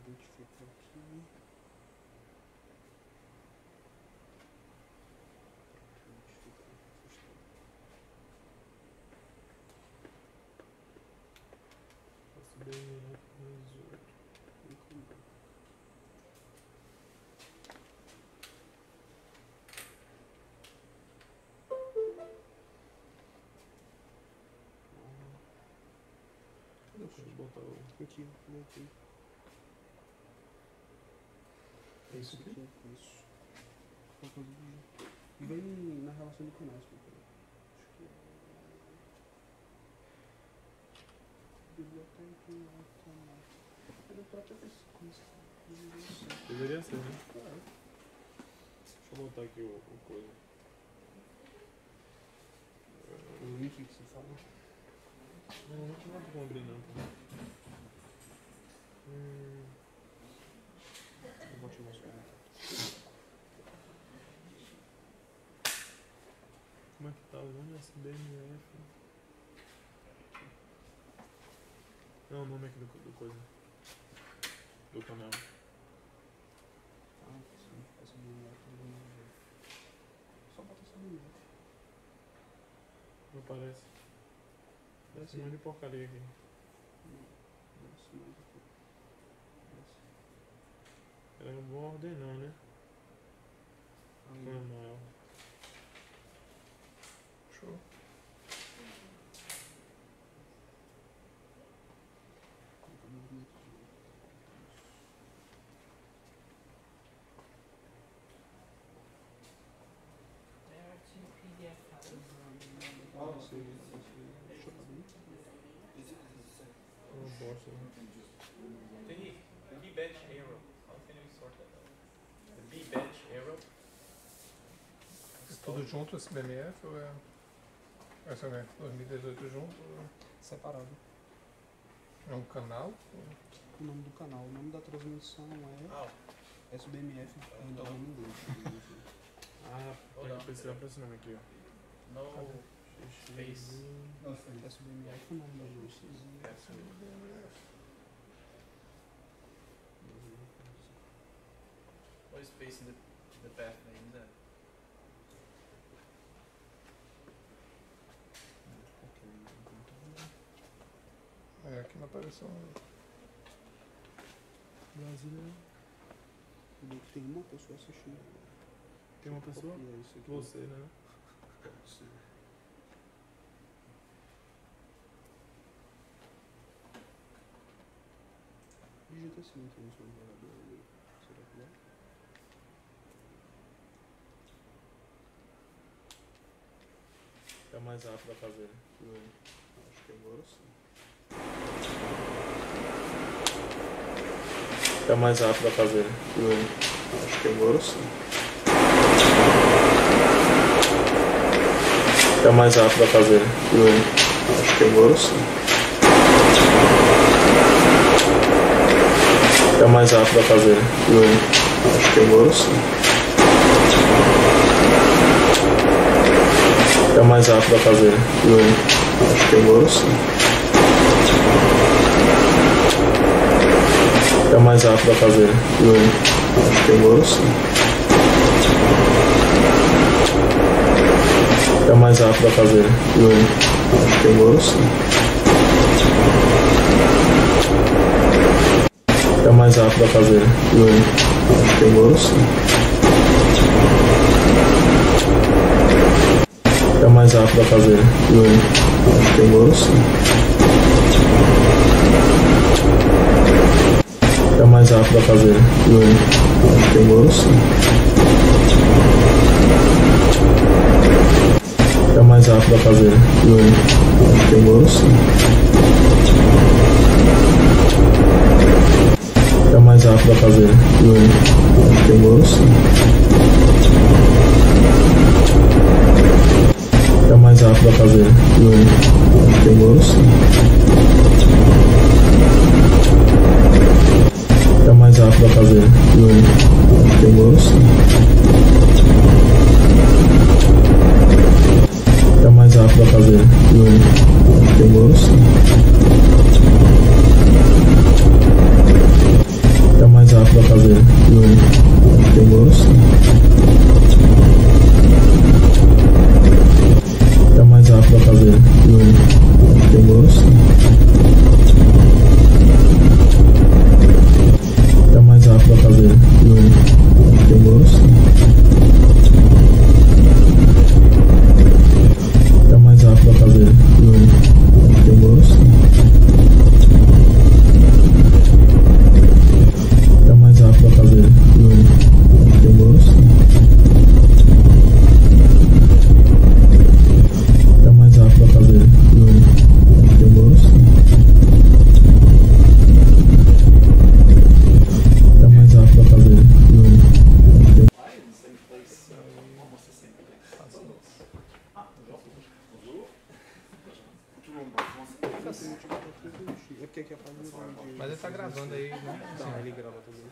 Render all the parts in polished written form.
identificar aqui. SBMF 18. Deixa eu botar o... Aqui, voltei. É isso aqui? Isso. Bem na relação de canais. Acho que é... Biblioteca canal. É da própria pesquisa. Deveria ser, né? Claro. Deixa eu botar aqui o coisa. O link que você fala. Não, não tinha nada pra abrir não. Eu vou te mostrar. Como é que tá o nome? SBMF. Não, o nome aqui do coisa. Do canal. Ah, sim. SBMF. Só bota SBMF. Não aparece. Parece um monte de porcaria aqui. Era bom ordenar, né? Canal. Show. Uma bosta, né? The B-Batch arrow. How can you sort that out? The B-Batch arrow. É tudo junto, SBMF ou é SBMF 2018 junto? Ou Separado. é um canal? O nome do canal, o nome da transmissão Oh. é SBMF, ainda é o nome dele. Ah, pode precisar pra esse nome aqui, ó. No space. SBMF é o nome da luz. No space in the path name then. É, aqui não apareceu um. Brasileiro. Tem uma pessoa assistindo. Tem uma pessoa? Copiar isso aqui. Você, né? Pode ser. Digita assim então no seu navegador ali. Será que dá? É mais rápido a fazer. Acho que agora sim. É mais rápido a fazer. Acho que agora sim. É mais rápido a fazer. Acho que agora sim. É mais rápido a fazer. Acho que agora sim. É mais rápido a fazer. Acho que agora sim. É mais rápido a fazer. Acho que agora sim. É mais rápido a fazer. Acho que agora sim. É mais rápido a fazer. Acho que agora sim. É mais rápido a fazer. Acho que agora sim. É mais rápido a fazer. Acho que agora sim. É mais rápido a fazer. Acho que agora sim. É mais rápido a fazer. Acho que agora sim. É mais rápido a fazer. Acho que agora sim. É mais rápido a fazer. Acho que agora sim. É mais rápido a fazer. Acho que agora sim. gosto. É o mais rápido a fazer no teu gosto. É o mais rápido a fazer no teu gosto. É o mais rápido a fazer no teu gosto. É o mais rápido a fazer no teu gosto. É o mais rápido a fazer no teu É porque aqui apagou. Mas ele tá gravando aí, né? Não, ele grava também.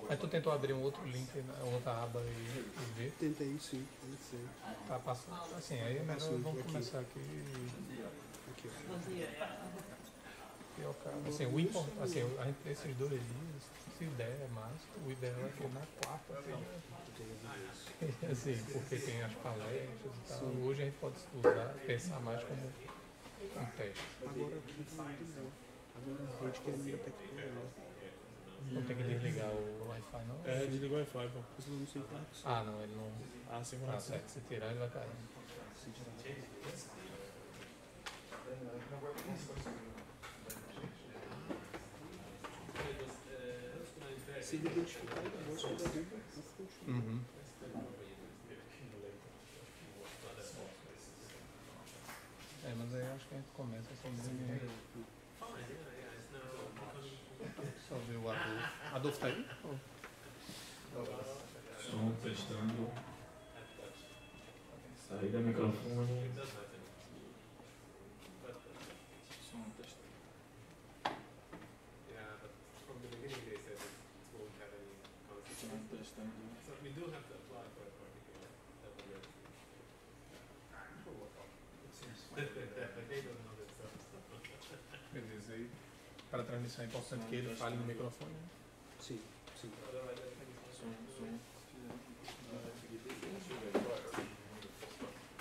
Mas tu tentou abrir um outro link, outra aba e ver? Tentei sim, não sei. Tá passando. Assim, aí é melhor vamos começar aqui. Aqui, Pior cara. Assim, o importante, assim, a gente tem esses 2 dias, se der é mais, o ideal é que na quarta-feira. Assim, porque tem as palestras e tal. Hoje a gente pode usar, pensar mais como um teste. Agora aqui tá muito bom. Agora a rede que é meio tecnologia. Não tem que desligar o Wi-Fi, não? É, desligou o Wi-Fi, pô. Isso não sei como. Ah, não, ele não. Ah, sem Ah, conexão. certo. Se tirar, ele vai cair. Se tirar. Se ele identificar, ele vai só da dúvida. Uhum. É, mas aí eu acho que a gente começa só ver. Só ver o Adolfo. Adolfo tá aí? Som testando. Saída microfone. Som testando. Som testando. Beleza, aí para a transmissão é importante que ele fale no microfone. Sim, sim. Som.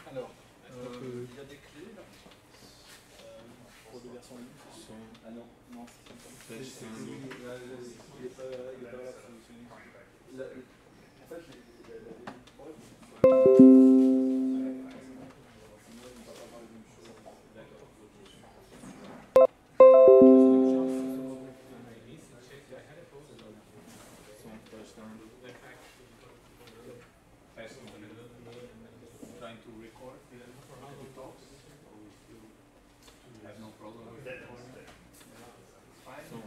Alors, il y a des clés là pour le version libre. Som Ah non, non, c'est pas. testando. Il est pas là pour solutionner. En fait, Trying to record the talks. Have no problem with recording. Fine.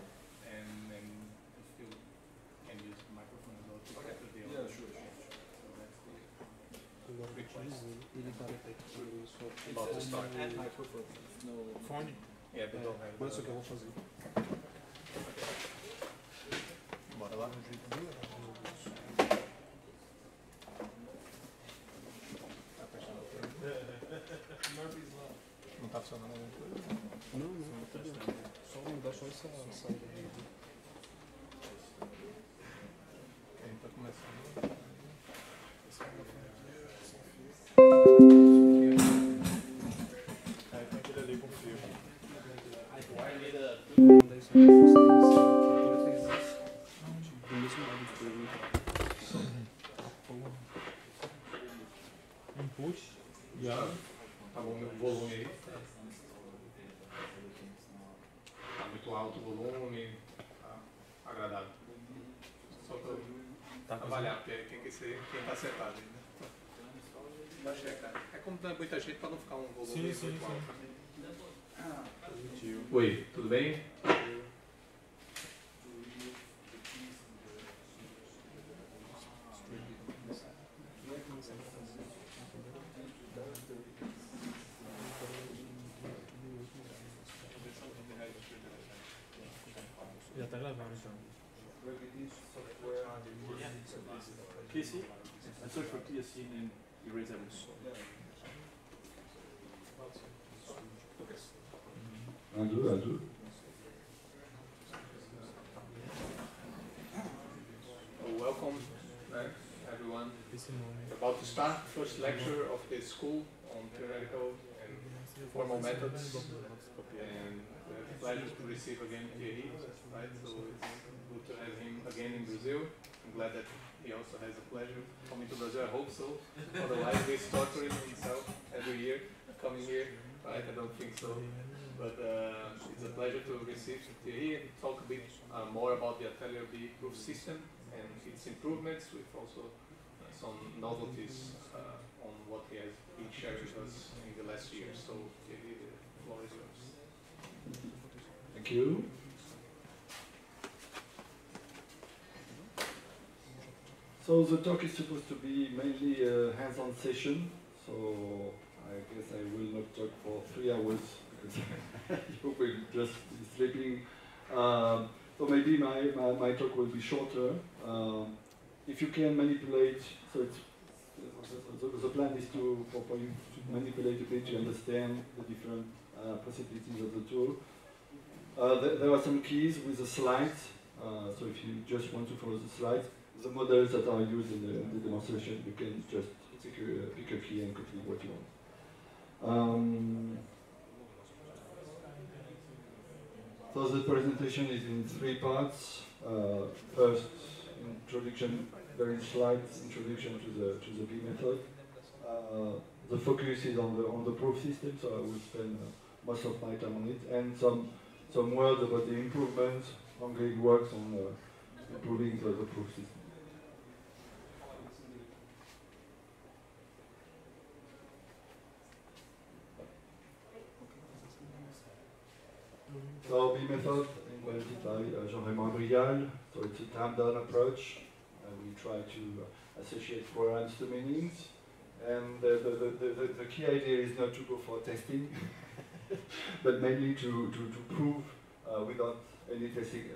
And if you can use the microphone as well to capture the audio. yeah, sure. Agora eu utilizei. Ele tá só. About to start. Microphone. No. Fone? Yeah, but don't have. Mas isso que eu vou fazer. Bora lá. Não tá funcionando alguma coisa? Não, tá bem. Só mudar só essa saída aí. A gente tá começando. Aí tem aquele ali com fio. Mandar isso aí pra vocês. Do mesmo lado de tudo. Input. Já. Tá bom meu volume aí? Tá muito alto o volume. Tá agradável. Só pra eu avaliar, porque aí tem que ser quem tá sentado aí, né? Pra checar. É como tem muita gente pra não ficar um volume muito alto. Oi, tudo bem? Já tá gravando então. Clear scene? I search for clear scene and erase everything. Azul. Welcome, everyone. Esse nome. About to start first lecture of the school on theoretical and formal methods. And a pleasure to receive again Thierry, right? So it's good to have him again in Brazil. I'm glad that he also has a pleasure coming to Brazil. I hope so. Otherwise, he's torturing himself every year coming here, right? I don't think so. But it's a pleasure to receive Thierry and talk a bit more about the Atelier B proof system and its improvements, with also some novelties on what he has been sharing with us in the last year. So Thierry, the floor is yours. Thank you. So the talk is supposed to be mainly a hands-on session, so I guess I will not talk for 3 hours because you will just be sleeping. So maybe my talk will be shorter. If you can manipulate, so it's, the plan is for you to manipulate a bit to understand the different possibilities of the tool. There are some keys with the slides, so if you just want to follow the slides, the models that are used in the demonstration, you can just pick a key and copy what you want. So the presentation is in 3 parts. First, introduction, very slight introduction to the B method. The focus is on the proof system, so I will spend most of my time on it, and some words about the improvements, ongoing works on improving the proof system. So B method invented by Jean-Raymond Brial. So it's a time-down approach. We try to associate programs to meanings. And the key idea is not to go for testing, but mainly to prove without any testing.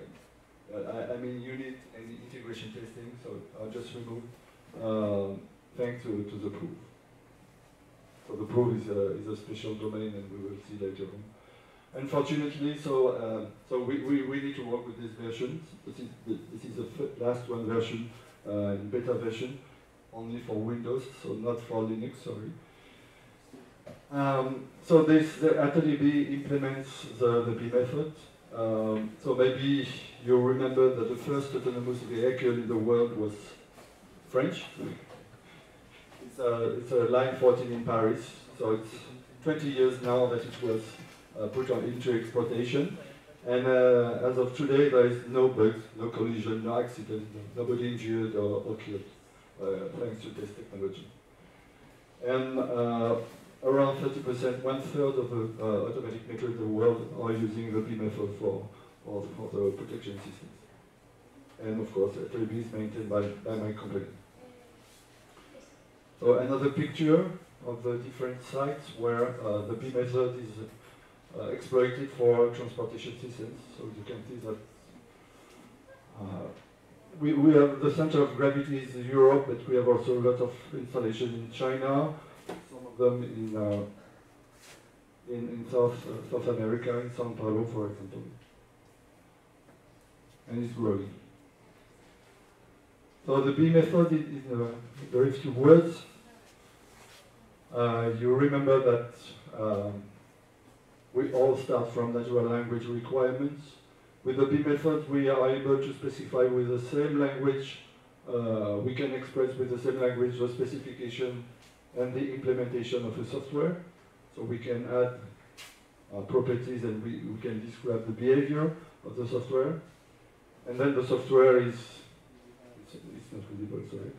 I mean unit and integration testing, so I'll just remove thanks to the proof. So the proof is a special domain, and we will see later on. Unfortunately, so we need to work with this version. This is the last one version, in beta version, only for Windows, so not for Linux. Sorry. So the Atelier B implements the B method. So maybe you remember that the first autonomous vehicle in the world was French. It's a line 14 in Paris. So it's 20 years now that it was put into exploitation, and as of today there is no bugs, no collision, no accident, nobody injured or killed, thanks to this technology. And around 30%, 1/3 of the automatic meters in the world are using the B method for the protection systems. And of course, Atelier B is maintained by my company. So another picture of the different sites where the B method is exploited for transportation systems. So you can see that we have the center of gravity is Europe, but we have also a lot of installation in China, some of them in South America, in Sao Paulo, for example. And it's growing. So the B method is in very few words. You remember that we all start from natural language requirements. With the B method, we are able to specify with the same language, we can express with the same language the specification and the implementation of the software. So we can add properties, and we can describe the behavior of the software. And then the software is, it's not visible, sorry.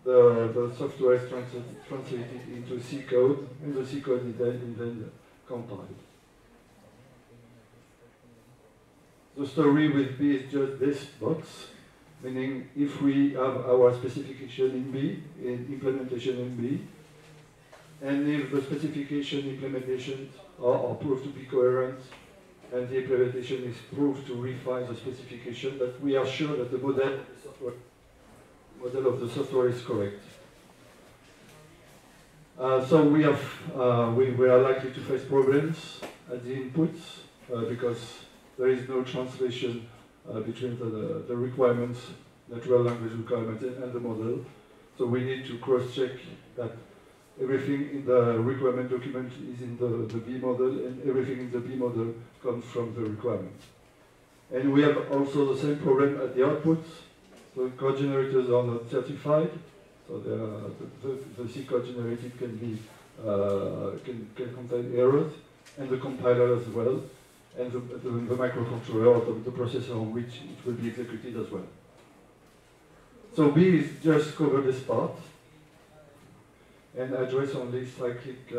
The software is translated into C code, and the C code is then compiled. The story with B is just this box, meaning if we have our specification in B, in implementation in B, and if the specification implementation are proved to be coherent, and the implementation is proved to refine the specification, that we are sure that the model of the software is correct. So we are likely to face problems at the inputs because there is no translation between the requirements, natural language requirements, and the model. So we need to cross-check that everything in the requirement document is in the B model, and everything in the B model comes from the requirement. And we have also the same problem at the outputs. So code generators are not certified, so the C code generated can be can contain errors, and the compiler as well, and the microcontroller or the processor on which it will be executed as well. So B is just cover this part and address only cyclic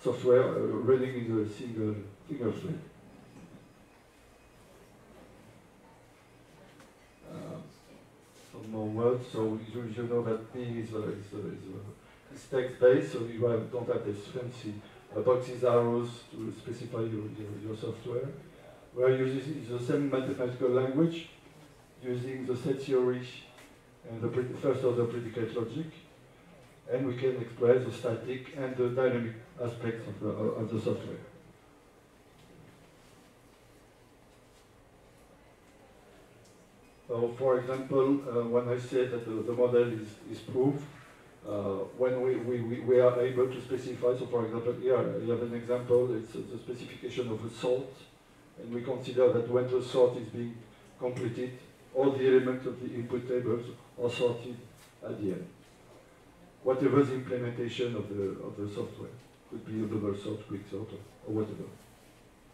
software running in a single thread. Some more words. So you know that B is text-based, so you don't have this fancy boxes, arrows to specify your software. We are using the same mathematical language, using the set theory and the first order predicate logic, and we can express the static and the dynamic aspects of the software. So, for example, when I said that the model is proof, when we are able to specify, so for example, here you have an example, it's the specification of a sort, and we consider that when the sort is being completed, all the elements of the input tables are sorted at the end. Whatever the implementation of the software, could be a double sort, quick sort, or whatever.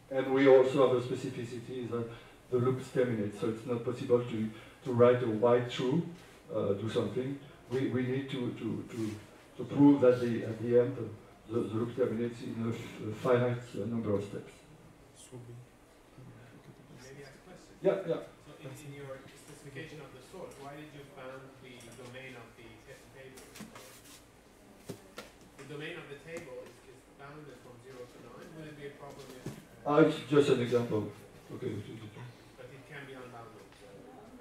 And we also have a specificity that the loops terminate, so it's not possible to write a while true, do something. We need to prove that at the end the loop terminates in a finite number of steps. Maybe ask a question. Yeah. So in your specification of the sort, why did you bound the domain of the table? The domain of the table is bounded from 0 to 9. Would it be a problem if... It's just an example. Okay. But it can be unbounded.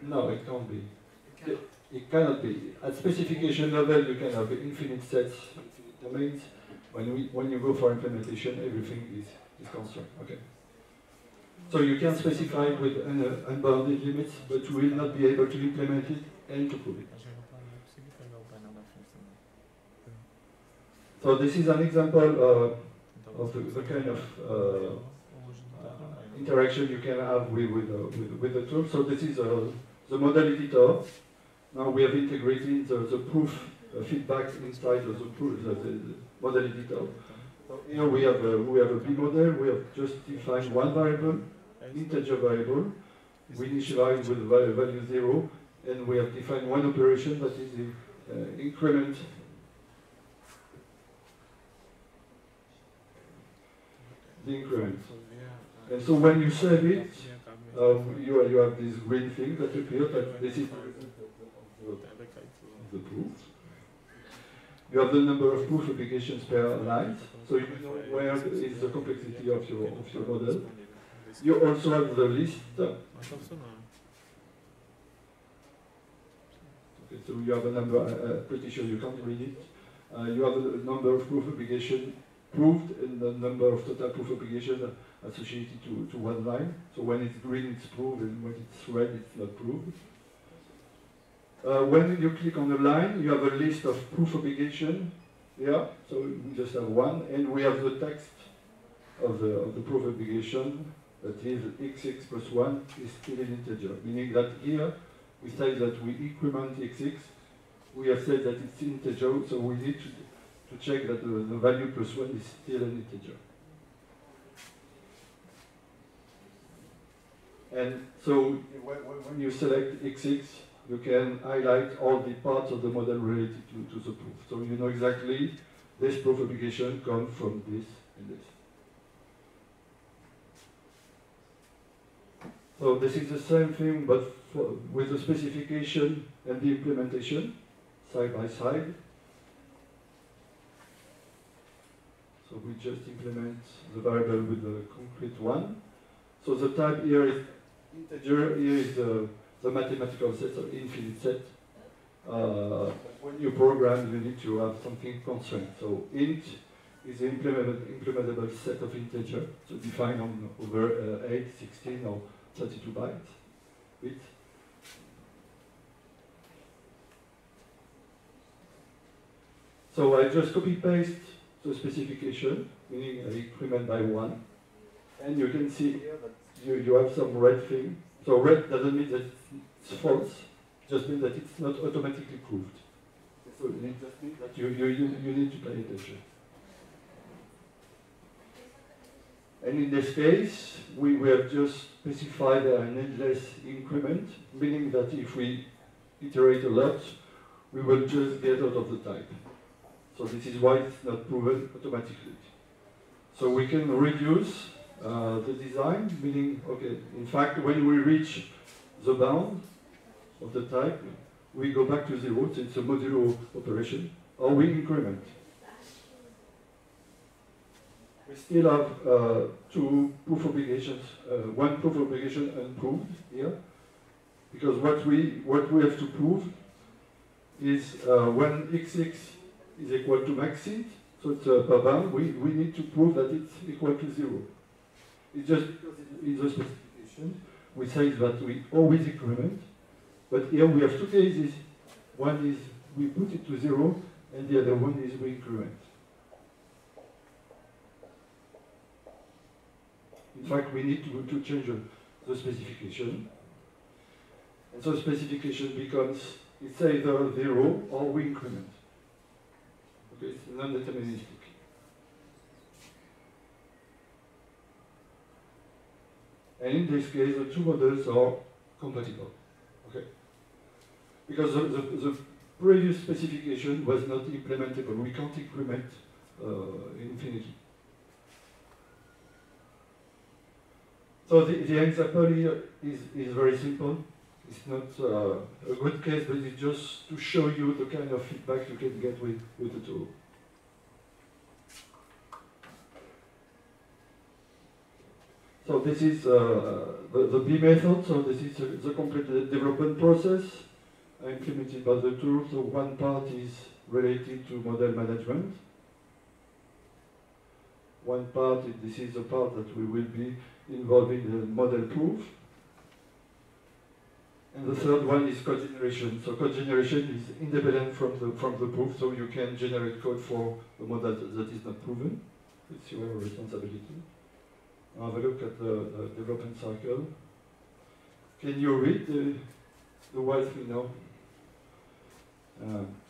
No, it can't be. It cannot. It cannot be. At specification level, you can have infinite sets, infinite domains. When you go for implementation, everything is constrained. Okay. So you can specify with unbounded limits, but you will not be able to implement it and to prove it. So this is an example of the kind of interaction you can have with the tool. So this is the model editor. Now we have integrated the proof feedback inside of the model editor. So here we have a B model. We have just defined one variable, integer variable. We initialize with value 0, and we have defined one operation that is the increment. The increment. And so when you save it, you have this green thing that appears, that this is the proof. You have the number of proof applications per line, so you know where is the complexity of your model. You also have the list. Okay, so you have a number, pretty sure you can't read it. You have the number of proof applications proved and the number of total proof applications associated to one line. So when it's green, it's proved, and when it's red, it's not proved. When you click on the line, you have a list of proof application. Yeah, so we just have one, and we have the text of the proof application that is x6 plus 1 is still an integer, meaning that here we say that we increment x6. We have said that it's integer, so we need to check that the value plus 1 is still an integer. And so when you select x6, you can highlight all the parts of the model related to the proof. So you know exactly this proof application comes from this and this. So this is the same thing, but with the specification and the implementation side by side. So we just implement the variable with the concrete one. So the type here is integer, here is the mathematical set, so infinite set. When you program, you need to have something constrained. So int is the implementable set of integer, so defined on over 8, 16, or 32 bytes. Bit. So I just copy-paste the specification, meaning I increment by 1. And you can see here that you have some red thing. So red doesn't mean that it's false, just means that it's not automatically proved. So it just means that you need to pay attention. And in this case, we have just specified an endless increment, meaning that if we iterate a lot, we will just get out of the type. So this is why it's not proven automatically. So we can reduce the design, meaning, okay, in fact, when we reach the bound of the type, we go back to 0, so it's a modulo operation, or we increment. We still have two proof obligations, one proof obligation unproved here, because what we have to prove is when XX is equal to maxint, so it's per bound, we need to prove that it's equal to 0. It's just because in the specification we say that we always increment, but here we have two cases. One is we put it to 0, and the other one is we increment. In fact, we need to change the specification. And so specification becomes, it's either 0 or we increment. Okay, it's non-deterministic. And in this case, the two models are compatible. Okay? Because the previous specification was not implementable. We can't increment infinitely. So the example here is very simple. It's not a good case, but it's just to show you the kind of feedback you can get with the tool. So this is the B method. So this is the complete development process implemented by the tool. So one part is related to model management. One part, this is the part that we will be involving the model proof. And the third one is code generation. So code generation is independent from the proof, so you can generate code for a model that is not proven. It's your responsibility. Have a look at the development cycle. Can you read the white thing now?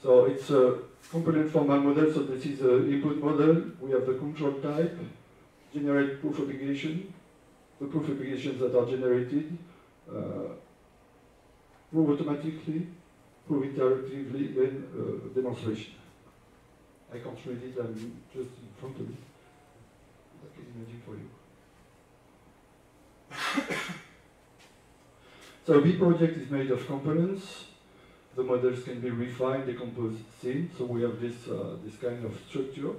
So it's a component formal model. So this is the input model. We have the control type, generate proof obligation, the proof obligations that are generated, prove automatically, prove interactively, and demonstration. I can't read it, I'm just in front of it. I can imagine for you. So a B project is made of components. The models can be refined, decomposed, seen. So we have this kind of structure.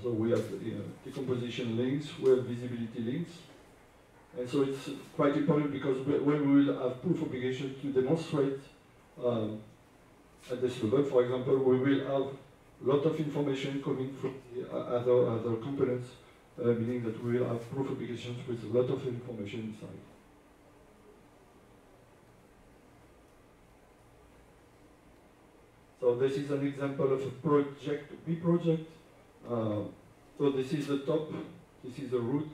So we have decomposition links, we have visibility links. And so it's quite important because when we will have proof obligation to demonstrate at this level, for example, we will have a lot of information coming from the other components, meaning that we will have proof obligations with a lot of information inside. So this is an example of a project, B project. So this is the top, this is the root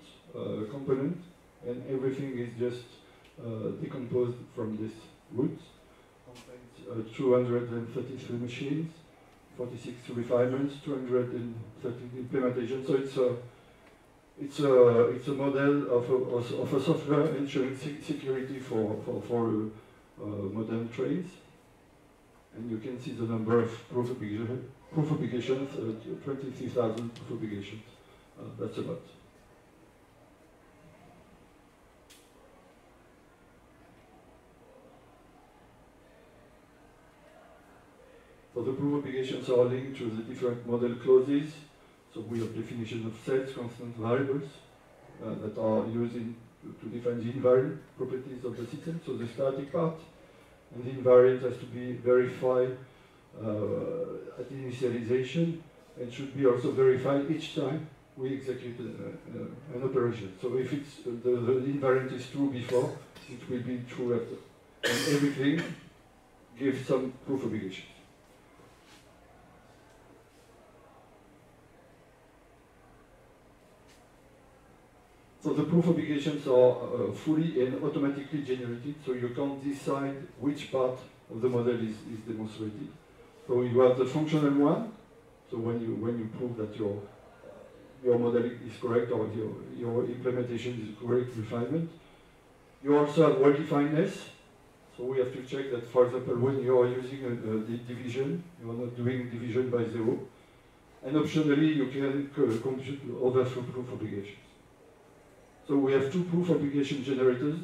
component, and everything is just decomposed from this root. 233 machines, 46 refinements, 213 implementations. So it's a model of a software ensuring security for modern trains. And you can see the number of proof obligations, 23,000 proof obligations. That's a lot. So the proof obligations are linked to the different model clauses. So we have definition of sets, constant variables that are used to define the invariant properties of the system. So the static part. And the invariant has to be verified at initialization and should be also verified each time we execute an operation. So if it's, the invariant is true before, it will be true after. And everything gives some proof obligation. So the proof obligations are fully and automatically generated, so you can't decide which part of the model is demonstrated. So you have the functional one, so when you prove that your model is correct or your implementation is correct refinement. You also have well-definedness, so we have to check that, for example, when you are using a division, you are not doing division by 0. And optionally, you can compute overflow proof obligations. So we have 2 proof obligation generators.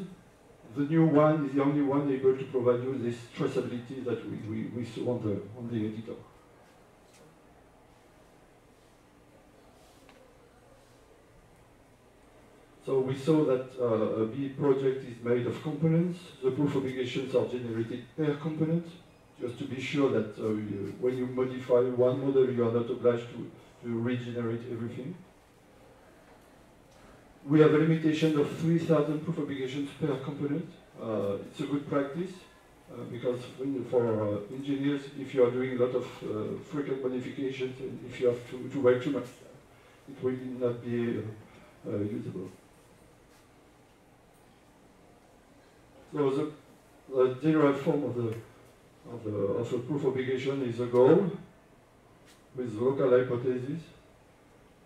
The new one is the only one able to provide you this traceability that we saw on the editor. So we saw that a B project is made of components. The proof obligations are generated per component, just to be sure that when you modify one model, you are not obliged to regenerate everything. We have a limitation of 3,000 proof obligations per component. It's a good practice because for engineers, if you are doing a lot of frequent modifications and if you have to wait too much, it will not be usable. So the general form of a proof obligation is a goal with local hypothesis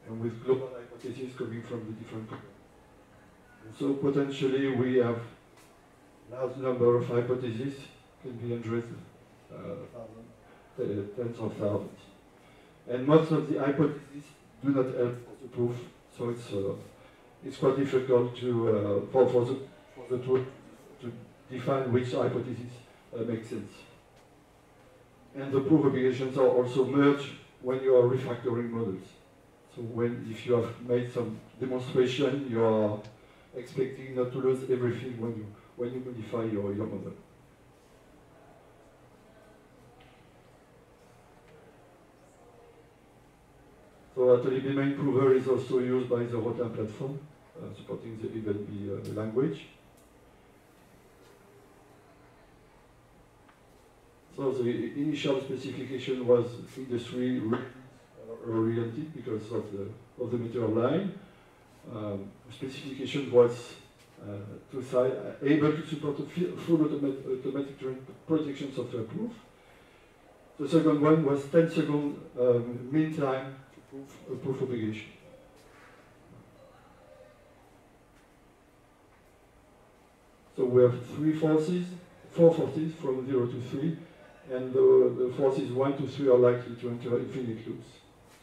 and with global hypothesis coming from the different components. So potentially we have large number of hypotheses, can be hundreds, tens of thousands. And most of the hypotheses do not help the proof, so it's quite difficult to for the tool to define which hypothesis makes sense. And the proof obligations are also merged when you are refactoring models. So if you have made some demonstration, you are expecting not to lose everything when you modify your model. So actually, the main prover is also used by the Rotin platform, supporting the EVLB language. So the initial specification was industry oriented because of the material line. Specification was able to support a full automatic projection software proof. The second one was 10-second mean time to prove a proof obligation. So we have 4 forces from 0 to 3, and the forces 1 to 3 are likely to enter infinite loops.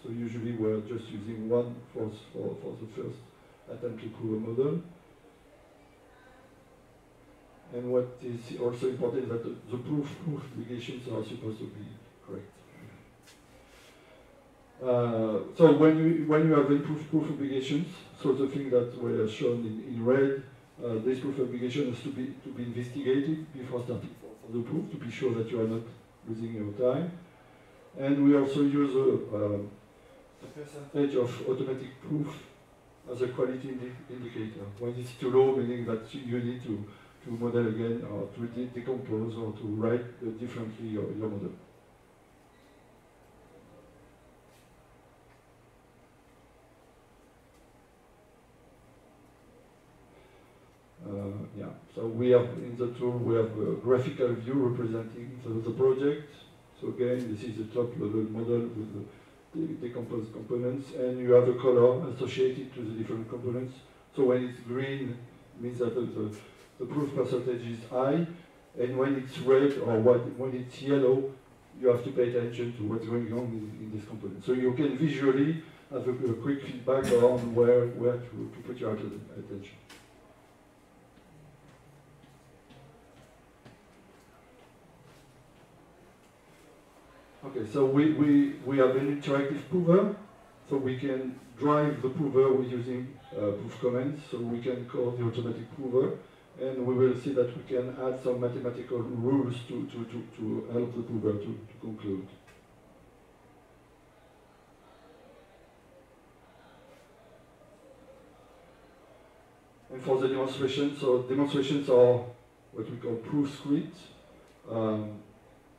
So usually we're just using one force for the first attempt to prove a model. And what is also important is that the proof obligations are supposed to be correct. So when you have improved proof obligations, so the thing that were shown in red, this proof obligation has to be investigated before starting for the proof to be sure that you are not losing your time. And we also use a percentage of automatic proof as a quality indicator. When it's too low, meaning that you need to model again or to decompose or to write differently your model. Yeah, so we have in the tool we have a graphical view representing the project. So again, this is the top level model with the decomposed components, and you have a color associated to the different components. So when it's green, it means that the proof percentage is high, and when it's red or when it's yellow, you have to pay attention to what's going on in this component. So you can visually have a quick feedback on where to put your attention. Okay, so we have an interactive prover, so we can drive the prover with using proof commands, so we can call the automatic prover, and we will see that we can add some mathematical rules to help the prover to conclude. And for the demonstration, so demonstrations are what we call proof scripts.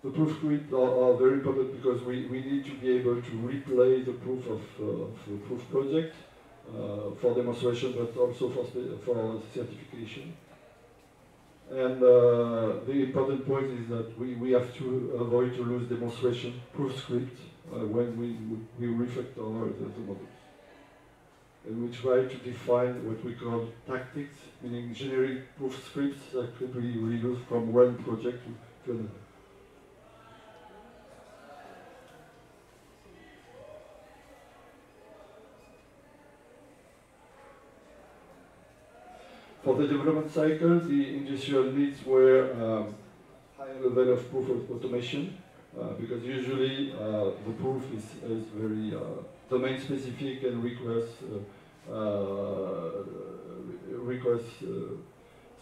The proof scripts are very important because we need to be able to replay the proof of a proof project. for demonstration, but also for certification. And the important point is that we have to avoid to lose demonstration proof script when we refactor the models. And we try to define what we call tactics, meaning generic proof scripts that could be reused from one project to another. For the development cycle, the industrial needs were higher level of proof of automation, because usually the proof is very domain specific and requires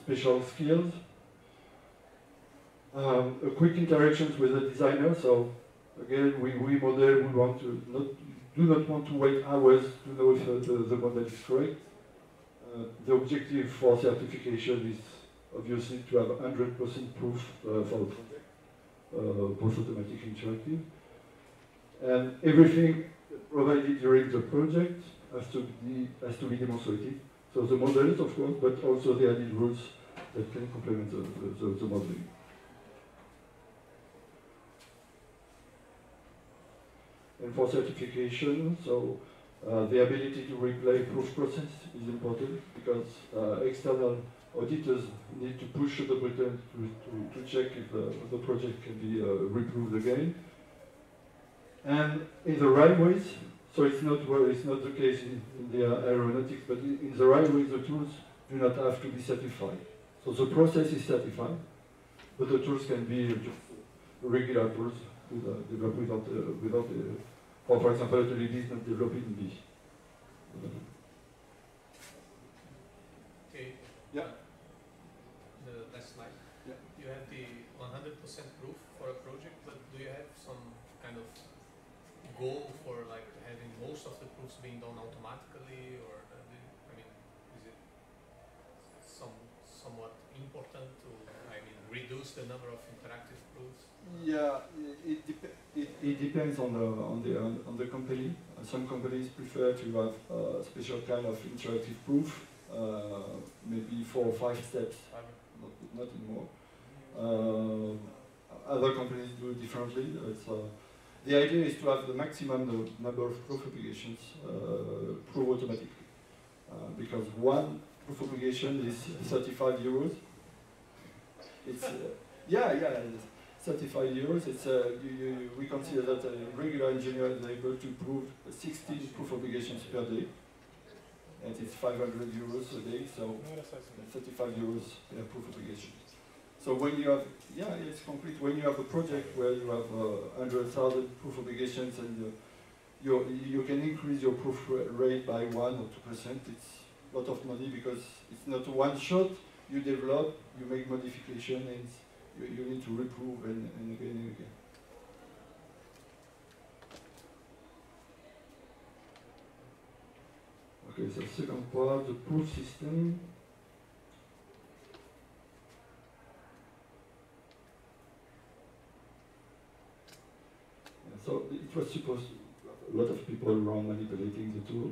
special skills. A quick interactions with the designer. So again, we model. Do not want to wait hours to know if the model is correct. The objective for certification is obviously to have 100% proof for the project, both automatic and interactive. And everything provided during the project has to be demonstrated. So the models, of course, but also the added rules that can complement the modeling. And for certification, so the ability to replay proof process is important, because external auditors need to push the button to check if the project can be reproved again. And in the railways, so it's not the case in the aeronautics, but in the railways the tools do not have to be certified. So the process is certified, but the tools can be just regular tools developed without for example, a is not developed in B. Okay. Yeah. The last slide. Yeah. You have the 100% proof for a project, but do you have some kind of goal for like having most of the proofs being done automatically, or I mean, is it somewhat important to reduce the number of interactive proofs? Yeah, it depends on the company. Some companies prefer to have a special kind of interactive proof, maybe 4 or 5 steps, not more. Other companies do it differently. The idea is to have the maximum number of proof obligations proved automatically, because one proof obligation is 35 euros. It's 35 euros. It's we consider that a regular engineer is able to prove 16 proof obligations per day, and it's 500 euros a day. So 35 euros per proof obligation. So when you have, it's concrete. When you have a project where you have 100,000 proof obligations, and you can increase your proof rate by 1 or 2%. It's a lot of money, because it's not one shot. You develop, you make modification, and you need to reprove and again and again. Okay, so second part, the proof system. So it was supposed to, a lot of people around manipulating the tool.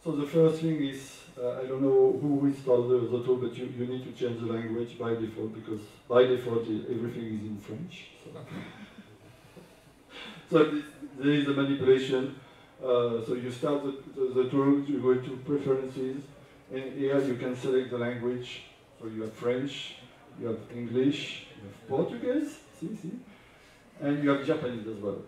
So the first thing is, I don't know who installed the tool, but you need to change the language by default, because by default everything is in French. So there is a manipulation. So you start the tool, you go into preferences, and here you can select the language. So you have French, you have English, you have Portuguese, and you have Japanese as well.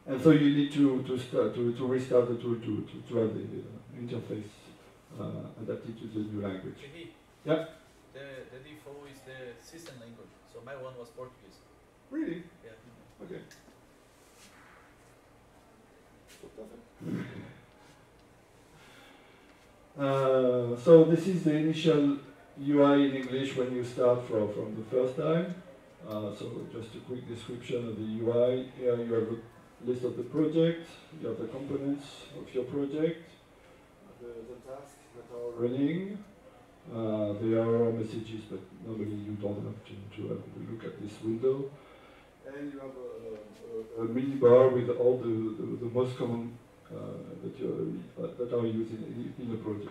And so you need to restart the tool to have the interface adapted to the new language. Yeah. The default is the system language. So my one was Portuguese. Really? Yeah. Okay. Perfect. So this is the initial UI in English when you start from the first time. So just a quick description of the UI. Here you have a list of the project, you have the components of your project, the tasks that are running, There are error messages, but normally you don't have to have a look at this window. And you have a mini bar with all the most common that are used in the project.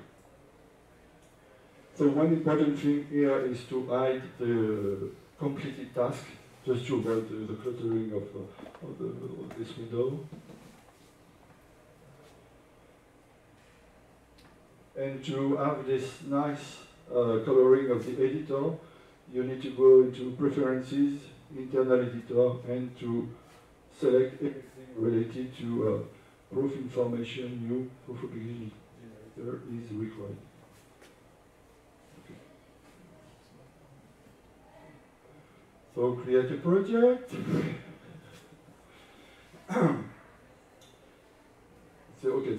So one important thing here is to hide the completed task, just to avoid the cluttering of this window. And to have this nice coloring of the editor, you need to go into Preferences, Internal Editor, and to select everything related to proof information. New proof application generator is required. Okay. So create a project.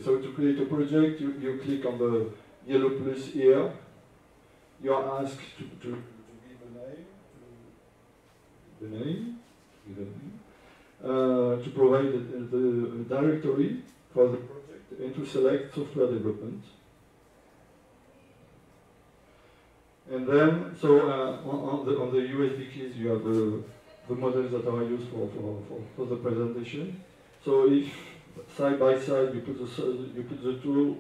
So to create a project, you click on the yellow plus here. You are asked to give a name, to provide the directory for the project, and to select software development. And then, so on the USB keys, you have the models that are used for the presentation. So if side by side you put the tool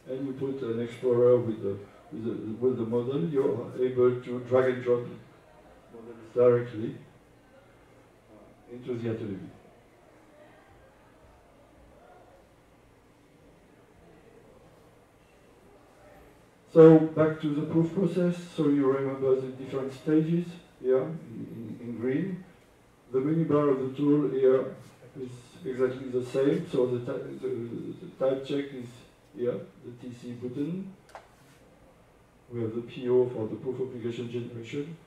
and you put an explorer with the model, you are able to drag and drop models directly into the atelier. So back to the proof process. So you remember the different stages here in green. The menu bar of the tool here is exactly the same. So the type check is here, the TC button. We have the PO for the proof application generation.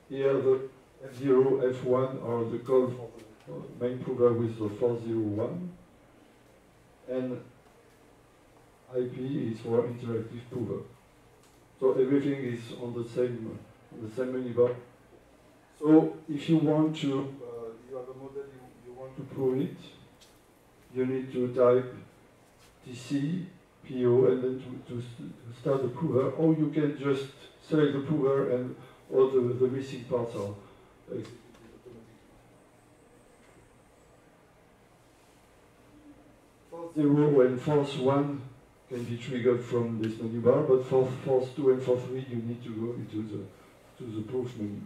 Here the F0, F1 are the call for the main prover with the 401. And IP is for interactive prover. So everything is on the same menu bar. So if you want to, you have a model, you want to prove it, you need to type TC, PO, and then to start the prover, or you can just select the prover and all the missing parts are executed automatically. Force 0 and force 1 can be triggered from this menu bar, but for force 2 and force 3 you need to go into the proof menu.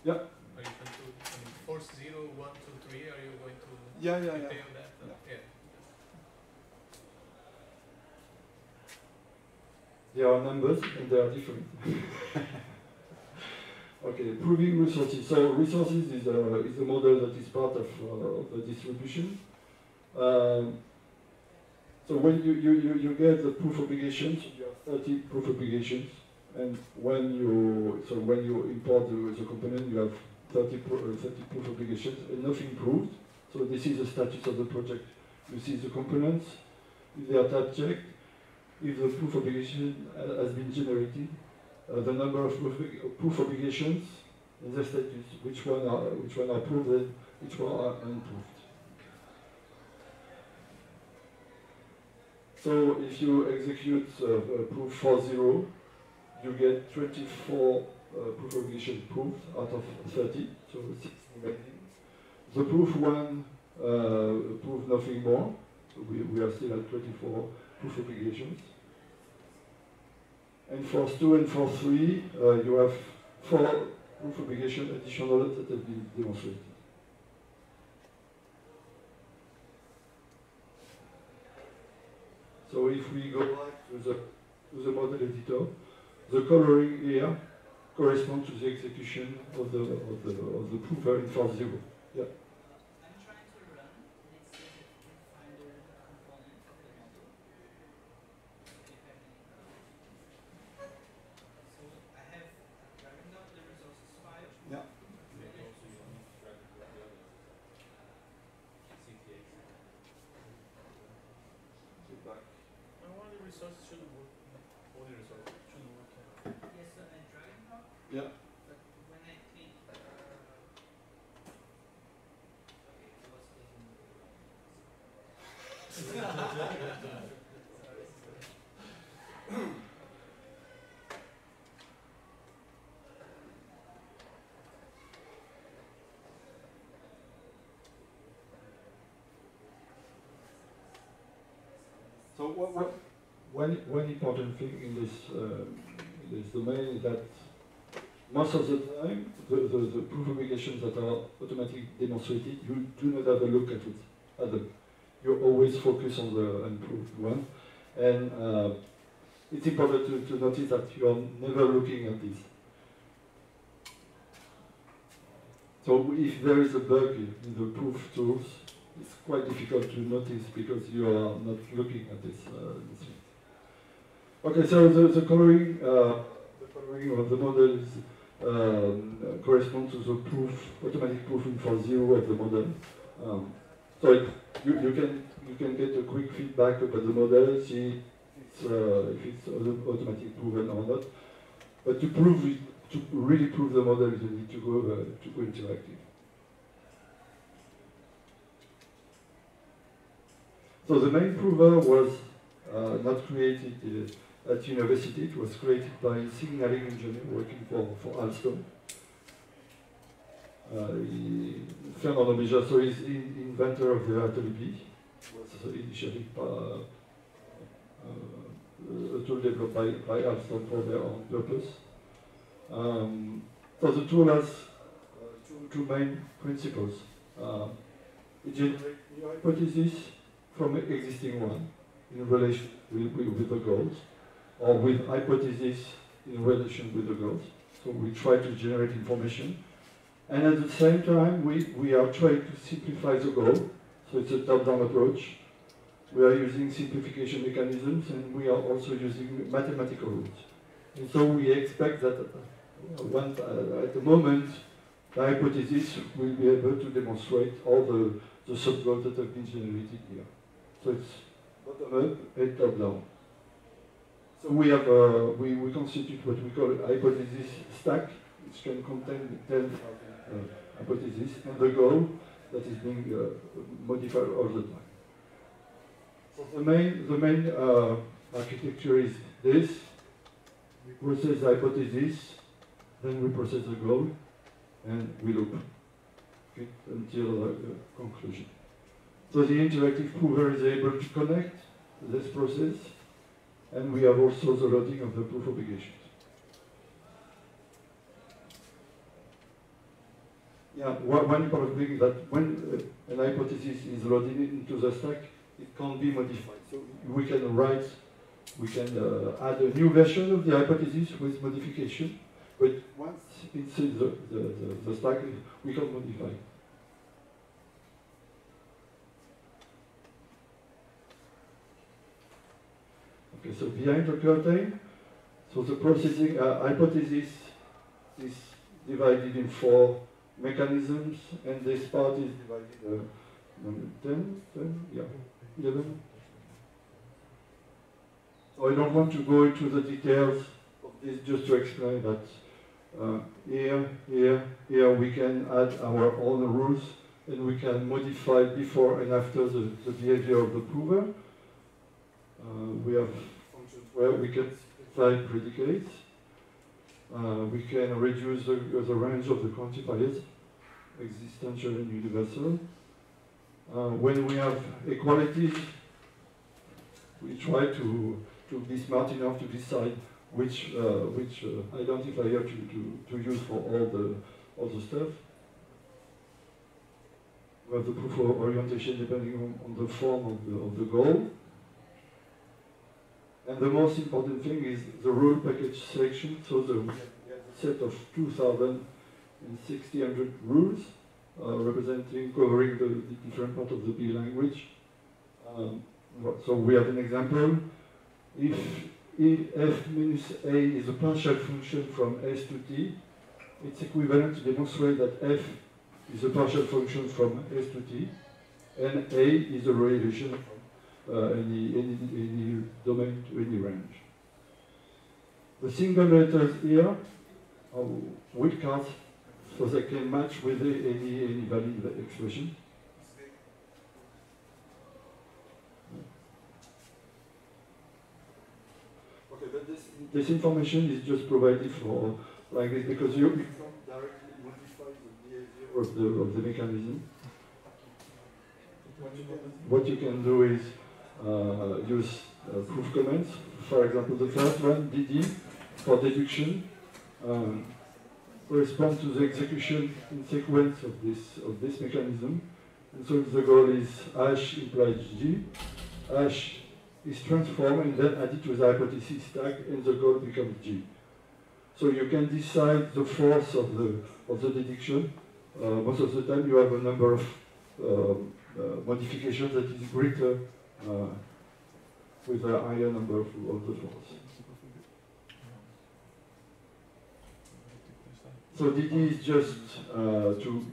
Yeah. Are you going to force 0, 1, 2, 3? Are you going to Yeah. detail that? Yeah. Yeah. There are numbers and they are different. Okay, proving resources. So resources is a model that is part of the distribution. So when you get the proof obligations, you have 30 proof obligations, and when you import the component, you have 30 proof obligations and nothing proved. So this is the status of the project. You see the components, if they are type checked, if the proof obligation has been generated, the number of proof obligations, and the status, which one are proved and which one are unproved. So if you execute proof 40, you get 24 proof obligations proved out of 30, so 6 remaining. The proof 1 proved nothing more, so we are still at 24 proof obligations. And force 2 and force 3, you have 4 proof obligations additional that have been demonstrated. So if we go back to the model editor, the coloring here corresponds to the execution of the prover in force 0. Yeah. I'm trying to run, and it says it can find the component of the model. So I have dragging out the resources file. Yeah. One of the resources should work. All the resources should work. Yes, so I drag and drop. Yeah. But when I click, okay, I was clicking. So one important thing in this domain is that most of the time, the proof obligations that are automatically demonstrated, you do not have a look at it. You always focus on the unproved one. And it's important to notice that you are never looking at this. So if there is a bug in the proof tools, it's quite difficult to notice because you are not looking at this. Okay, so the coloring of the model is corresponds to the automatic proofing for 0 of the model. So you can get a quick feedback about the model, see if it's automatically proven or not. But to prove it, to really prove the model, you need to go interactive. So the main prover was not created at university. It was created by a signaling engineer working for Alstom. Fernando Bija, so he's the inventor of the Atelier B. Was initially a tool developed by Alstom for their own purpose. So the tool has two main principles. It generates new hypotheses from an existing one in relation with the goals, or with hypotheses in relation with the goals. So we try to generate information. And at the same time, we are trying to simplify the goal. So it's a top-down approach. We are using simplification mechanisms, and we are also using mathematical rules. And so we expect that at the moment, the hypothesis will be able to demonstrate all the sub-goals that have been generated here. So it's bottom-up and top-down. So we have we constitute what we call a hypothesis stack, which can contain 10 hypotheses, and the goal that is being modified all the time. So the main architecture is this: we process the hypothesis, then we process the goal, and we loop until conclusion. So the interactive prover is able to connect this process, and we have also the loading of the proof obligations. Yeah, one important thing is that when an hypothesis is loaded into the stack, it can't be modified. So we can add a new version of the hypothesis with modification, but once it's in the stack, we can modify. Okay, so behind the curtain, so the processing hypothesis is divided in 4 mechanisms, and this part is divided 11. So I don't want to go into the details of this, just to explain that here we can add our own rules, and we can modify before and after the behavior of the prover. We have functions where we can simplify predicates. We can reduce the range of the quantifiers, existential and universal. When we have equalities, we try to be smart enough to decide which identifier to use for all the stuff. We have the proof of orientation depending on the form of the goal. And the most important thing is the rule package selection. So we have a set of 2,600 rules covering the different part of the B language. So we have an example. If f minus a is a partial function from S to t, it's equivalent to demonstrate that f is a partial function from S to t, and a is a relation from any domain to any range. The single letters here are wildcards, so they can match with any valid expression. Okay, but this information is just provided for like this because you can't directly modify the behavior of the mechanism. What you can do is use proof comments. For example, the first one, DD, for deduction, corresponds to the execution in sequence of this mechanism. And so the goal is hash implies G, hash is transformed and then added to the hypothesis stack, and the goal becomes G. So you can decide the force of the deduction. Most of the time you have a number of modifications that is greater with a higher number of the force. So DD is just to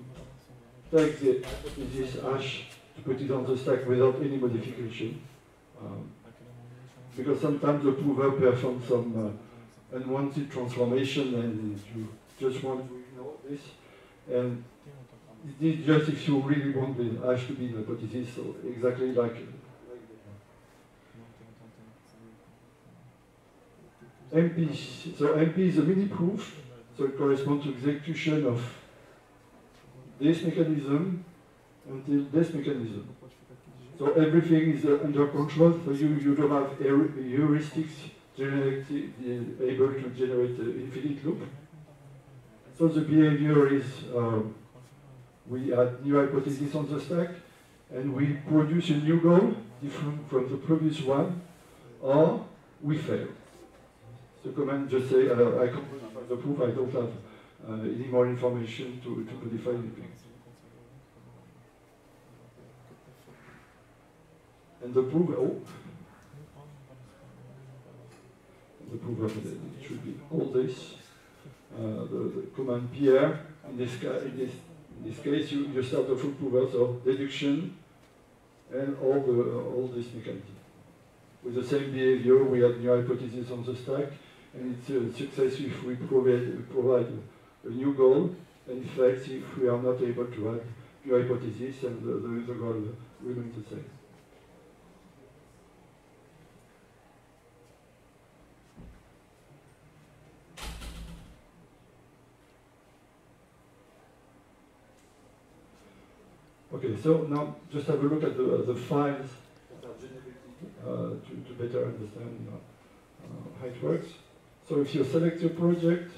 take this hash to put it on the stack without any modification. Because sometimes the prover performs some unwanted transformation and you just want to ignore this. And it is just if you really want the hash to be in a hypothesis, so exactly like MP. So MP is a mini proof, so it corresponds to execution of this mechanism until this mechanism. So everything is under control, so you don't have heuristics able to generate an infinite loop. So the behavior is we add new hypothesis on the stack and we produce a new goal different from the previous one, or we fail. The command just say, I compose the proof, I don't have any more information to modify anything. And the proof, the proof of it should be all this. The command PR, in this case, you start a full prover, so deduction and all this mechanism. With the same behavior, we add new hypothesis on the stack, and it's a success if we provide a new goal, and it fails if we are not able to add new hypothesis, and the goal remains the same. Okay, so now just have a look at the files that are generated to better understand how it works. So if you select your project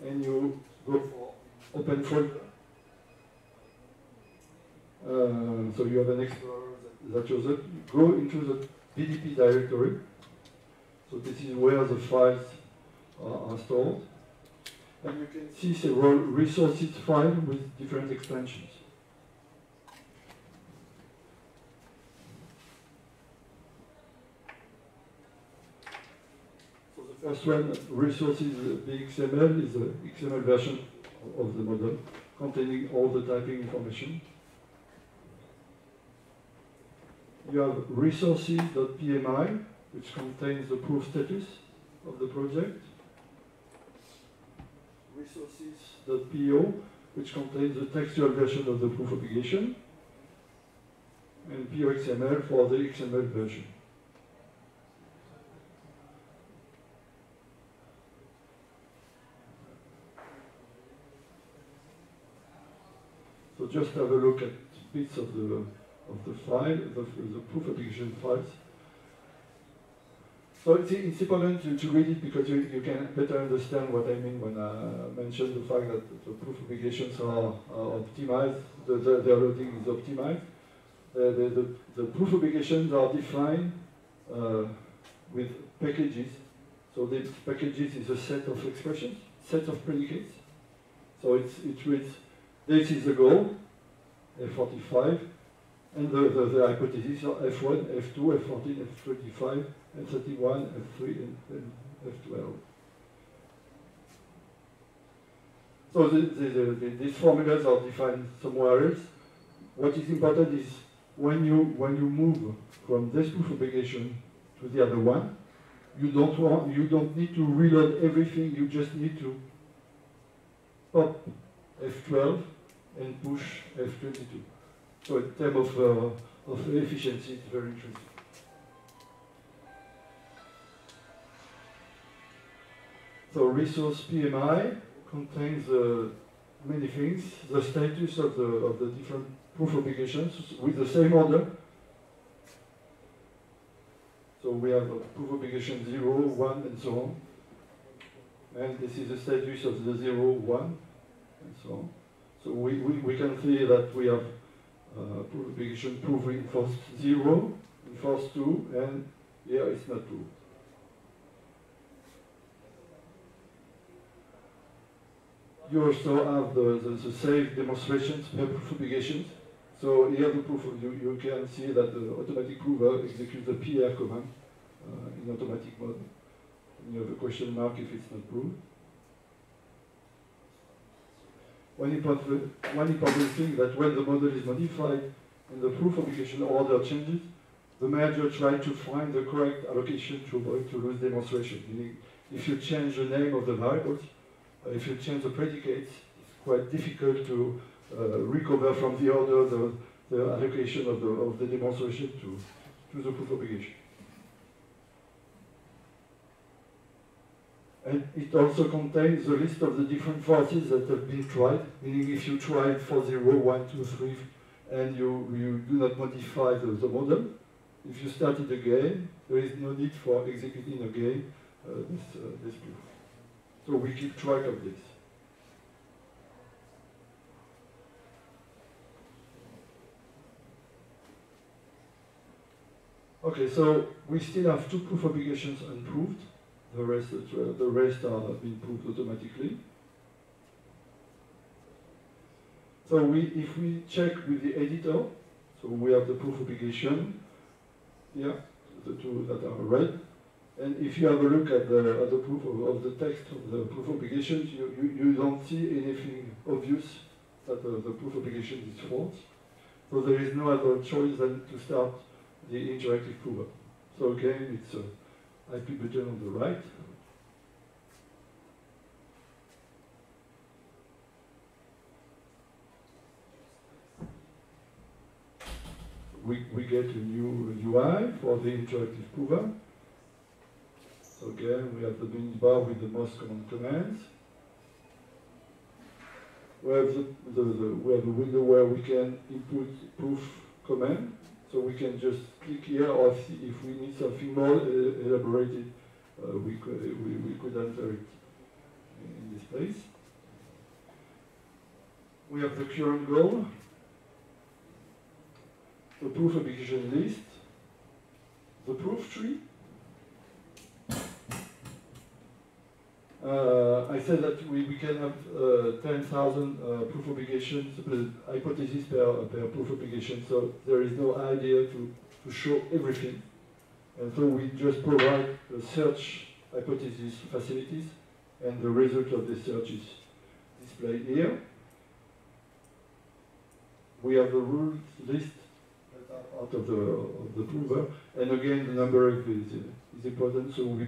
and you go for open folder, so you have an explorer that shows up, go into the BDP directory. So this is where the files are stored. And you can see several resources files with different extensions. First one, resources BXML, is the XML version of the model containing all the typing information. You have resources.pmi, which contains the proof status of the project. Resources.po, which contains the textual version of the proof obligation. And POXML for the XML version. So just have a look at bits of the file, the proof application files. So it's important to read it because you can better understand what I mean when I mention the fact that the proof applications are optimized, the loading is optimized. The proof obligations are defined with packages. So the packages is a set of expressions, set of predicates. So it reads, this is the goal, F45, and the hypothesis are F1, F2, F14, F25, F31, F3, and F12. So these formulas are defined somewhere else. What is important is when you move from this proof obligation to the other one, you don't need to reload everything. You just need to pop F12 and push F22. So in terms of efficiency, it's very interesting. So resource PMI contains many things. The status of the different proof obligations with the same order. So we have a proof obligation 0, 1, and so on. And this is the status of the 0, 1, and so on. So we can see that we have proof obligation proof reinforced 0, reinforced 2, and here it's not true. You also have the safe demonstrations per proof obligations. So here the proof, you can see that the automatic prover executes the PR command in automatic mode. And you have a question mark if it's not proved. One important thing that when the model is modified and the proof obligation order changes, the manager tries to find the correct allocation to avoid to lose demonstration. Meaning, if you change the name of the variables, if you change the predicates, it's quite difficult to recover from the order the allocation of the demonstration to the proof obligation. And it also contains the list of the different forces that have been tried, meaning if you tried for 0, 1, 2, 3, and you do not modify the model, if you start it again, there is no need for executing again this proof. So we keep track of this. Okay, so we still have 2 proof obligations unproved. The rest are being proved automatically. So if we check with the editor, so we have the proof obligation here, the 2 that are red. And if you have a look at the proof of the text of the proof obligations, you don't see anything obvious that the proof obligation is false. So there is no other choice than to start the interactive prover. So again, it's IP button on the right. We get a new UI for the interactive prover. So again, we have the menu bar with the most common commands. We have we have a window where we can input proof command. So we can just click here, or if we need something more elaborated, we could enter it in this place. We have the current goal, the proof application list, the proof tree. I said that we can have 10,000 proof obligations, hypotheses per proof obligation, so there is no idea to show everything. And so we just provide the search hypothesis facilities, and the result of the search is displayed here. We have the rules list out of the prover, and again the number is important, so we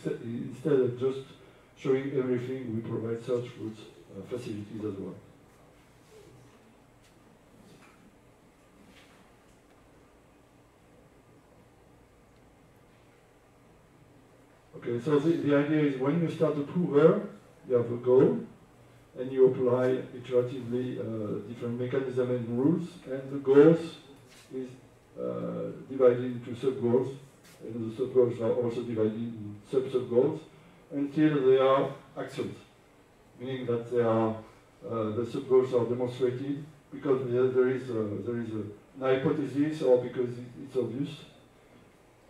instead of just showing everything, we provide search rules facilities as well. Okay, so the idea is when you start a prover, you have a goal, and you apply iteratively different mechanisms and rules, and the goals is divided into sub-goals, and the sub-goals are also divided in sub-sub-goals, until they are actions, meaning that they are the sub-goals are demonstrated because there is an hypothesis or because it's obvious,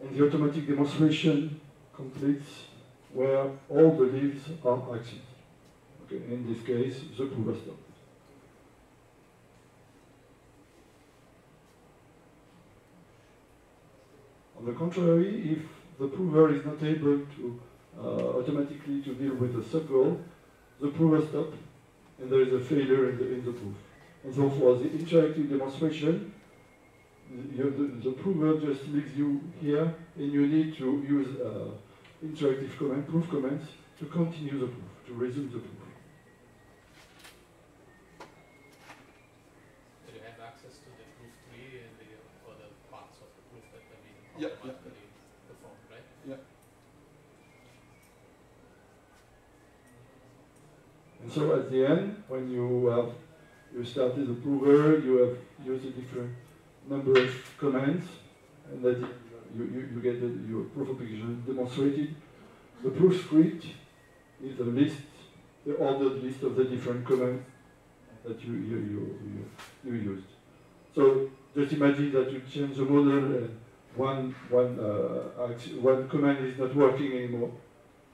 and the automatic demonstration completes where all the leaves are actions. Okay, in this case, the prover stopped. On the contrary, if the prover is not able to automatically to deal with the sub-goal, the prover stops, and there is a failure in the proof. And so for the interactive demonstration, the prover just leaves you here, and you need to use interactive command, proof commands, to continue the proof, to resume the proof. Do you have access to the proof tree and the other parts of the proof that have been automatically performed, right? Yeah. And so at the end, when you started the prover, you have used a different number of commands, and that you get your proof of application demonstrated. The proof script is a list, the ordered list of the different commands that you used. So just imagine that you change the model and one command is not working anymore,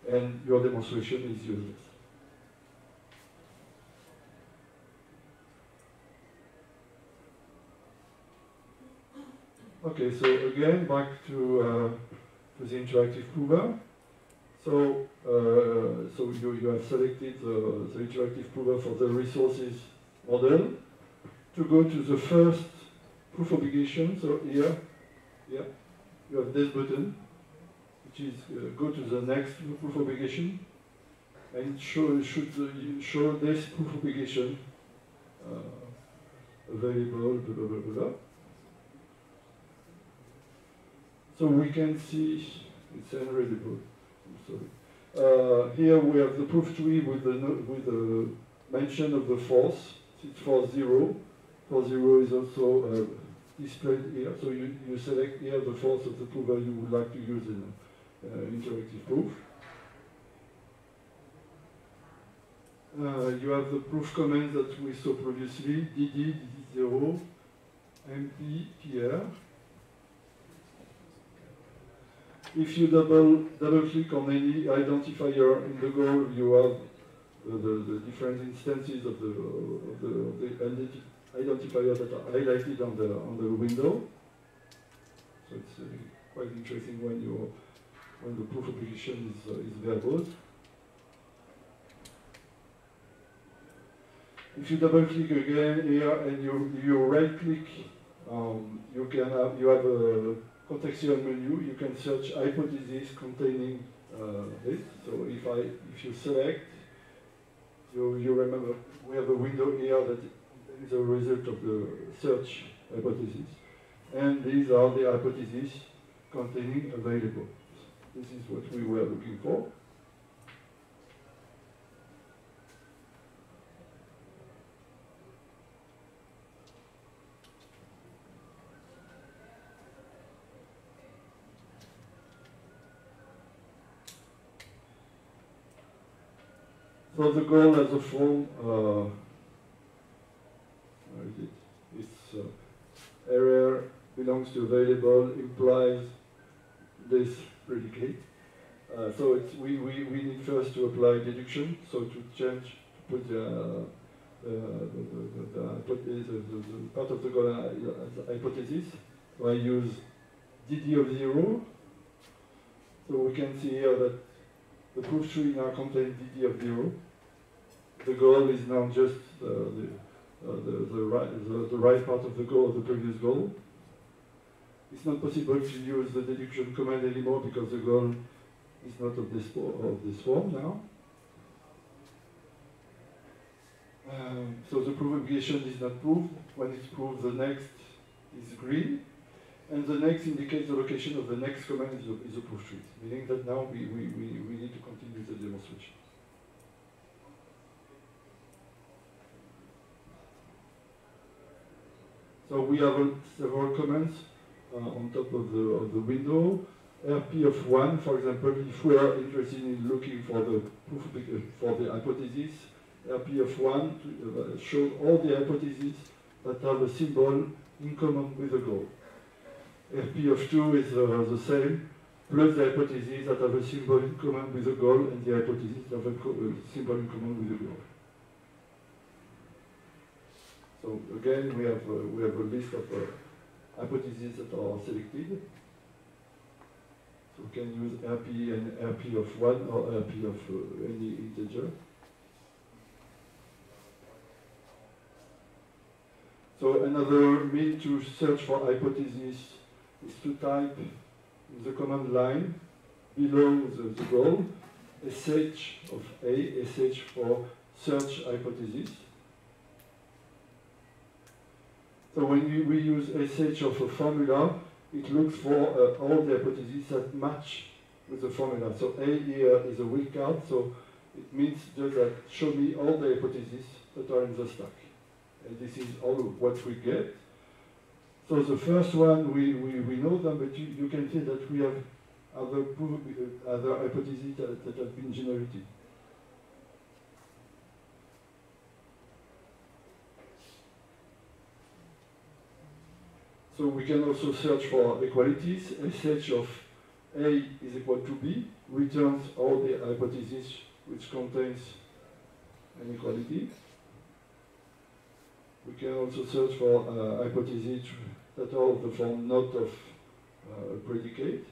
and your demonstration is useless. Okay, so again, back to the interactive prover. So, you have selected the interactive prover for the resources model. To go to the first proof obligation, so here, you have this button, which is go to the next proof obligation, and should show this proof obligation available, blah, blah, blah, blah. So we can see it's unreadable. I'm sorry. Here we have the proof tree with the mention of the force. It's for 0. For 0 is also displayed here. So you select here the force of the prover you would like to use in interactive proof. You have the proof commands that we saw previously: DD, DD0, MP, PR. If you double click on any identifier in the goal, you have the different instances of the identifier that are highlighted on the window. So it's quite interesting when the proof application is verbose. If you double click again here and you right click, you have a contextual menu. You can search hypotheses containing this. So if you select, you remember we have a window here that is a result of the search hypothesis, and these are the hypotheses containing available. This is what we were looking for. So the goal has a form, where is it? It's error belongs to available, implies this predicate. So we need first to apply deduction, so to change, to put the part of the goal as a hypothesis. So I use DD of 0. So we can see here that the proof tree now contains DD of 0. The goal is now just the right part of the goal of the previous goal. It's not possible to use the deduction command anymore because the goal is not of this form now. So the proof obligation is not proved. When it's proved, the next is green. And the next indicates the location of the next command is a proof tree, meaning that now we need to continue the demonstration. So we have several commands on top of the window. RP of 1, for example, if we are interested in looking for the proof for the hypothesis, RP of 1 shows all the hypotheses that have a symbol in common with the goal. RP of 2 is the same, plus the hypotheses that have a symbol in common with the goal and the hypotheses that have a symbol in common with the goal. So again, we have a list of hypotheses that are selected. So we can use RP and RP of 1 or RP of any integer. So another means to search for hypotheses is to type in the command line below the goal sh of A, sh for search hypothesis. So when we use sh of a formula, it looks for all the hypotheses that match with the formula. So A here is a wildcard, so it means just that show me all the hypotheses that are in the stack. And this is all what we get. So the first one, we know them, but you can see that we have other hypotheses that have been generated. So we can also search for equalities. SH of A is equal to B returns all the hypotheses which contains an equality. We can also search for hypotheses that are of the form not of predicate.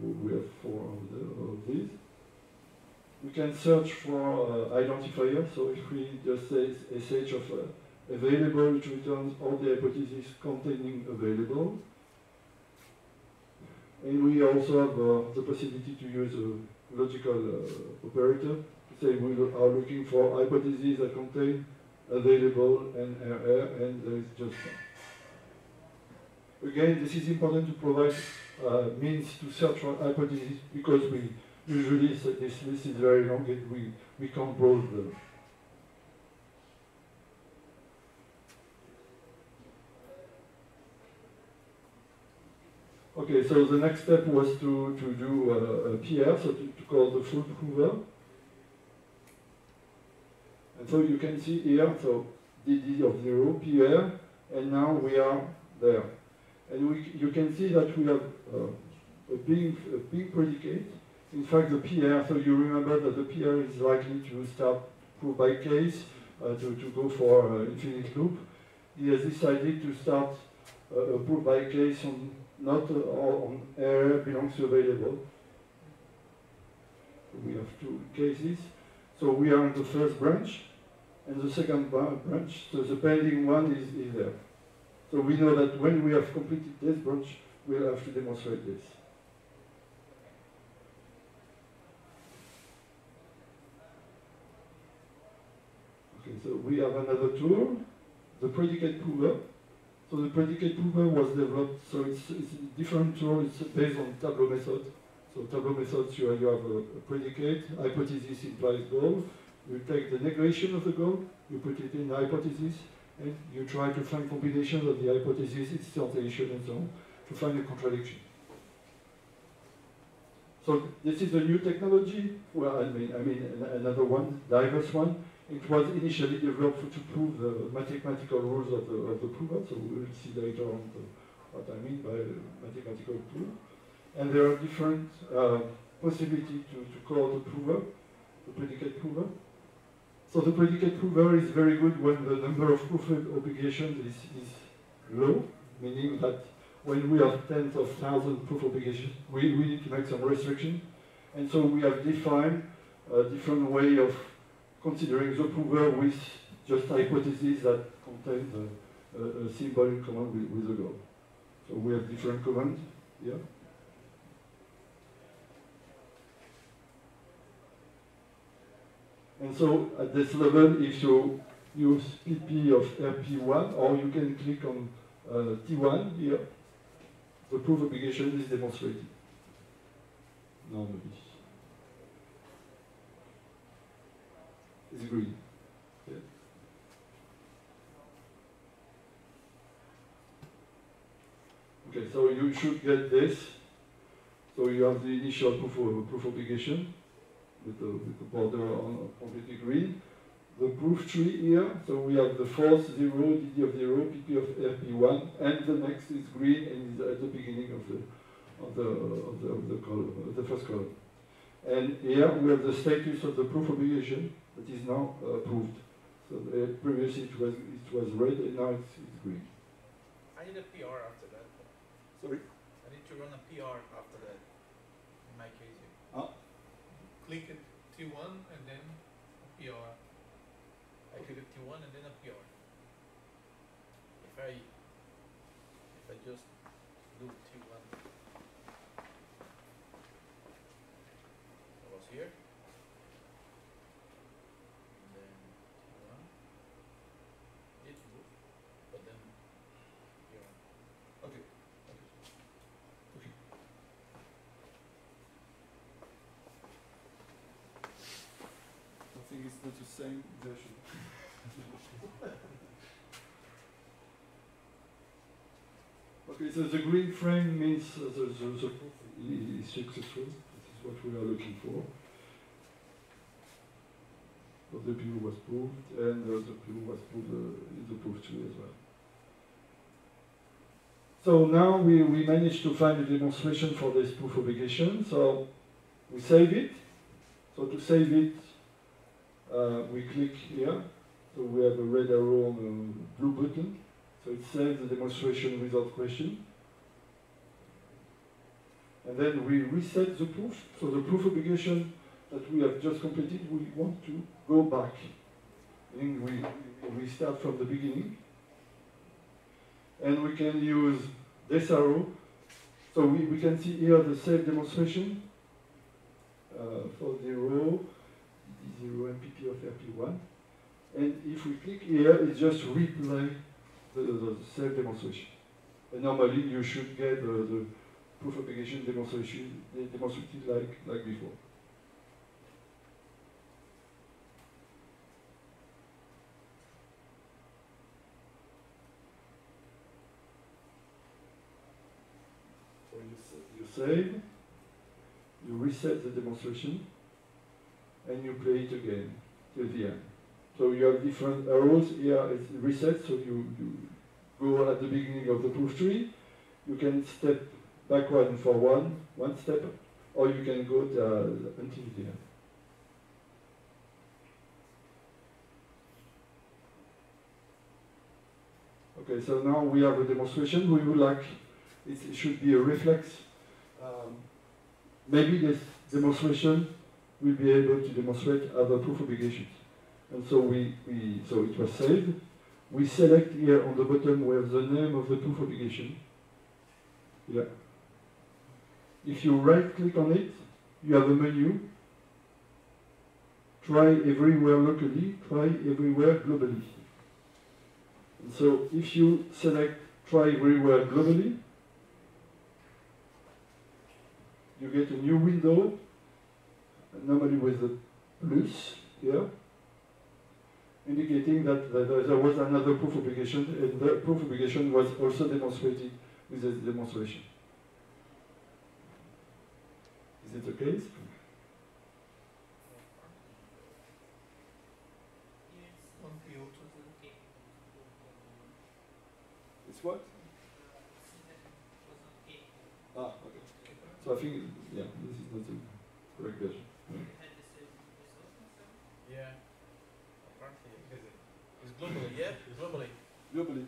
We have 4 of these. We can search for identifiers. So if we just say SH of available, it returns all the hypotheses containing available. And we also have the possibility to use a logical operator to say we are looking for hypotheses that contain available and error, and there is just one. Again, this is important to provide means to search for hypotheses because we usually, this list is very long and we can't browse them. Okay, so the next step was to do a PR, so to call the full prover. And so you can see here, so DD of 0, PR, and now we are there. And you can see that we have a big predicate. In fact, the PR, so you remember that the PR is likely to start proof by case, to go for infinite loop. He has decided to start a proof by case on not all on error belongs to available. We have 2 cases. So we are in the first branch, and the second branch, so the pending one is there. So we know that when we have completed this branch, we'll have to demonstrate this. Okay, so we have another tool, the predicate prover. So the predicate prover was developed, so it's a different tool, it's based on Tableau method. So Tableau methods, you have a predicate, hypothesis implies goal. You take the negation of the goal, you put it in the hypothesis, and you try to find combinations of the hypothesis, its translation, and so on, to find a contradiction. So this is a new technology. Well, I mean another one, diverse one. It was initially developed to prove the mathematical rules of the prover, so we will see later on what I mean by mathematical proof. And there are different possibilities to call the prover, the predicate prover. So the predicate prover is very good when the number of proof obligations is low, meaning that when we have tens of thousands of proof obligations, we need to make some restriction. And so we have defined a different way of considering the prover with just hypotheses that contain a symbol in common with the goal. So we have different commands here. And so at this level, if you use PP of RP1, or you can click on T1 here, the proof obligation is demonstrated normally. It's green. Yeah. Okay, so you should get this. So you have the initial proof obligation with the border on completely green. The proof tree here, so we have the false 0, DD of 0, PP of RP1, and the next is green and is at the beginning of the column, the first column. And here we have the status of the proof obligation that is now proved. So previously it was red and now it's green. I need a PR after that. Sorry? I need to run a PR after that, in my case here. Ah. Click at T1 and then PR. I click at T1 and then a PR. If I just do T1, I was here, and then T1, it moved, but then PR. Okay. I think it's not the same version. Okay, so the green frame means the proof is successful. This is what we are looking for. So the PU was proved, and the PU was proved in the proof tree as well. So now we managed to find a demonstration for this proof obligation. So we save it. So to save it, we click here. So we have a red arrow on the blue button. So it saves the demonstration without question. And then we reset the proof. So the proof obligation that we have just completed, we want to go back. And we start from the beginning. And we can use this arrow. So we can see here the save demonstration for the row, D0 MPP of RP1. And if we click here, it just replay the save demonstration. And normally you should get the proof obligation demonstration demonstrated like before. So you save, you reset the demonstration, and you play it again till the end. So you have different arrows. Here it's reset, so you go at the beginning of the proof tree. You can step backward and forward, one step, or you can go until the end. Okay, so now we have a demonstration. We would like, it should be a reflex. Maybe this demonstration will be able to demonstrate other proof obligations. And so so it was saved. We select here on the bottom we have the name of the proof obligation. Yeah. If you right click on it, you have a menu. Try everywhere locally, try everywhere globally. And so if you select try everywhere globally, you get a new window, normally with a plus here, indicating that there was another proof obligation, and the proof obligation was also demonstrated with this demonstration. Is it the case? It's what? Ah, okay. So I think, yeah, this is not the correct version. Yeah. Apparently, it's globally, yeah? Globally. Globally.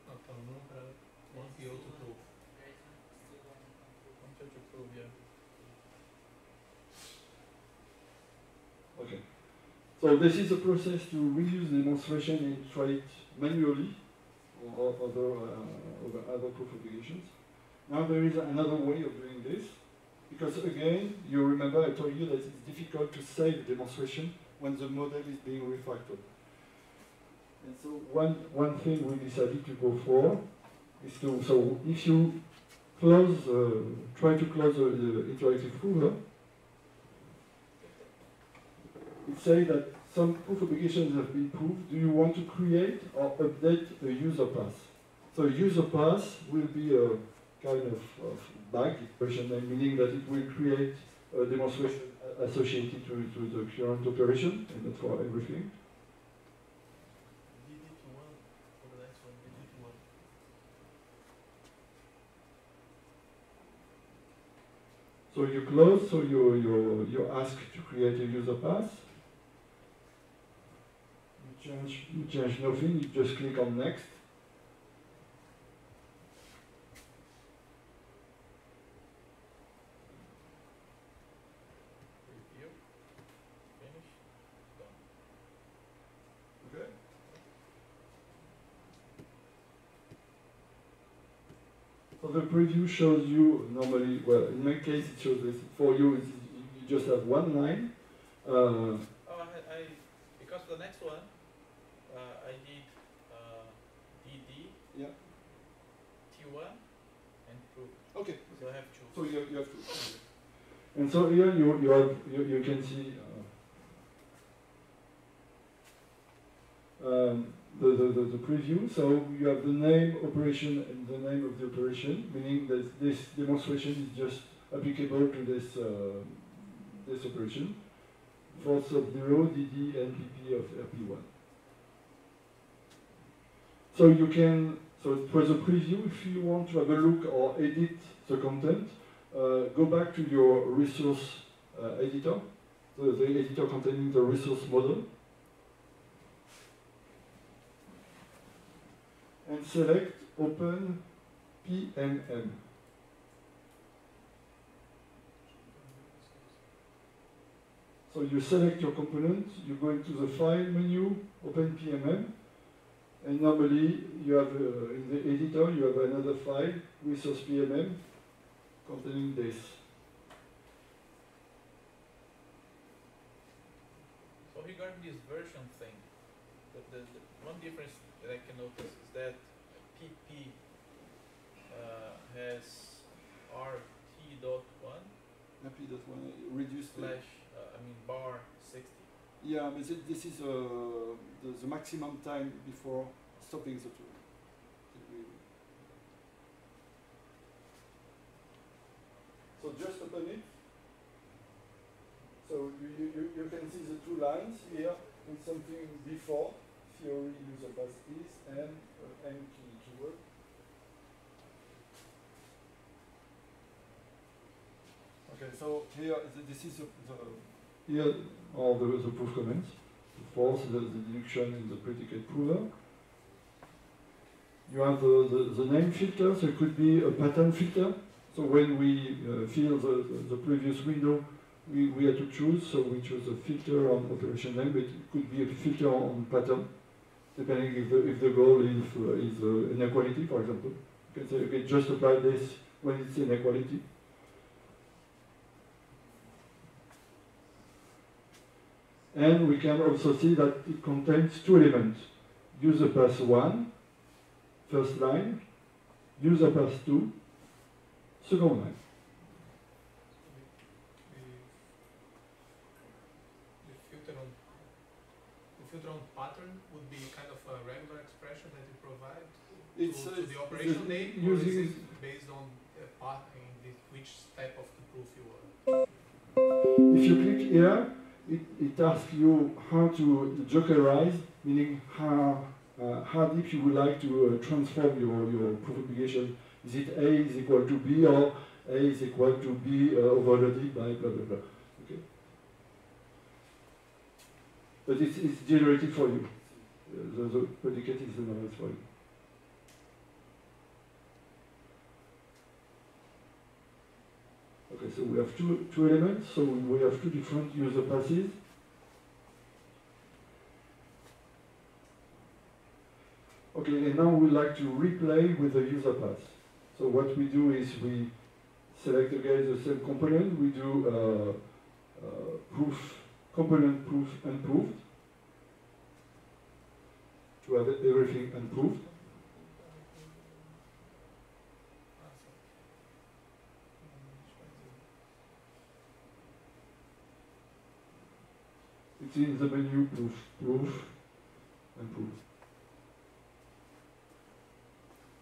Então, um para one e outro para o One to prove, yeah. Okay. So this is a process to reuse the demonstration and try it manually or other proof obligations. Now there is another way of doing this, because again, you remember I told you that it's difficult to save demonstration when the model is being refactored. And so one thing we decided to go for is to, so if you close, try to close the interactive prover, it says that some proof obligations have been proved. Do you want to create or update a user pass? So a user pass will be a kind of bag expression, meaning that it will create a demonstration associated to the current operation and not for everything. DD1 for the next one, DD1. So you close, so you're asked to create a user pass. You change nothing, you just click on next. Review. Finish. Done. Okay. So the preview shows you normally, well, in my case it shows this. For you, you just have one line. Oh, because the next one, I did DD, Yeah. T1, and proof. Okay. So I have two. So you have to. Okay. And so here you can see the preview. So you have the name, operation, and the name of the operation, meaning that this demonstration is just applicable to this, this operation. For sub-0, DD, and PP of RP1. So you can, so it was a preview. If you want to have a look or edit the content, go back to your resource editor, the editor containing the resource model, and select Open PMM. So you select your component, you go into the File menu, Open PMM, and normally you have, in the editor, you have another file, Resource PMM, containing this. So regarding this version thing, the one difference that I can notice is that PP has RT.1 RP.1 reduced slash, bar 60. Yeah, but this is the maximum time before stopping the tool. So just open it. So you can see the two lines here with something before theory user pass is and M keyword. Okay, so here this is here are the proof comments. The force, the deduction, and the predicate prover. You have the name filter, so it could be a pattern filter. So when we fill the previous window, we had to choose, so we chose a filter on operation name, but it could be a filter on pattern, depending if the goal is inequality, for example. You can say, okay, just apply this when it's inequality. And we can also see that it contains two elements. User pass 1, first line, user pass 2, second line. The filter on pattern would be kind of a regular expression that you provide It's to the operation name, or is it based on which type of the proof you want? If you click here, it asks you how to jockerize, meaning how deep you would like to transform your proof obligation. Is it A is equal to B, or A is equal to B overloaded by blah blah blah. Okay. But it's generated for you. The predicate is generated for you. Okay, so we have two elements, so we have two different user passes. Okay, and now we'd like to replay with the user pass. So what we do is we select again the same component, we do proof, component proof unproved, to have everything unproved. It's in the menu proof, unproved.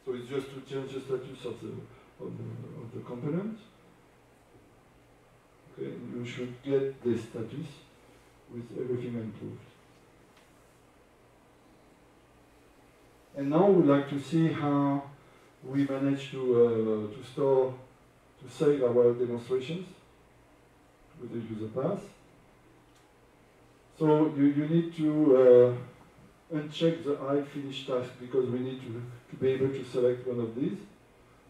So it's just to change the status of the component. Okay, and you should get this status with everything unproved. And now we'd like to see how we manage to save our demonstrations with the user pass. So you need to uncheck the I finish task because we need to be able to select one of these.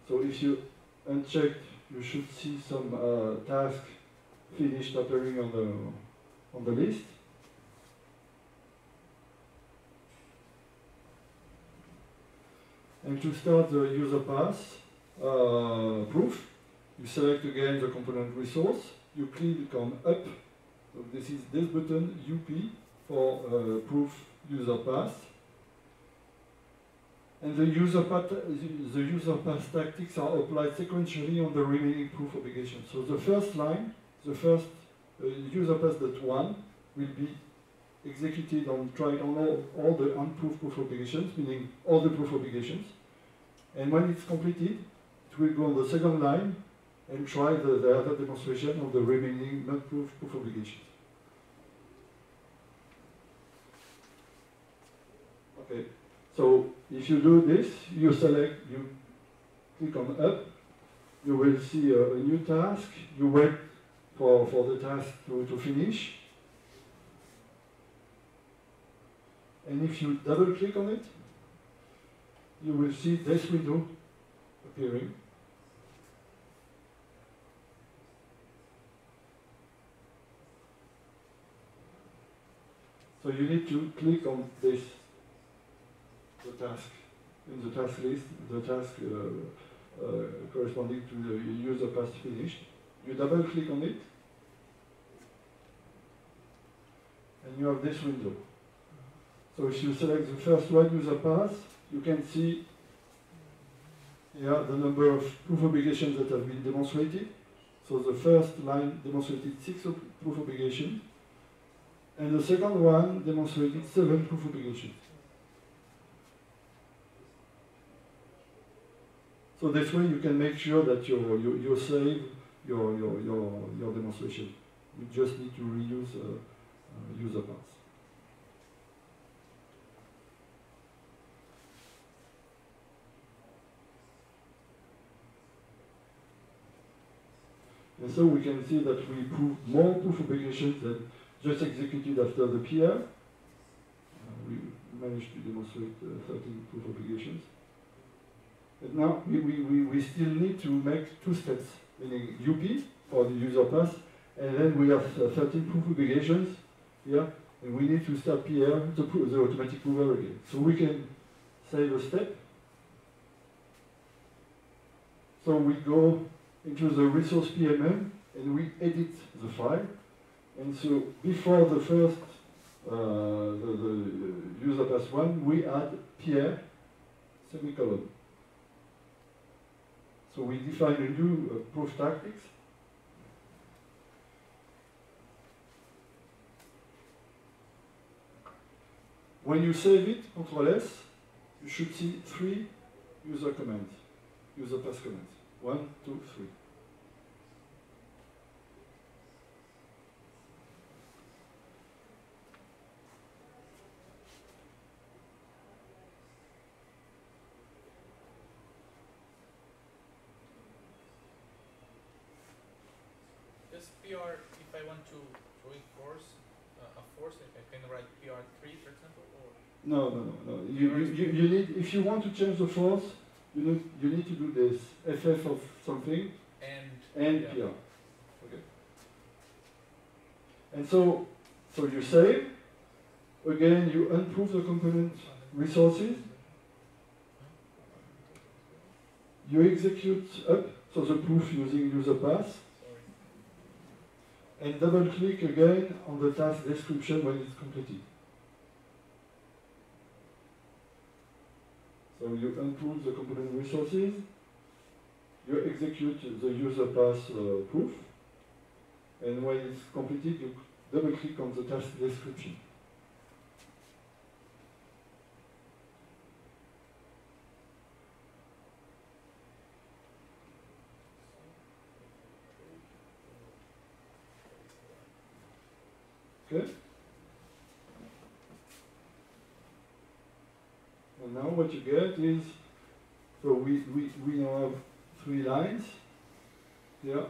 So if you uncheck, you should see some task finished appearing on the list. And to start the user pass proof, you select again the component resource, you click on up. So this is this button, UP, for proof user pass. And the user pass tactics are applied sequentially on the remaining proof obligations. So the first line, the first user pass.1 will be executed and tried on all the unproved proof obligations, meaning all the proof obligations. And when it's completed, it will go on the second line and try the other demonstration of the remaining not proved proof obligations. Okay, so if you do this, you click on up, you will see a new task, you wait for the task to finish. And if you double click on it, you will see this window appearing. So you need to click on this, the task, in the task list, the task corresponding to the user pass finished. You double click on it, and you have this window. So if you select the first one, user pass, you can see here the number of proof obligations that have been demonstrated. So the first line demonstrated 6 proof obligations, and the second one demonstrated 7 proof obligations. So this way you can make sure that you save your demonstration. You just need to reuse user pass. And so we can see that we proved more proof obligations than just executed after the PR. We managed to demonstrate 13 proof obligations. But now we still need to make 2 steps, meaning UP for the user pass, and then we have 13 proof obligations here, and we need to start PR, the automatic prover again. So we can save a step. So we go into the resource PMM and we edit the file. And so before the first, the user pass one, we add PR semicolon. So we define a new proof tactics. When you save it, Ctrl S, you should see 3 user commands, user pass commands. 1, 2, 3. This PR, if I want to enforce a force, I can write PR3, for example, or? No. You need, if you want to change the force, you need to do this FF of something and yeah. PR. Okay. And so you save. Again, you unproof the component resources. You execute up, so the proof using user pass. And double click again on the task description when it's completed. So you unproof the component resources, you execute the user pass proof, and when it's completed, you double click on the task description. Okay? And now what you get is, so we now have 3 lines here,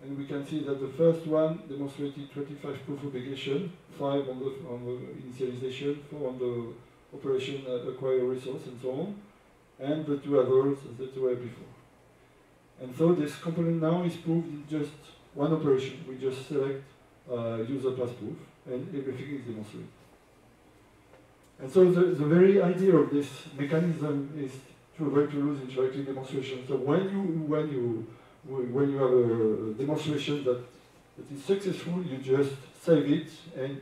and we can see that the first one demonstrated 25 proof obligation, 5 on the initialization, 4 on the operation acquire resource, and so on, and the 2 others that were before. And so this component now is proved in just one operation. We just select user pass proof, and everything is demonstrated. And so the very idea of this mechanism is to avoid to lose in directly demonstration. So when you have a demonstration that is successful, you just save it, and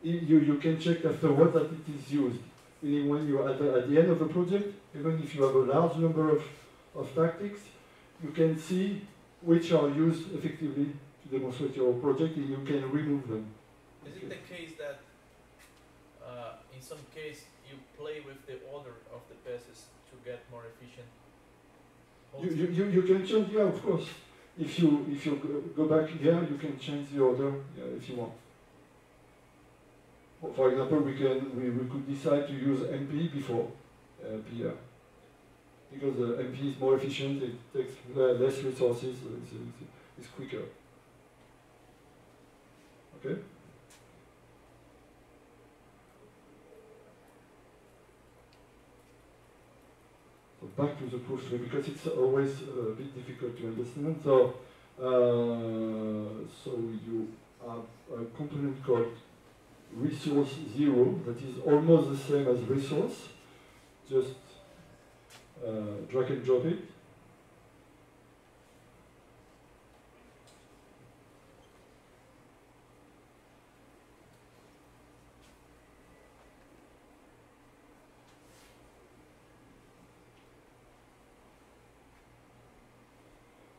you can check afterwards that it is used. Meaning when you are at the end of the project, even if you have a large number of tactics, you can see which are used effectively to demonstrate your project, and you can remove them Is it the case that in some case you play with the order of the passes to get more efficient? You can change, yeah, of course. If you go back here, you can change the order if you want. For example, we could decide to use MP before PR. Because MP is more efficient, it takes less resources, so it's quicker. Okay? So back to the proof tree, because it's always a bit difficult to understand. So, so you have a component called resource 0 that is almost the same as resource, just drag and drop it.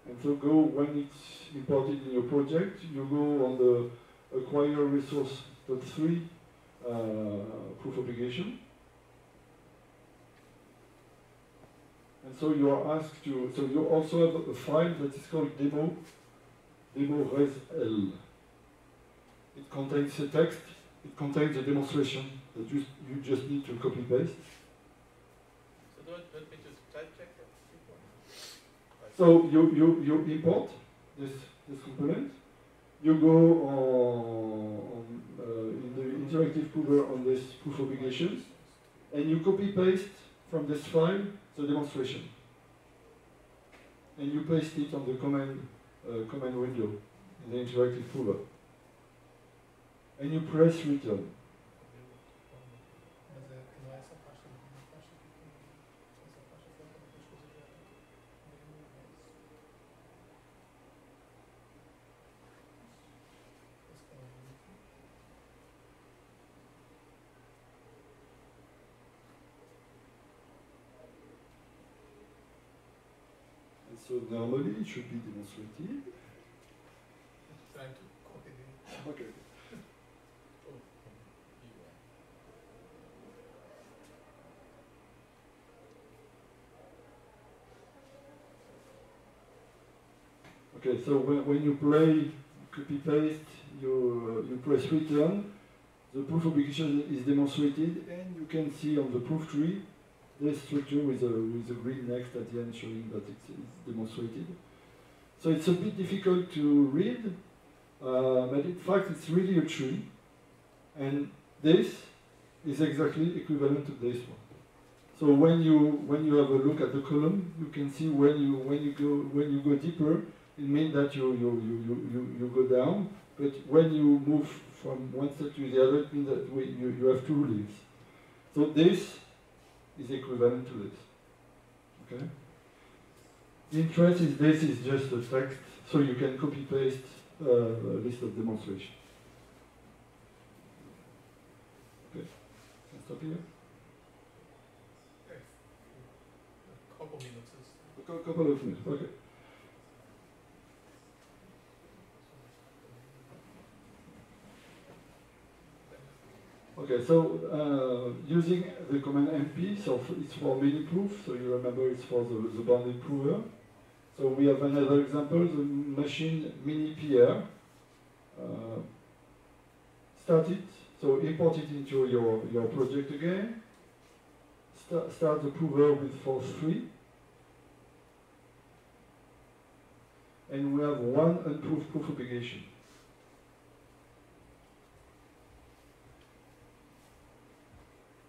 And so go, when it's imported in your project, you go on the acquire resource.3 proof obligation. And so you are asked to, so you also have a file that is called demo res L. It contains a text, it contains a demonstration that you just need to copy paste. So don't we just type check that? So you import this component. You go in the interactive prover on this proof obligation, and you copy paste from this file the demonstration, and you paste it on the command window in the interactive prover, and you press return. So normally it should be demonstrated. Trying to copy the... Okay. Okay, so when you play copy paste, you press return, the proof obligation is demonstrated, and you can see on the proof tree this structure with a green next at the end showing that it's demonstrated. So it's a bit difficult to read, but in fact it's really a tree, and this is exactly equivalent to this one. So when you have a look at the column, you can see when you go deeper, it means that you go down, but when you move from one step to the other, it means that you have two leaves. So this is equivalent to this. Okay? The interest is this is just a text, so you can copy paste a list of demonstration. Okay, can stop here. A couple minutes. A couple of minutes. Okay. Okay, so using the command MP, so it's for mini proof, so you remember it's for the bounded prover. So we have another example, the machine mini PR. Start it, so import it into your project again. Start the prover with force 3. And we have one unproved proof obligation.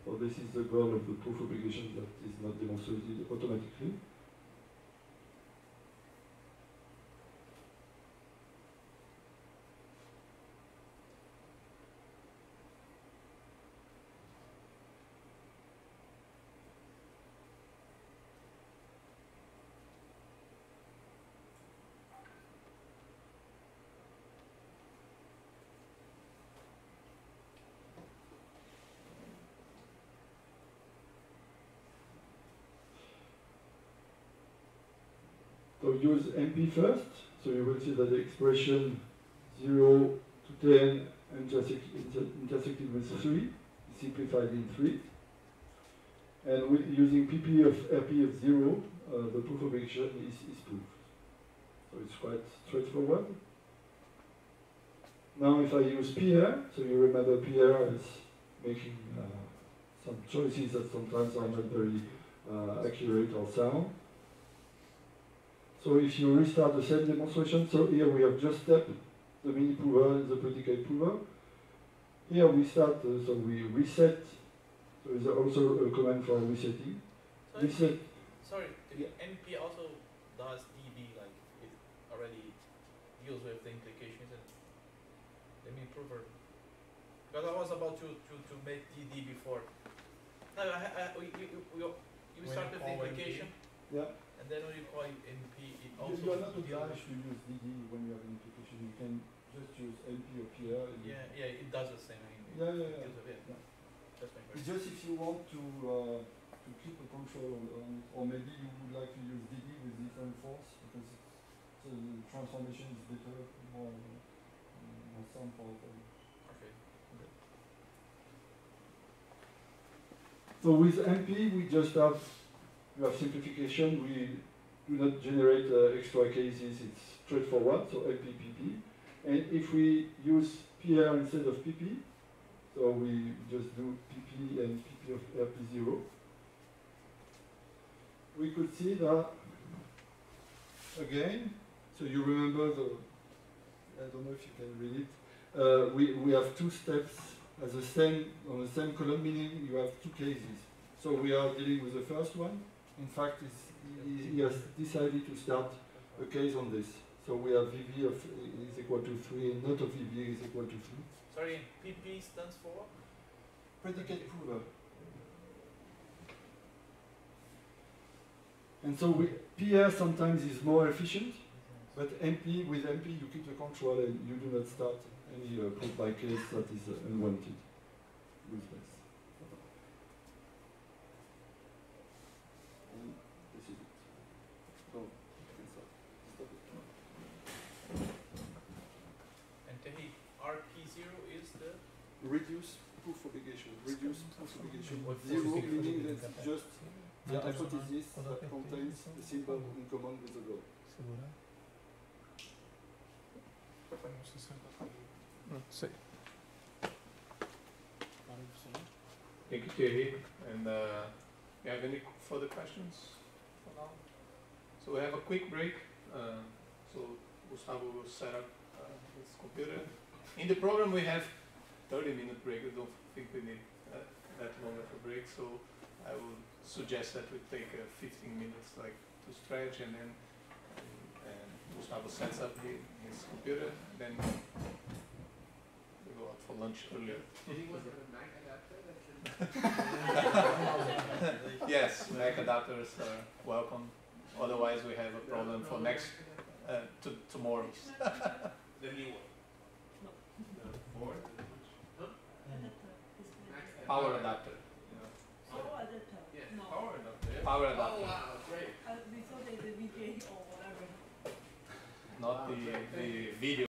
So this is the goal of the proof obligation that is not demonstrated automatically. So use MP first, so you will see that the expression 0 to 10 intersected with 3, simplified in 3. And with using PP of RP of 0, the proof of action is proved. So it's quite straightforward. Now if I use PR, so you remember PR is making some choices that sometimes are not very accurate or sound. So if you restart the same demonstration, so here we have just stepped the mini prover and the predicate prover. Here we start, so we reset. So there's also a command for resetting. So Reset. Sorry, the Yeah. NP also does DB, like it already deals with the implications and the mini prover. Because I was about to make DD before. No, you When start you with the call implication, Yeah. and then when you call NP, it You also are not deals obliged with- to use DD when you have an application. You can just use NP or PR. Yeah, it does the same. Yeah, yeah, It yeah. deals with it. Yeah. That's my It's question. just if you want to keep a control on it, or maybe you would like to use DD with different force because the transformation is better, more sound powerful. Okay. So with MP, we just have simplification. We do not generate extra cases. It's straightforward. So MP PP, and if we use PR instead of PP, so we just do PP and PP of RP0. We could see that again. So you remember I don't know if you can read it. We have two steps as the same on the same column, meaning you have two cases. So we are dealing with the first one. In fact, he has decided to start a case on this. So we have VV of is equal to 3 and not of VV is equal to 3. Sorry, PP stands for? Predicate prover. And so PR sometimes is more efficient, but MP, with MP you keep the control and you do not start any proof by case that is unwanted, useless. And this is it. So you can stop it. And Tehi, RP0 is the? Reduce proof obligation. Reduce proof obligation. What Zero force is meaning it? that just the hypothesis that contains a symbol in common with the goal. Segurar. Não sei. Thank you, Thierry. And you have any further questions for now? So we have a quick break. So Gustavo will set up his computer. In the program we have 30-minute break. I don't think we need that long of a break. So I would suggest that we take 15 minutes, like, to stretch, and then Gustavo sets up his computer. Then we go out for lunch earlier. Yes, Mac adapters are welcome. Otherwise, we have a problem for next tomorrow. The new one. Power adapter. Power adapter. Yeah, No. power adapter. Yeah. Power adapter. Oh wow, great. We thought they the VGA or whatever. Not the video.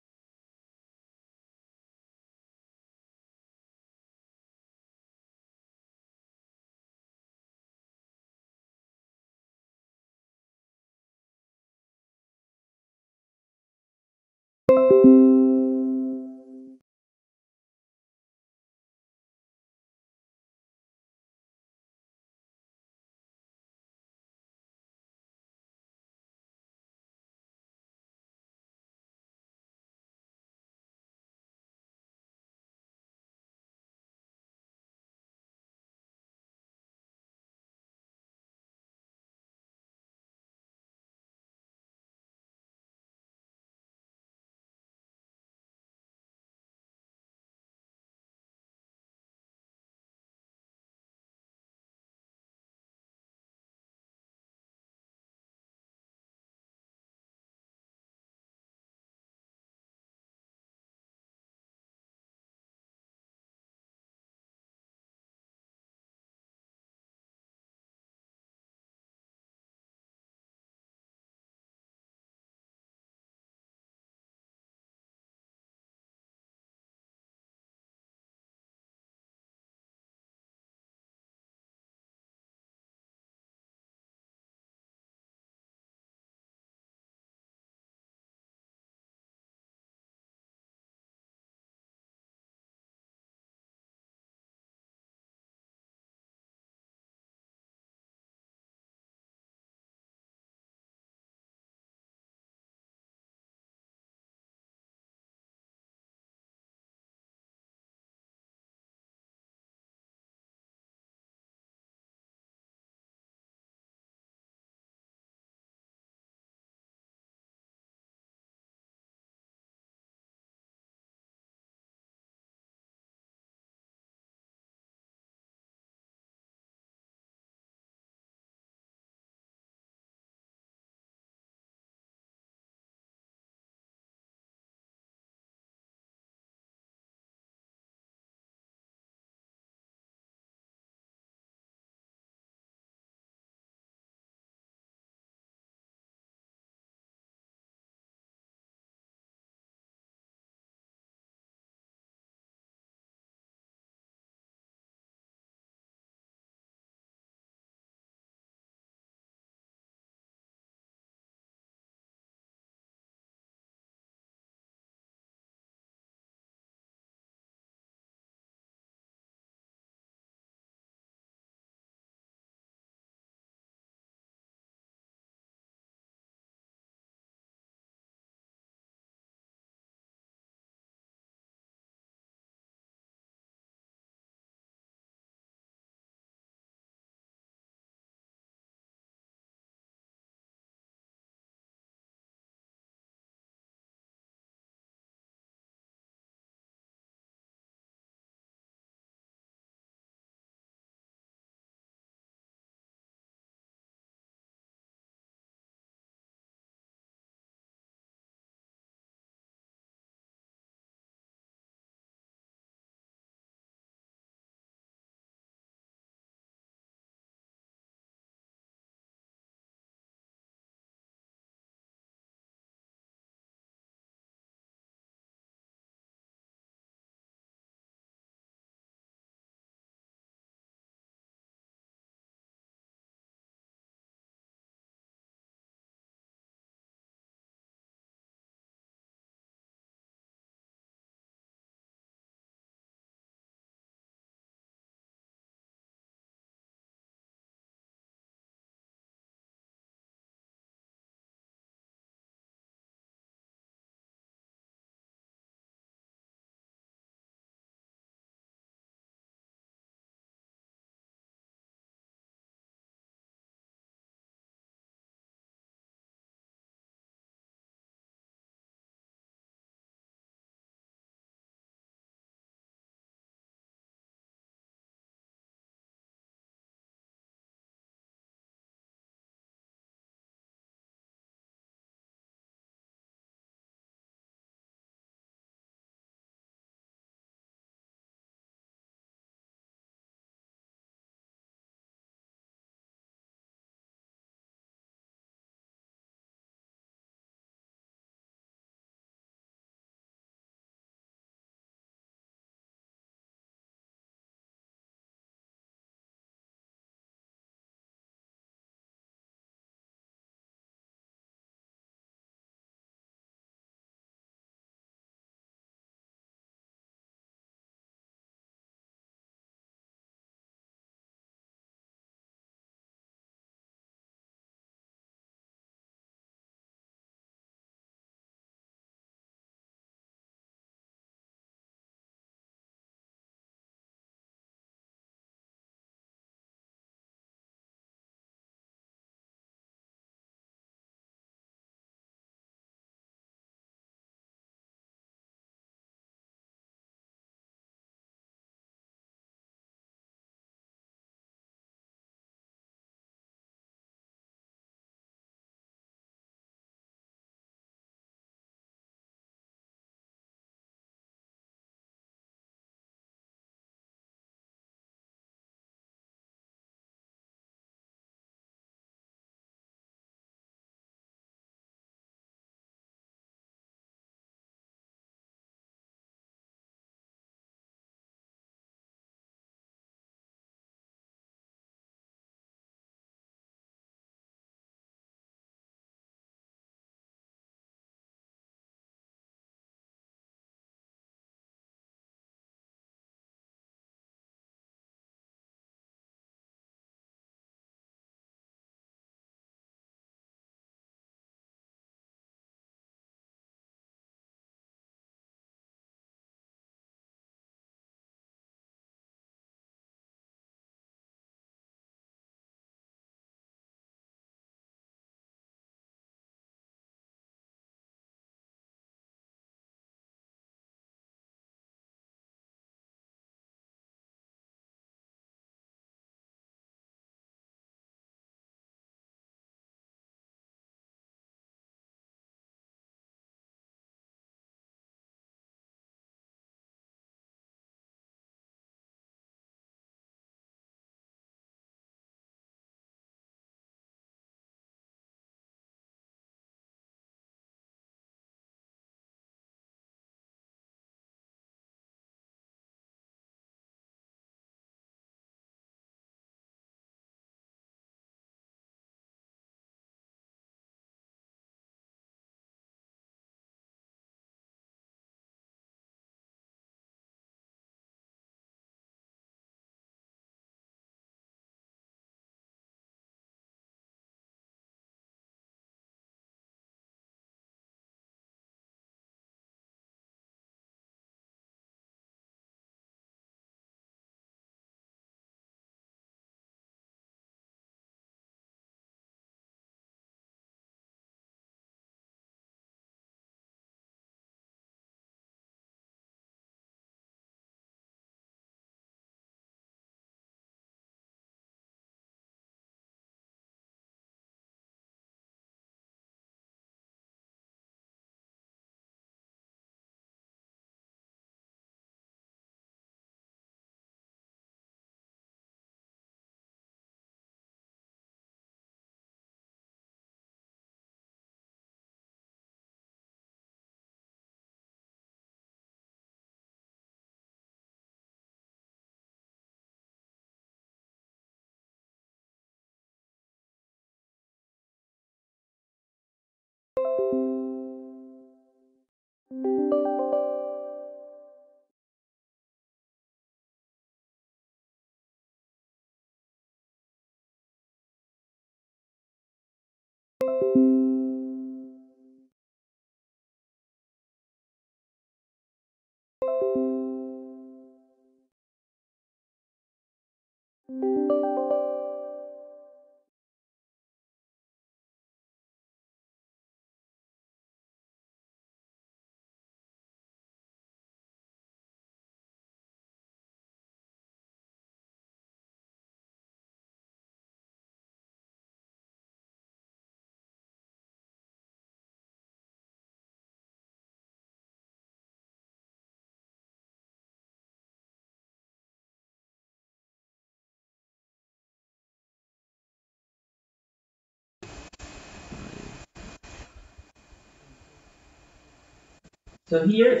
So here,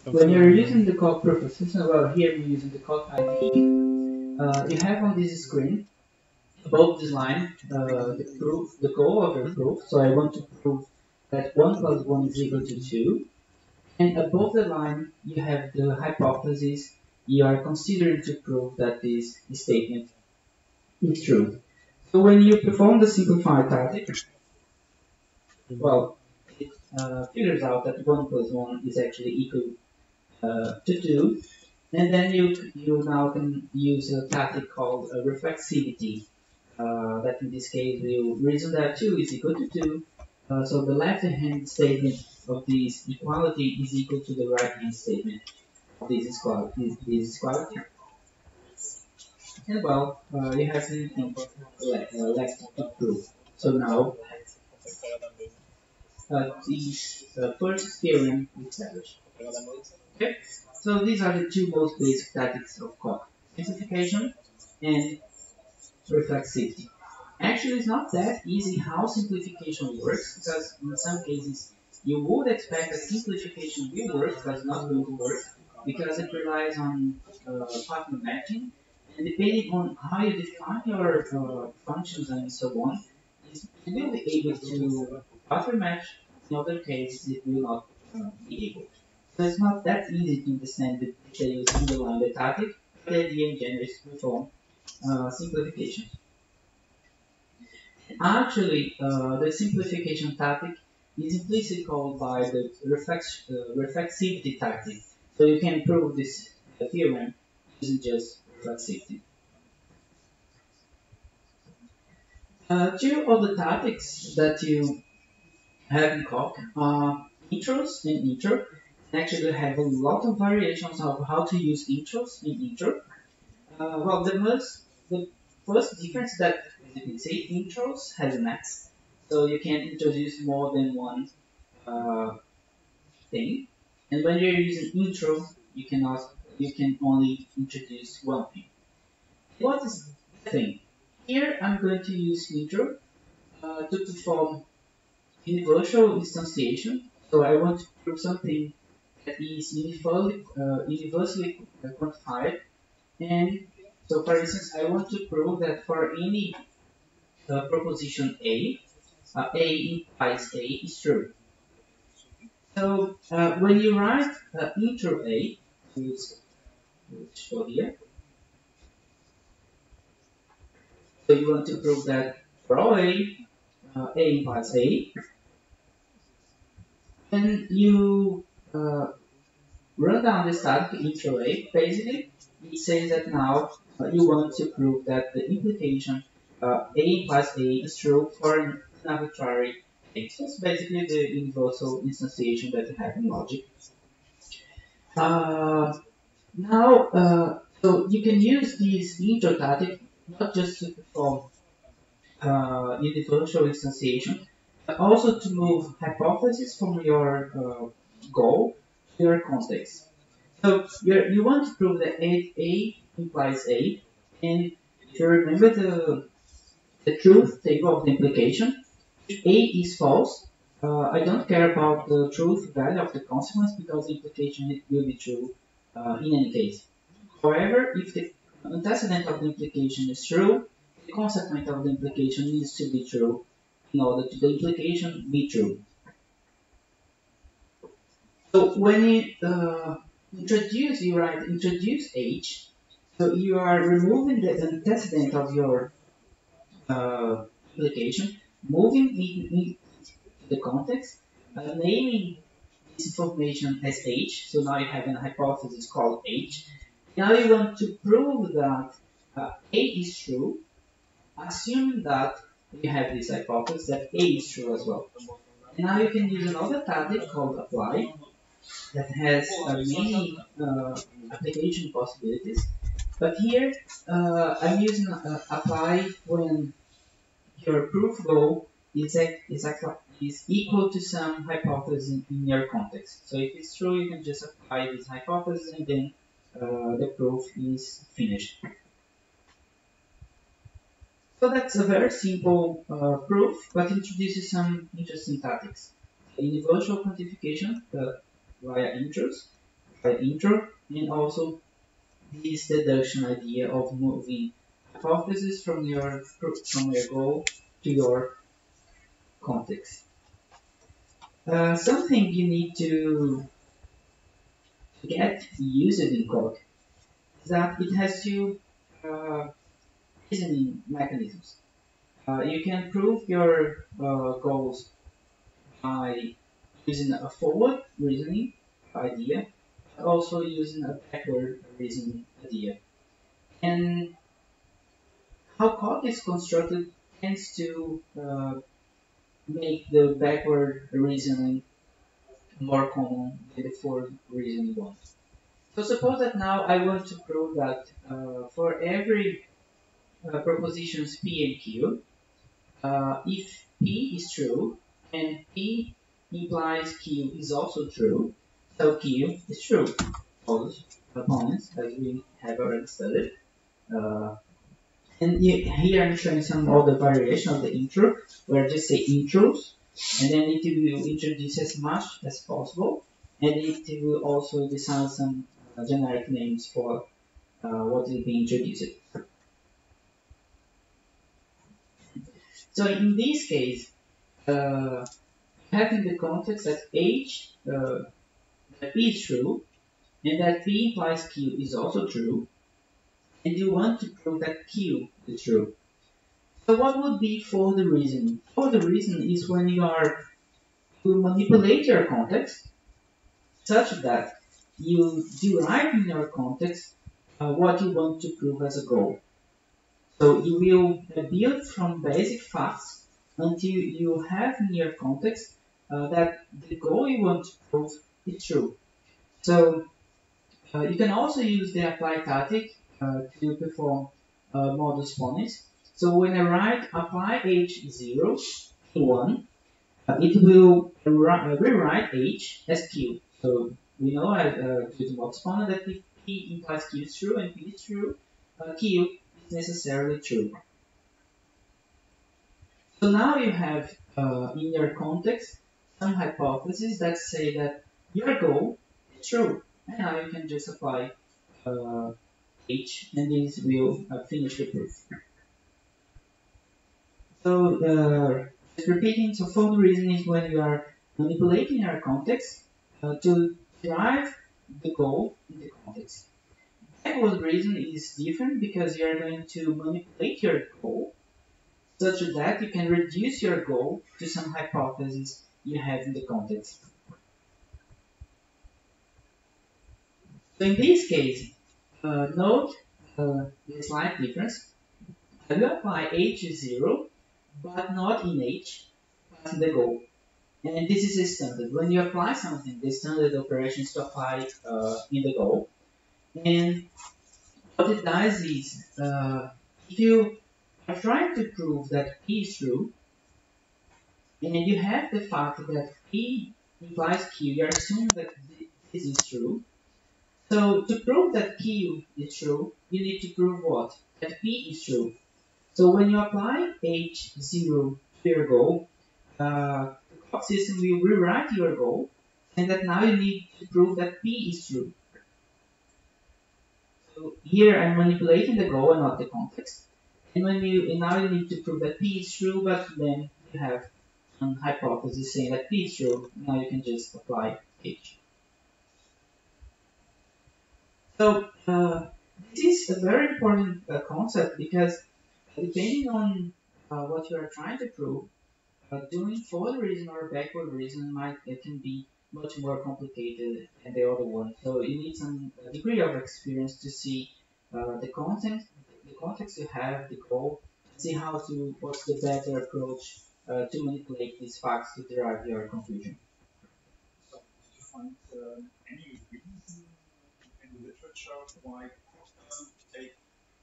when you're using the code proof of system, well, here we're using the code ID. You have on this screen above this line the goal of your proof. So I want to prove that 1 plus 1 is equal to 2. And above the line, you have the hypothesis you are considering to prove that this statement is true. So when you perform the simplified tactic, well, it figures out that 1 plus 1 is actually equal to 2. And then you now can use a tactic called reflexivity. That in this case will reason that 2 is equal to 2. So the left-hand statement of this equality is equal to the right-hand statement of this equality. And well, you have anything left to prove. So now the first theorem is established. Okay? So these are the two most basic tactics of code: simplification and reflexivity. Actually, it's not that easy how simplification works, because in some cases you would expect that simplification will work, but it's not going to work, because it relies on pattern matching, and depending on how you define your functions and so on, you will be able to pattern match. In other cases, it will not be able. So it's not that easy to understand the details underlying the tactic, but the idea in general is to perform simplification. Actually, the simplification tactic is implicitly called by the reflexivity tactic. So you can prove this theorem using just reflexivity. Two other tactics that you have in Coq are intros and intro. Actually, have a lot of variations of how to use intros in intro. Well, the first difference that, as you can see, intros has an X, so you can introduce more than one thing. And when you're using intro, you can only introduce one thing. What is the thing? Here I'm going to use intro to perform universal instantiation. So I want to prove something that is universally quantified. And so, for instance, I want to prove that for any proposition A implies A is true. So when you write intro A, which show here, so you want to prove that for all A implies A, and you run down the static intro A. Basically, it says that now you want to prove that the implication A implies A is true for an arbitrary A. So it's basically the universal instantiation that you have in logic. So you can use this intro tactic not just to perform universal instantiation, but also to move hypotheses from your goal to your context. So you want to prove that A implies A, and if you remember the truth table of the implication, if A is false, I don't care about the truth value of the consequence because the implication will be true in any case. However, if the antecedent of the implication is true, the consequent of the implication needs to be true in order to the implication be true. So when you introduce H, so you are removing the antecedent of your implication, moving in the context, naming this information as H. So now you have a hypothesis called H. Now you want to prove that A is true, assuming that you have this hypothesis that A is true as well. And now you can use another tactic called apply that has many application possibilities. But here I'm using apply when your proof goal is equal to some hypothesis in your context. So if it's true, you can just apply this hypothesis and then the proof is finished. So that's a very simple proof, but introduces some interesting tactics. Universal quantification, via intro, and also this deduction idea of moving hypothesis from your goal to your context. Something you need to get used in code is that it has two reasoning mechanisms. You can prove your goals by using a forward reasoning idea, but also using a backward reasoning idea. And how code is constructed tends to make the backward reasoning more common than the forward reasoning one. So suppose that now I want to prove that for every propositions P and Q, if P is true and P implies Q is also true, so Q is true. Those opponents, as we have already studied. And here I'm showing some other variation of the intro, where I just say intros, and then it will introduce as much as possible, and it will also design some generic names for what will be introduced. So in this case, having the context that H, that P is true, and that P implies Q is also true, and you want to prove that Q is true. So what would be for the reason? For the reason is when you manipulate your context such that you derive in your context what you want to prove as a goal. So you will build from basic facts until you have in your context that the goal you want to prove is true. So you can also use the apply tactic to perform modus ponens. So when I write apply h0 to 1, it will rewrite h as q. So we know to the modus ponens that if p implies q is true and p is true, q is necessarily true. So now you have in your context some hypotheses that say that your goal is true. And now you can just apply h, and this will finish the proof. So just repeating, so for the reason is when you are manipulating your context to drive the goal in the context. Backward reason is different because you are going to manipulate your goal such that you can reduce your goal to some hypothesis you have in the context. So in this case, note the slight difference. I will apply h0, but not in h, but in the goal. And this is a standard. When you apply something, the standard operation is to apply in the goal. And what it does is, if you are trying to prove that P is true, and you have the fact that P implies Q, you are assuming that this is true. So to prove that Q is true, you need to prove what? That P is true. So when you apply H0 to your goal, the clock system will rewrite your goal, and that now you need to prove that P is true. So here I'm manipulating the goal and not the context. And now you need to prove that P is true, but then you have some hypothesis saying that P is true. Now you can just apply H. So this is a very important concept because depending on what you are trying to prove, doing forward reason or backward reason can be much more complicated than the other one. So you need some degree of experience to see the context you have, the goal, see what's the better approach to manipulate these facts to derive your conclusion. So did you find any reason in the literature why code doesn't take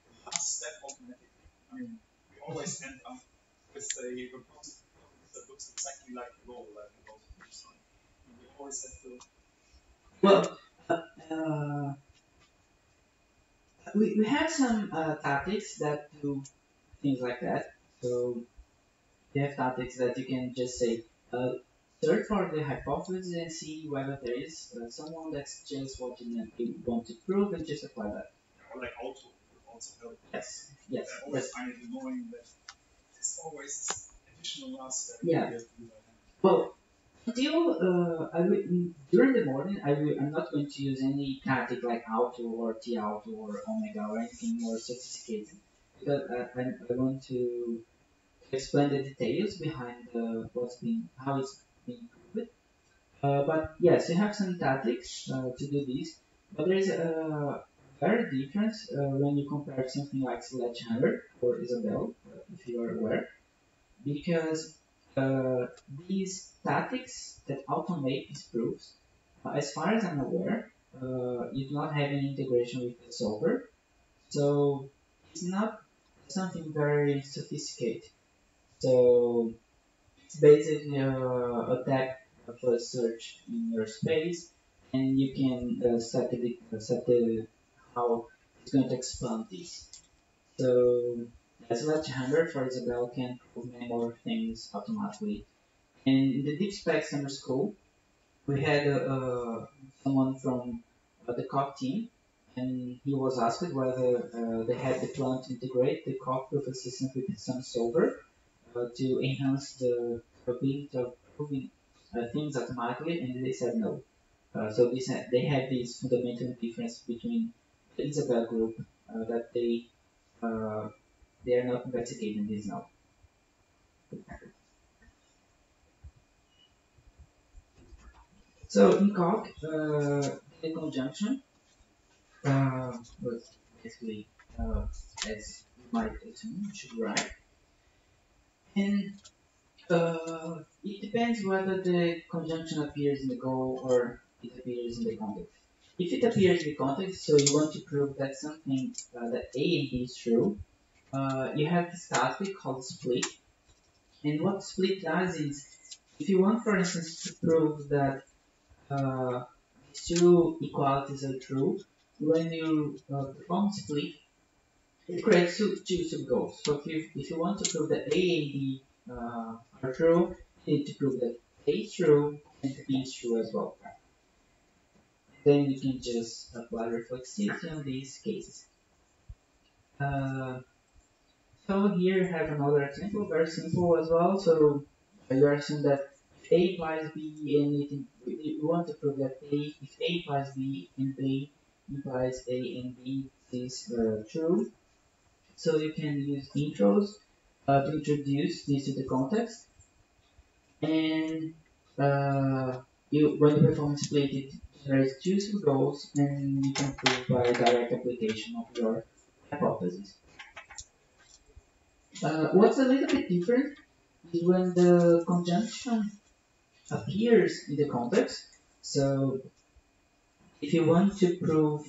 the last step automatically? I mean, we always end up with a hypothesis that looks exactly like the goal that we want to design. We always have to. Well, we have some tactics that do things like that. So you have tactics that you can just say, search for the hypothesis and see whether there is someone that's just what you want to prove and just apply that. Or like auto would also help. Yes, yes. I always find it annoying that there's always this additional last step. Yeah. You have to do by hand. Well, until during the morning, I'm not going to use any tactic like auto or T auto or omega or anything more sophisticated because I want to explain the details behind how it's being proved. But yes, you have some tactics to do this, but there is a very difference when you compare something like Sledgehammer or Isabel, if you are aware, because these tactics that automate these proofs, as far as I'm aware, you do not have any integration with the solver, so it's not something very sophisticated. So it's basically a tag for a search in your space, and you can set the how it's going to expand this. So as Sledgehammer, for Isabel, can prove many more things automatically. And in the deep spec summer school, we had someone from the COC team, and he was asked whether they had the plan to integrate the COC proof assistant with some solver to enhance the ability of proving things automatically, and they said no. So they had this fundamental difference between the Isabel group that they are not investigating this now. So in COC, the conjunction was basically as you might assume should write, and it depends whether the conjunction appears in the goal or it appears in the context. If it appears in the context, so you want to prove that something that A and B is true, you have this tactic called split. And what split does is, if you want, for instance, to prove that these two equalities are true, when you perform split, it creates two subgoals. So if you want to prove that A and B are true, you need to prove that A is true and B is true as well. Then you can just apply reflexivity on these cases. So here you have another example, very simple as well. So you assume that if A implies B and you want to prove that if A implies B and B implies A and B is true. So you can use intros to introduce this to the context, and when you perform split, it generates two subgoals, and you can prove by direct application of your hypothesis. What's a little bit different is when the conjunction appears in the context. So if you want to prove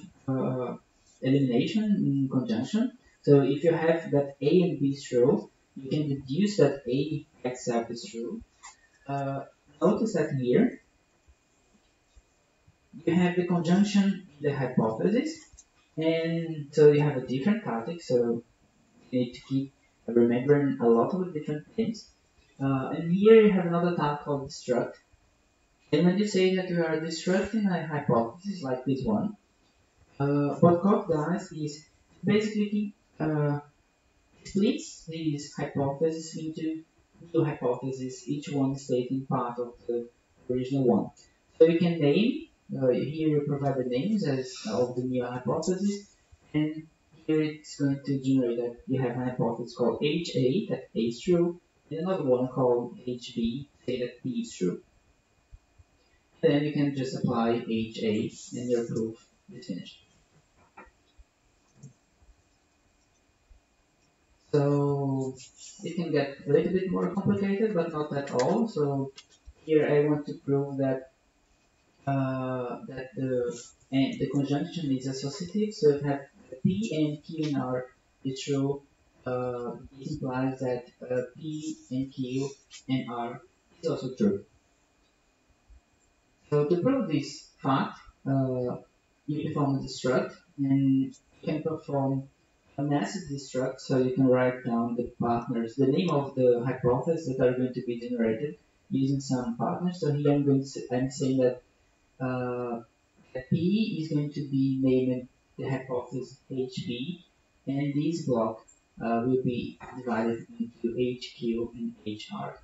elimination in conjunction, so if you have that A and B is true, you can deduce that A itself is true. Notice that here you have the conjunction in the hypothesis, and so you have a different tactic, so you need to keep remembering a lot of different things. And here you have another tag called destruct. And when you say that you are destructing a hypothesis like this one, what COC does is basically splits these hypotheses into two hypotheses, each one stating part of the original one. So you can name, here you provide the names of the new hypothesis, and here it's going to generate that you have an hypothesis called HA, that A is true, and another one called HB, say that B is true. Then you can just apply HA and your proof is finished. So it can get a little bit more complicated, but not at all. So here I want to prove that the conjunction is associative. So if have P and Q and R is true, it implies that P and Q and R is also true. So to prove this fact, you perform a destruct, and you can perform a nested destruct, so you can write down the partners, the name of the hypotheses that are going to be generated, using some partners. So here I'm saying that P is going to be named the hypothesis HB, and this block will be divided into HQ and HR.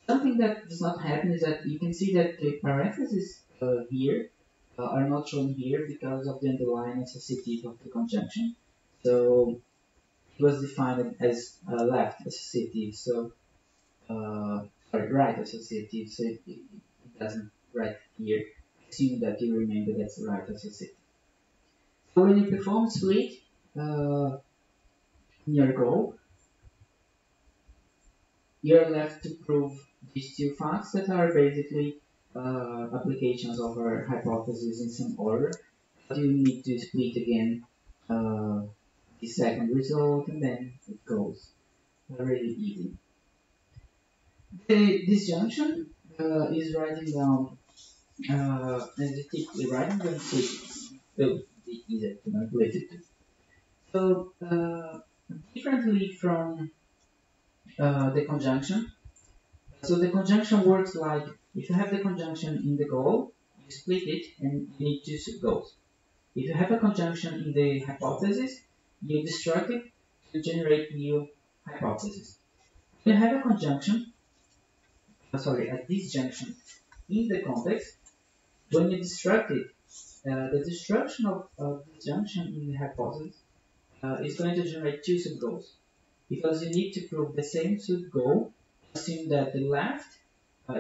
Something that does not happen is that you can see that the parentheses here are not shown here because of the underlying associative of the conjunction. So it was defined as left associative, so sorry, right associative, so it doesn't write here. Assume that you remember that's the right associative. So when you perform split in your goal, you're left to prove these two facts that are basically applications of our hypothesis in some order. But you need to split again the second result, and then it goes really easy. The disjunction is writing down analytically writing them, so it will be easier to manipulate it. So differently from the conjunction. So the conjunction works like if you have the conjunction in the goal, you split it and you need two subgoals. If you have a conjunction in the hypothesis, you destruct it to generate new hypothesis. When you have a conjunction, a disjunction in the context, when you destruct it, the destruction of disjunction in the hypothesis is going to generate two subgoals. Because you need to prove the same subgoal, assume that the left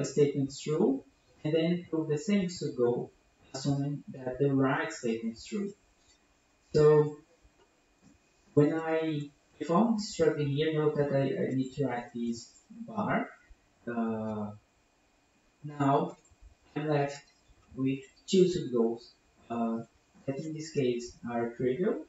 statement is true, and then prove the same subgoal, assuming that the right statement is true. So when I perform this structure here, note that I need to write this bar. Now I'm left with two subgoals that in this case are trivial,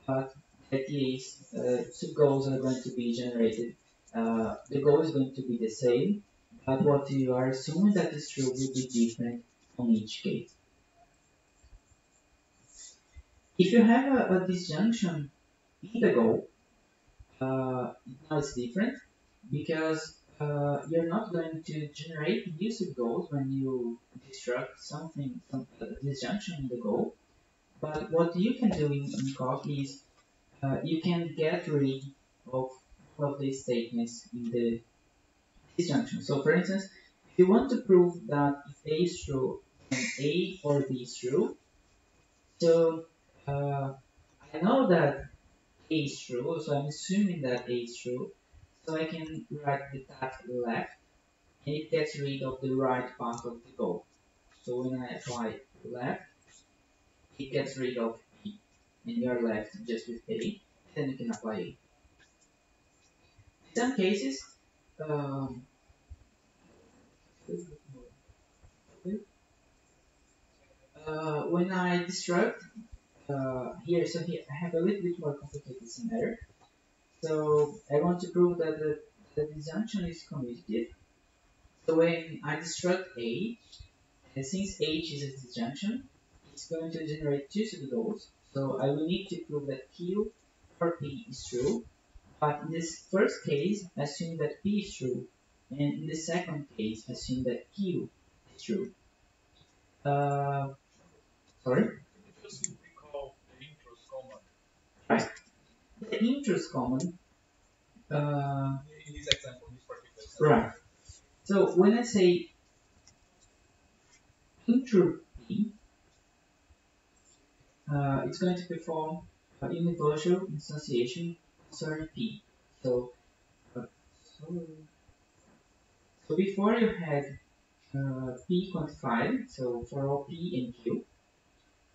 but that is subgoals are going to be generated. The goal is going to be the same, but what you are assuming that is true will be different on each case. If you have a disjunction in the goal, now it's different because you're not going to generate new subgoals when you destruct some disjunction in the goal. But what you can do in Coq is you can get rid of these statements in the disjunction. So for instance, if you want to prove that if A is true, then A or B is true, so I know that A is true, so I'm assuming that A is true, so I can write the tab left, and it gets rid of the right part of the goal. So when I apply left, it gets rid of B, and you're left just with A, then you can apply A. In some cases, when I destruct here, so here I have a little bit more complicated scenario. So I want to prove that the disjunction is commutative. So when I destruct A, and since H is a disjunction, it's going to generate two subgoals. So I will need to prove that Q or P is true. But in this first case, assume that P is true, and in the second case, assume that Q is true. Sorry? Just recall the intros command. Right. The intros command. In this example, this particular example. Right. So when I say intro P, it's going to perform a universal instantiation concerning P. So before you had P quantified, so for all P and Q,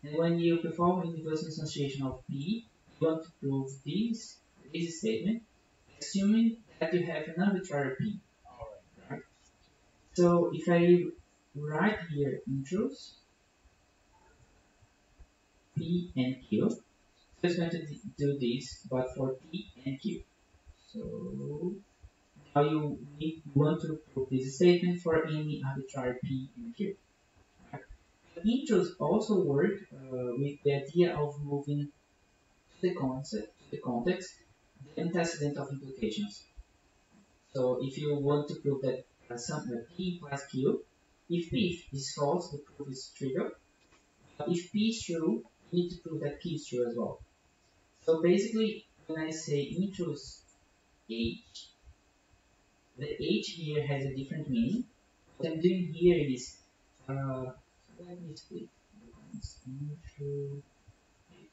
and when you perform universal instantiation of P, you want to prove this statement, assuming that you have an arbitrary P. Right? So if I write here intros P and Q, so it's going to do this, but for P and Q. So now you want to prove this statement for any arbitrary P and Q. Right? The intros also work with the idea of moving to the context, the antecedent of implications. So if you want to prove that P implies Q. If P is false, the proof is trivial. But if P is true, you need to prove that P is true as well. So basically, when I say intrus H, the H here has a different meaning. What I'm doing here is, let me split the points. Intru H.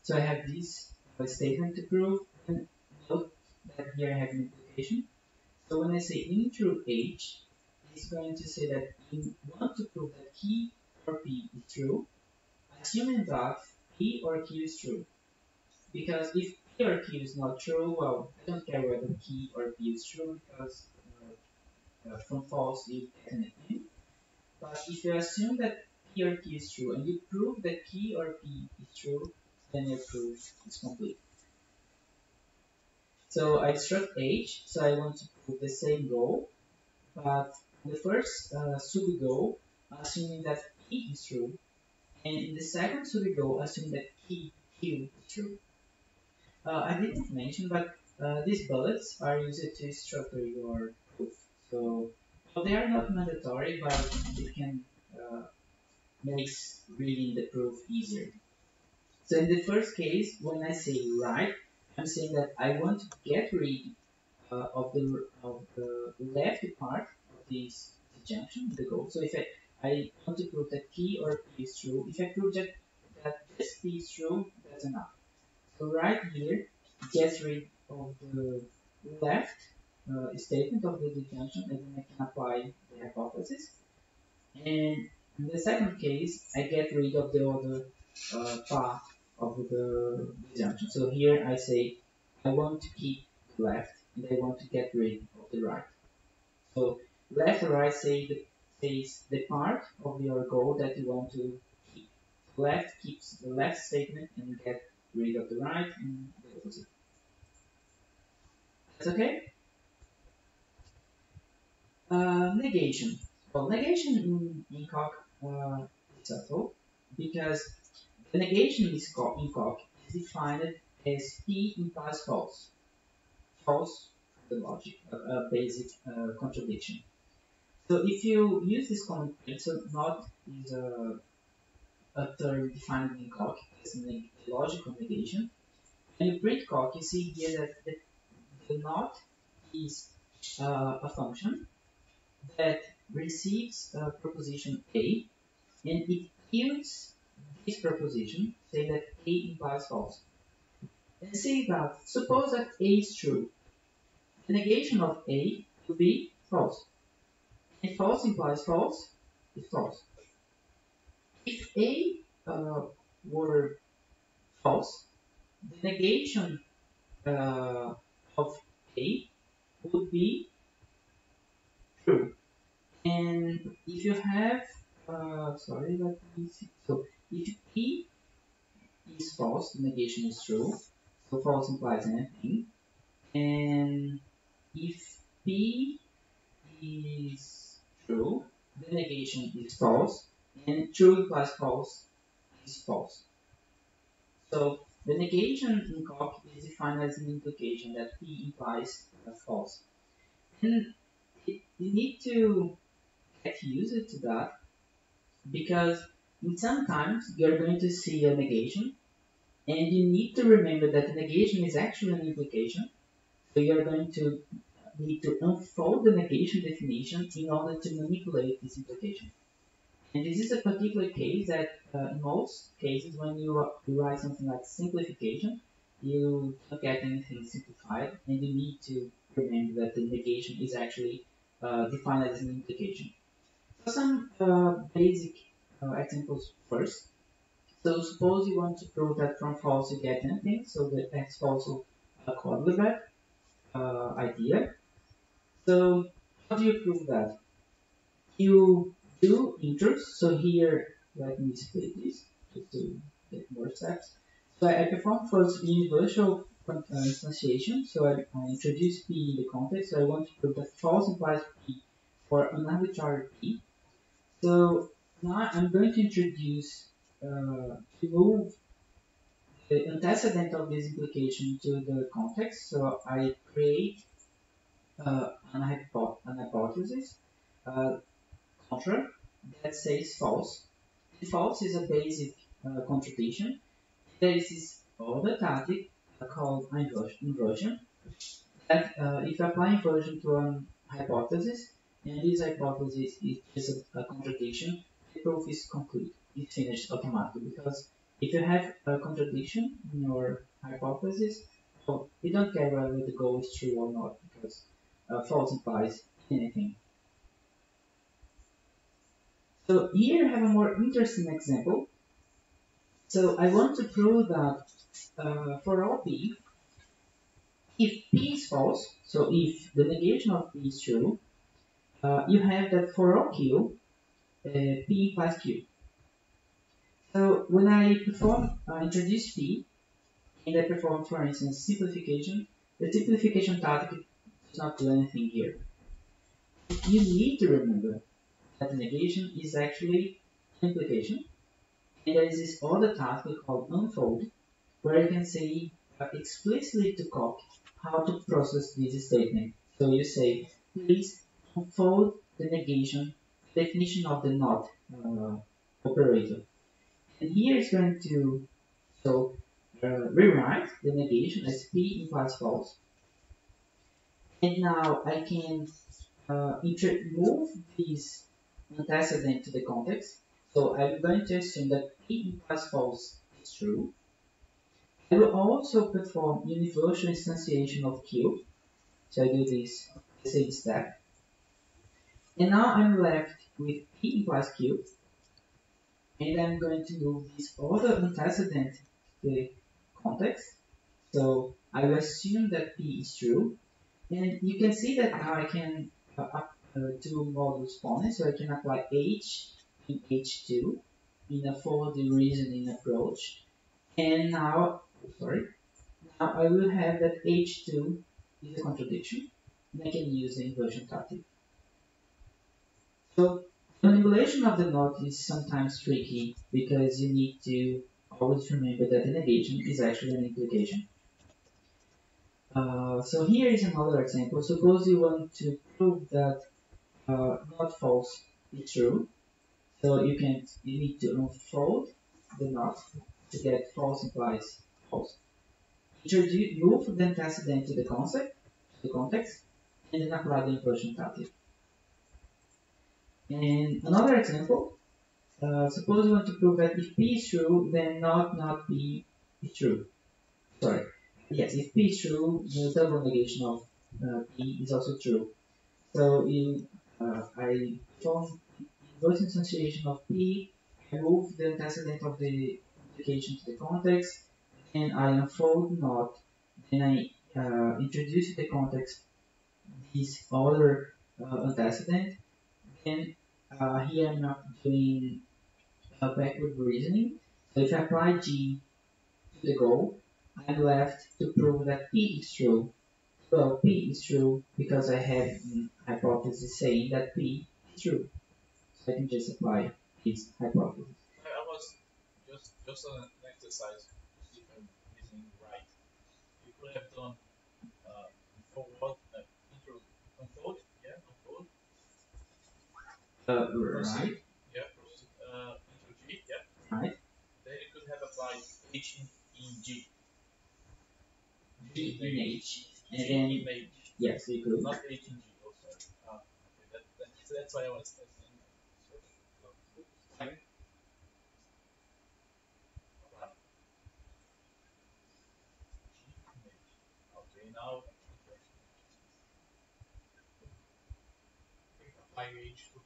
So I have this statement to prove, and note that here I have an implication. So when I say intru H, it's going to say that you want to prove that key or P is true, assuming that P or Q is true. Because if P or Q is not true, well, I don't care whether P or P is true because from false you get anything. But if you assume that P or Q is true and you prove that P or P is true, then your proof is complete. So I struck H, so I want to prove the same goal, but the first sub-goal, assuming that P is true, and in the second sub-goal, assuming that Q is true. I didn't mention, but these bullets are used to structure your proof. So well, they are not mandatory, but it can makes reading the proof easier. So in the first case, when I say right, I'm saying that I want to get rid of the left part of this junction, the goal. So if I want to prove that P or P is true, if I prove that this P is true, that's enough. So right here, gets rid of the left statement of the disjunction, and then I can apply the hypothesis. And in the second case, I get rid of the other part of the disjunction. So here I say I want to keep the left, and I want to get rid of the right. So left or right says the part of your goal that you want to keep. Left keeps the left statement and get rid of the right, and the opposite. That's okay? Negation. Well, negation in Coq is subtle because the negation in Coq is defined as P implies false. False, the logic, a basic contradiction. So if you use this common principle, not is a term defined in Coq as a logical negation. When you print Coq, you see here that the not is a function that receives a proposition A, and it yields this proposition, say that A implies false. And say that, suppose that A is true. The negation of A will be false. And false implies false is false. If A were false, the negation of A would be true. And if you have, sorry, let me see. So if P is false, the negation is true. So false implies anything. And if P is true, the negation is false. And true implies false is false. So the negation in Coq is defined as an implication that P implies false. And you need to get used to that because in sometimes you're going to see a negation and you need to remember that the negation is actually an implication. So you're going to need to unfold the negation definition in order to manipulate this implication. And this is a particular case that in most cases when you write something like simplification, you don't get anything simplified and you need to remember that the negation is actually defined as an implication. So some basic examples first. So suppose you want to prove that from false you get anything, so the X false will accord with that idea. So how do you prove that? You do intrus, so here let me split this just to get more steps. So I perform first universal instantiation, so I introduce P in the context, so I want to prove that false implies P for an arbitrary P. So now I'm going to introduce, to move the antecedent of this implication to the context. So I create an hypothesis contra that says false. The false is a basic contradiction. There is this other tactic called inversion that if you apply inversion to an hypothesis, and this hypothesis is just a contradiction, the proof is complete. It's finished automatically because if you have a contradiction in your hypothesis, well, you don't care whether the goal is true or not because false implies anything. So here I have a more interesting example. So I want to prove that for all p, if p is false, so if the negation of p is true, you have that for all q, p implies q. So when I introduce p, and I perform, for instance, simplification, the simplification tactic does not do anything here. You need to remember that the negation is actually implication, and there is this other tactic called unfold, where you can say explicitly to copy how to process this statement. So you say, please unfold the negation definition of the not operator. And here it's going to rewrite the negation as p implies false. And now I can move this antecedent to the context. So I'm going to assume that p implies false is true. I will also perform universal instantiation of Q. So I do this the same step. And now I'm left with P implies Q. And I'm going to move this other antecedent to the context. So I will assume that P is true. And you can see that now I can do modulus ponens. So I can apply H in H2 in a forward reasoning approach. And now, now I will have that H2 is a contradiction, and I can use the inversion tactic. So manipulation of the knot is sometimes tricky because you need to always remember that the negation is actually an implication. So here is another example. Suppose you want to prove that not false is true. So you need to unfold the knot to get false implies false. Move the antecedent to the context, and then apply the inversion tactic. And another example, suppose you want to prove that if P is true, then not P is true. Sorry. Yes, if P is true, the double negation of P is also true. So I perform inverse instantiation of P, I move the antecedent of the implication to the context, and I unfold not. Then I introduce to the context this other antecedent. Then here I'm not doing backward reasoning. So if I apply G to the goal, I'm left to prove that P is true. Well, P is true because I have an hypothesis saying that P is true. So I can just apply this hypothesis. I was just an exercise to see if I'm reasoning right. You could have done forward intro unfold, yeah, unfold. Right. Yeah, intro G, yeah. Right. Then you could have applied H in G. G in H. And G then, in H. yes, you could. Not H in G, oh sorry. Okay, that's why I was saying. Sorry. Okay, now apply H to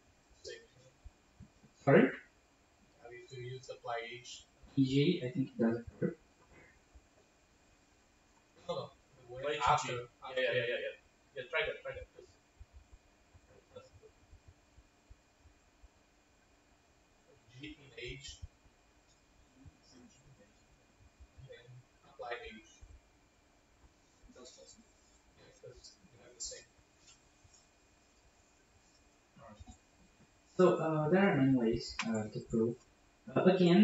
same thing. Sorry? I need to use apply H. EG, I think it doesn't work. No. Apply H in G. Yeah, try that. G in H. Then apply H. That's possible. Yeah, because you have the same. So there are many ways to prove. Again,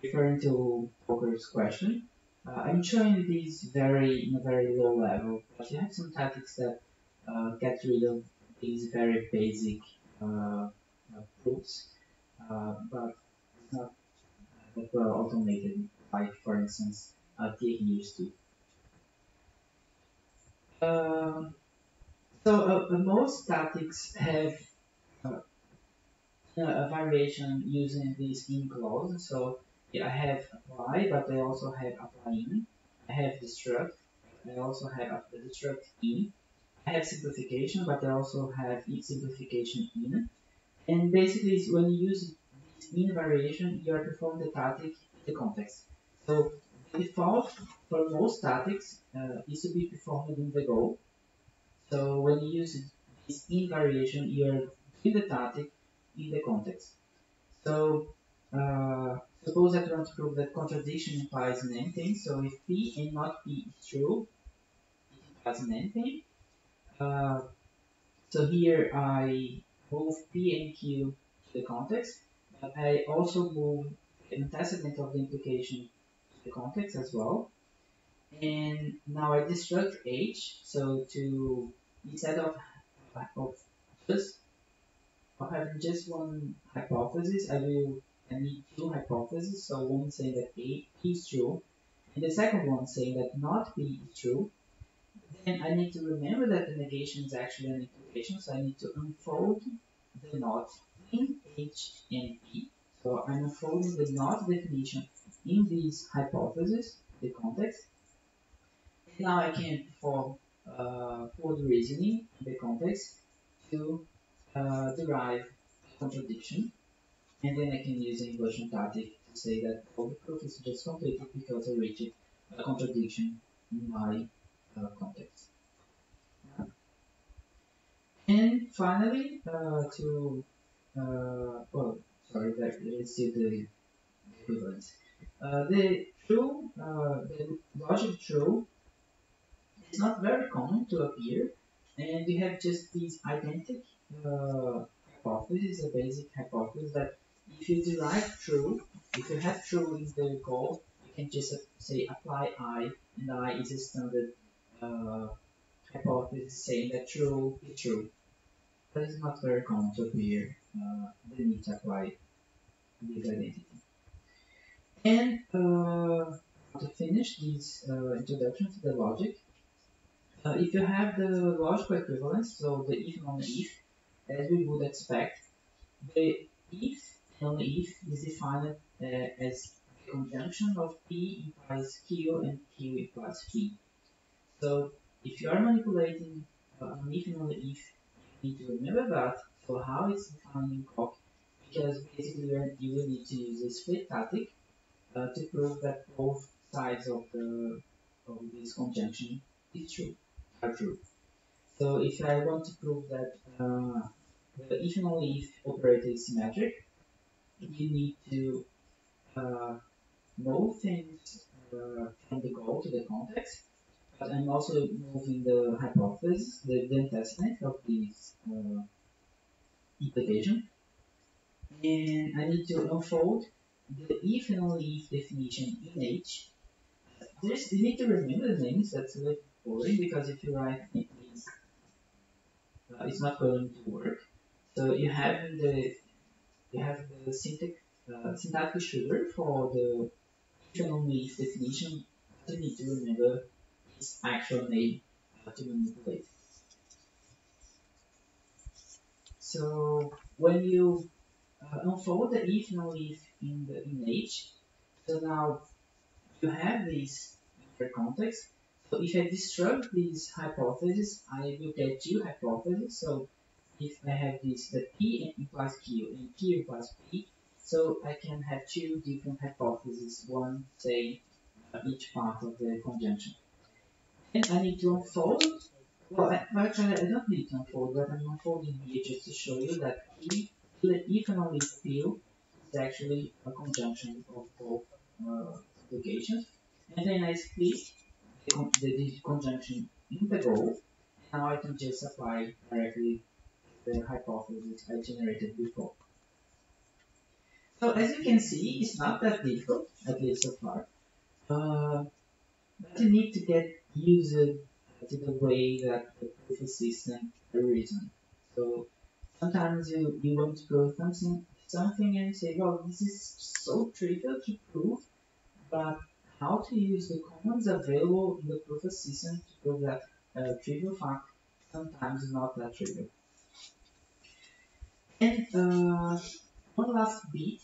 referring to Poker's question, I'm showing these in a very low level, but you have some tactics that get rid of these very basic proofs, but it's not that well automated, like for instance, taking used to. Most statics have uh, a variation using this in clause. So yeah, I have apply, but I also have apply in. I have destruct. I also have the destruct in. I have simplification, but I also have its simplification in. And basically, when you use this in variation, you are performing the static in the context. So the default for most statics is to be performed in the goal. So when you use this in variation, you are doing the static in the context. So suppose that you want to prove that contradiction implies an endpoint. So if P and not P is true, it implies an endpoint. So here I move P and Q to the context, but I also move the antecedent of the implication to the context as well. And now I destruct H, so to instead of just having just one hypothesis, I need two hypotheses. So one saying that A is true, and the second one saying that not B is true. Then I need to remember that the negation is actually an implication, so I need to unfold the not in H and P. So I'm unfolding the not definition in these hypotheses, the context. And now I can perform for the reasoning in the context to derive contradiction. And then I can use the inversion tactic to say that all the proof is just completed because I reached a contradiction in my context. And finally, there is still the equivalence. The logic true is not very common to appear, and we have just these identical hypothesis, a basic hypothesis that if you derive true, if you have true in the goal, you can just say apply I, and I is a standard hypothesis saying that true is true. But it's not very common to appear the need to apply this identity. And to finish this introduction to the logic, if you have the logical equivalence, so the if and only if, as we would expect, the if and only if is defined as the conjunction of P implies Q and Q implies P. So if you are manipulating an if and only if, you need to remember that. So how it's defined in Coq, because basically you will need to use a split tactic to prove that both sides of this conjunction are true. So if I want to prove that the if and only if operator is symmetric, you need to move things from the goal to the context, but I'm also moving the hypothesis, the antecedent of this implication, and I need to unfold the if and only if definition in H. You need to remember the names, that's a little boring because if you write things, it's not going to work. So you have the syntactic sugar for the if and only if definition. You need to remember its actual name to manipulate. So when you unfold the if and only if in H, so now you have this context. So if I destruct this hypothesis, I will get two hypotheses. So if I have this, that P implies Q and Q implies P, so I can have two different hypotheses, one saying each part of the conjunction. And I need to unfold. Well, actually, I don't need to unfold, but I'm unfolding here just to show you that if and only if P is actually a conjunction of both implications. And then I split the conjunction in the goal. Now I can just apply directly the hypothesis I generated before. So as you can see, it's not that difficult, at least so far. But you need to get used to the way that the proof system is written. So sometimes you want to prove something and you say, well, this is so trivial to prove, but how to use the commands available in the proof system to prove that trivial fact sometimes is not that trivial. And one last bit,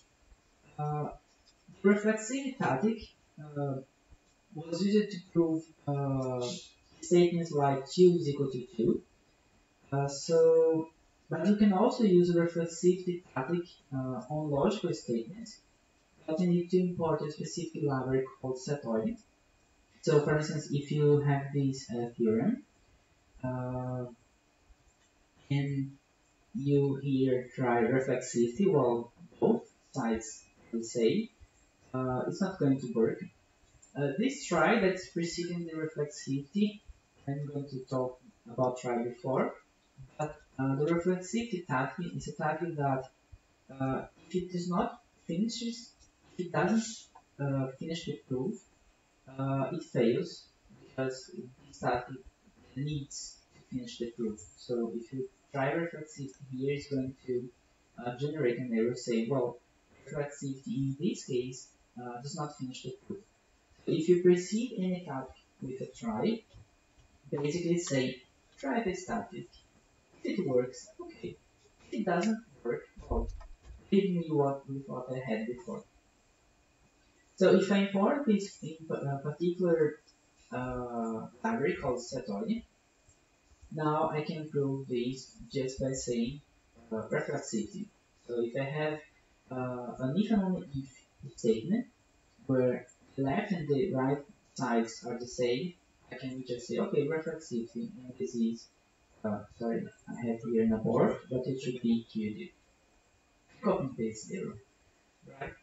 reflexive static was used to prove statements like 2 is equal to 2. But you can also use reflexive static on logical statements, but you need to import a specific library called setoid. So for instance, if you have this theorem, and you here try reflexivity, well, both sides will say, it's not going to work. This try that's preceding the reflexivity, I'm going to talk about try before, but the reflexivity tactic is a tactic that if it does not finishes, if it doesn't finish the proof, it fails because this tactic needs to finish the proof. So if you try reflexivity here, it's going to generate an error saying, well, reflexivity in this case does not finish the proof. So if you precede any tactic with a try, basically say, try this tactic. If it works, okay. If it doesn't work, well, give me what I had before. So if I import this particular library called setoid, now I can prove this just by saying reflexivity. So if I have an if and only if statement where the left and the right sides are the same, I can just say, okay, reflexivity, and this is, sorry, I have here an abort, but it should be QD. Copy and paste 0, right?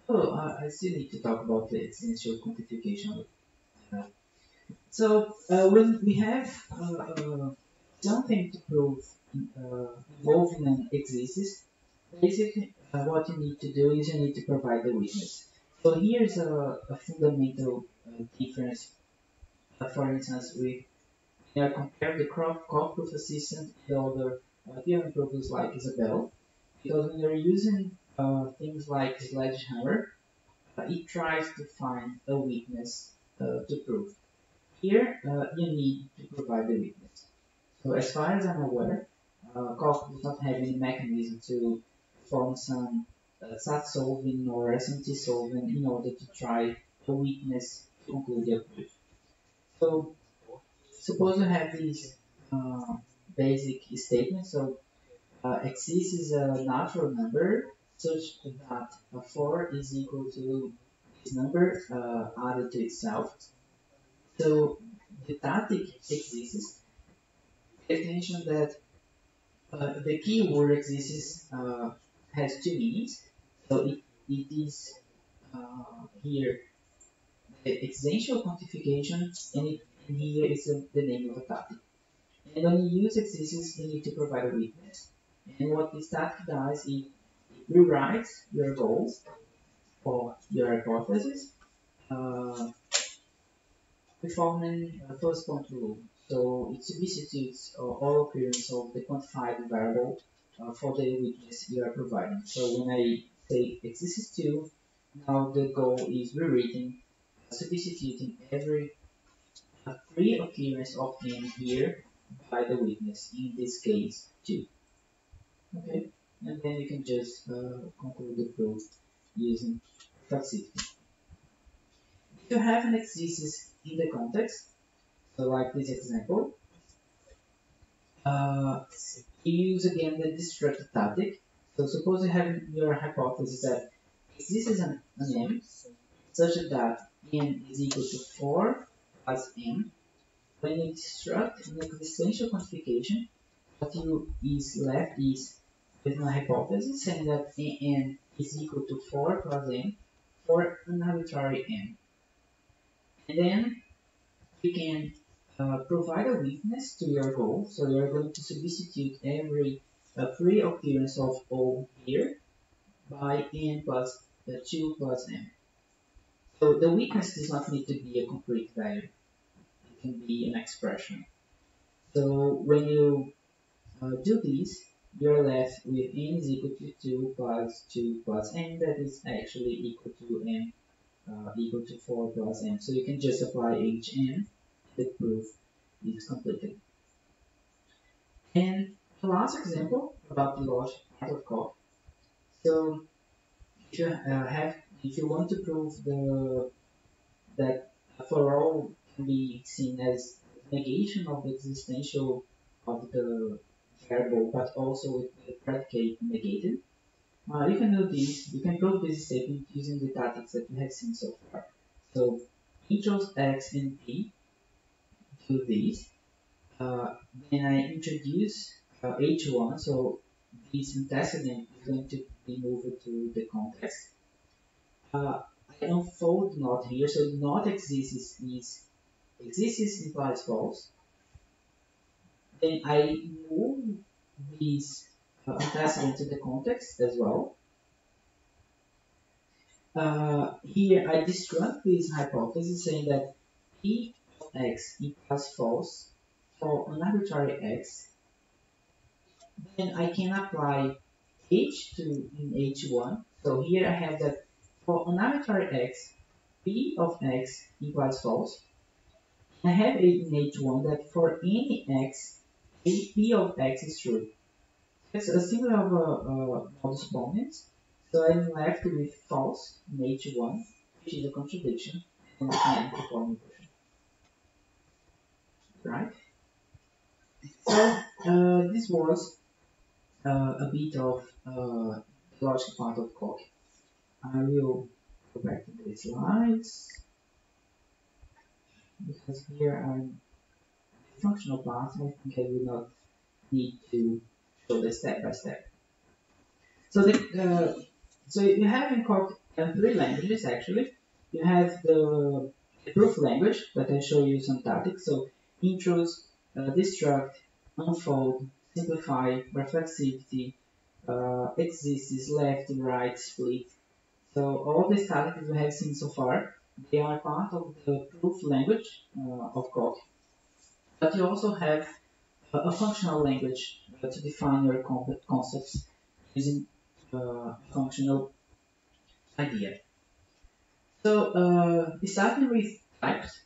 I still need to talk about the exponential quantification. So when we have something to prove involving an existence, basically what you need to do is you need to provide the witness. So here's a fundamental difference. For instance, we compare the Coq proof assistant and other theorem proofs like Isabelle, because when you're using things like sledgehammer, it tries to find a witness to prove. Here, you need to provide the witness. So as far as I'm aware, Coq does not have any mechanism to perform some SAT solving or SMT solving in order to try a witness to conclude the proof. So suppose you have this basic statement. So x is a natural number such that 4 is equal to this number added to itself. So the tactic exists. Pay attention that the keyword exists has two meanings. So it is here the exponential quantification, and here is the name of the tactic. And when you use exists, you need to provide a witness. And what this tactic does is it rewrites your goals or your hypothesis performing a first point rule. So it substitutes all occurrence of the quantified variable for the witness you are providing. So when I say exists 2, now the goal is rewritten, substituting every pre-occurrence of n here by the witness, in this case 2. Okay, and then you can just conclude the proof using reflexivity. If you have an exists in the context, so like this example, you use again the destructive tactic. So suppose you have your hypothesis that this is an m such that n is equal to 4 plus m. When you destruct an existential quantification, what you is left is with my hypothesis saying that n is equal to 4 plus m for an arbitrary m. And then you can provide a witness to your goal. So you're going to substitute every a free occurrence of O here by n plus 2 plus m. So the weakness does not need to be a concrete value. It can be an expression. So when you do this, you're left with n is equal to 2 plus n, that is actually equal to n equal to 4 plus m. So you can just apply hn, the proof is completed. And the last example about the logic part of code. So if you want to prove that for all can be seen as negation of the existential of the variable, but also with the predicate negated, you can do this. You can prove this statement using the tactics that we have seen so far. So intros x and p do this. Then I introduce h1, so this antecedent is going to be moved to the context. I unfold not here, so not exists implies false. Then I move this antecedent to the context as well. Here I destruct this hypothesis saying that p of x implies false for an arbitrary x. Then I can apply h2 in h1. So here I have that for an arbitrary x, p of x implies false. I have in h1 that for any x, p of x is true. It's a similar of a modus ponens. So I'm left with false in h1, which is a contradiction, and I can perform inversion. Right? So this was a bit of the logic part of code. I will go back to the slides because here I'm the functional part. I think I will not need to show the step by step. So you have in Cork three languages actually. You have the proof language that I show you some tactics. So intros, destruct, unfold, simplify, reflexivity, exists, left, right, split. So all the tactics we have seen so far, they are part of the proof language of Cork. But you also have a functional language to define your concepts using functional idea. So starting with types,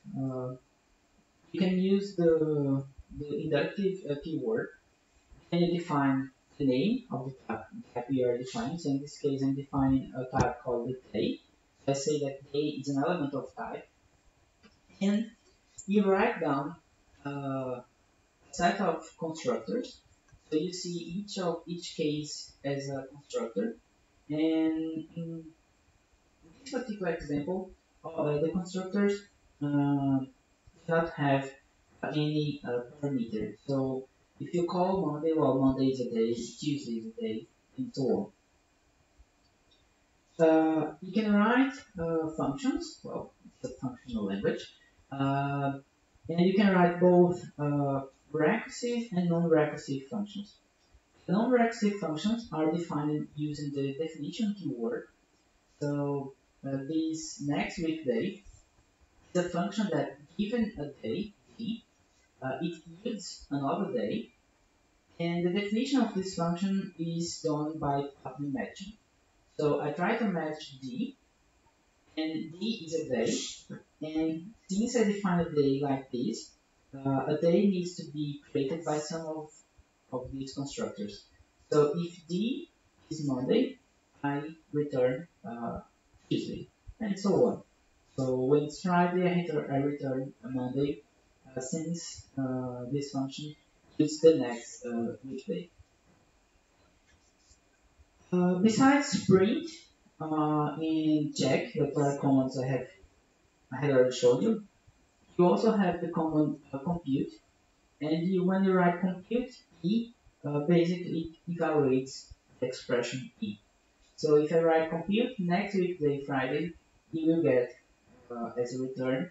you can use the inductive keyword and you define the name of the type we are defining. So in this case, I'm defining a type called the day. I say that day is an element of type, and you write down a set of constructors. So you see each case as a constructor, and in this particular example, the constructors do not have any parameter. So if you call Monday, well, Monday is a day, Tuesday is a day, and so on. You can write functions, well, it's a functional language, and you can write both recursive and non-recursive functions. The non-recursive functions are defined using the definition keyword. So this next weekday is a function that given a day, t, it yields another day, and the definition of this function is done by pattern matching. So I try to match d, and d is a day, and since I define a day like this, a day needs to be created by some of these constructors. So if d is Monday, I return Tuesday, and so on. So when it's Friday, I return a Monday, since this function is the next weekday. Besides print and check, that are commands I had already showed you, you also have the command compute, and when you write compute, e basically evaluates the expression e. So if I write compute next weekday Friday, you will get as a return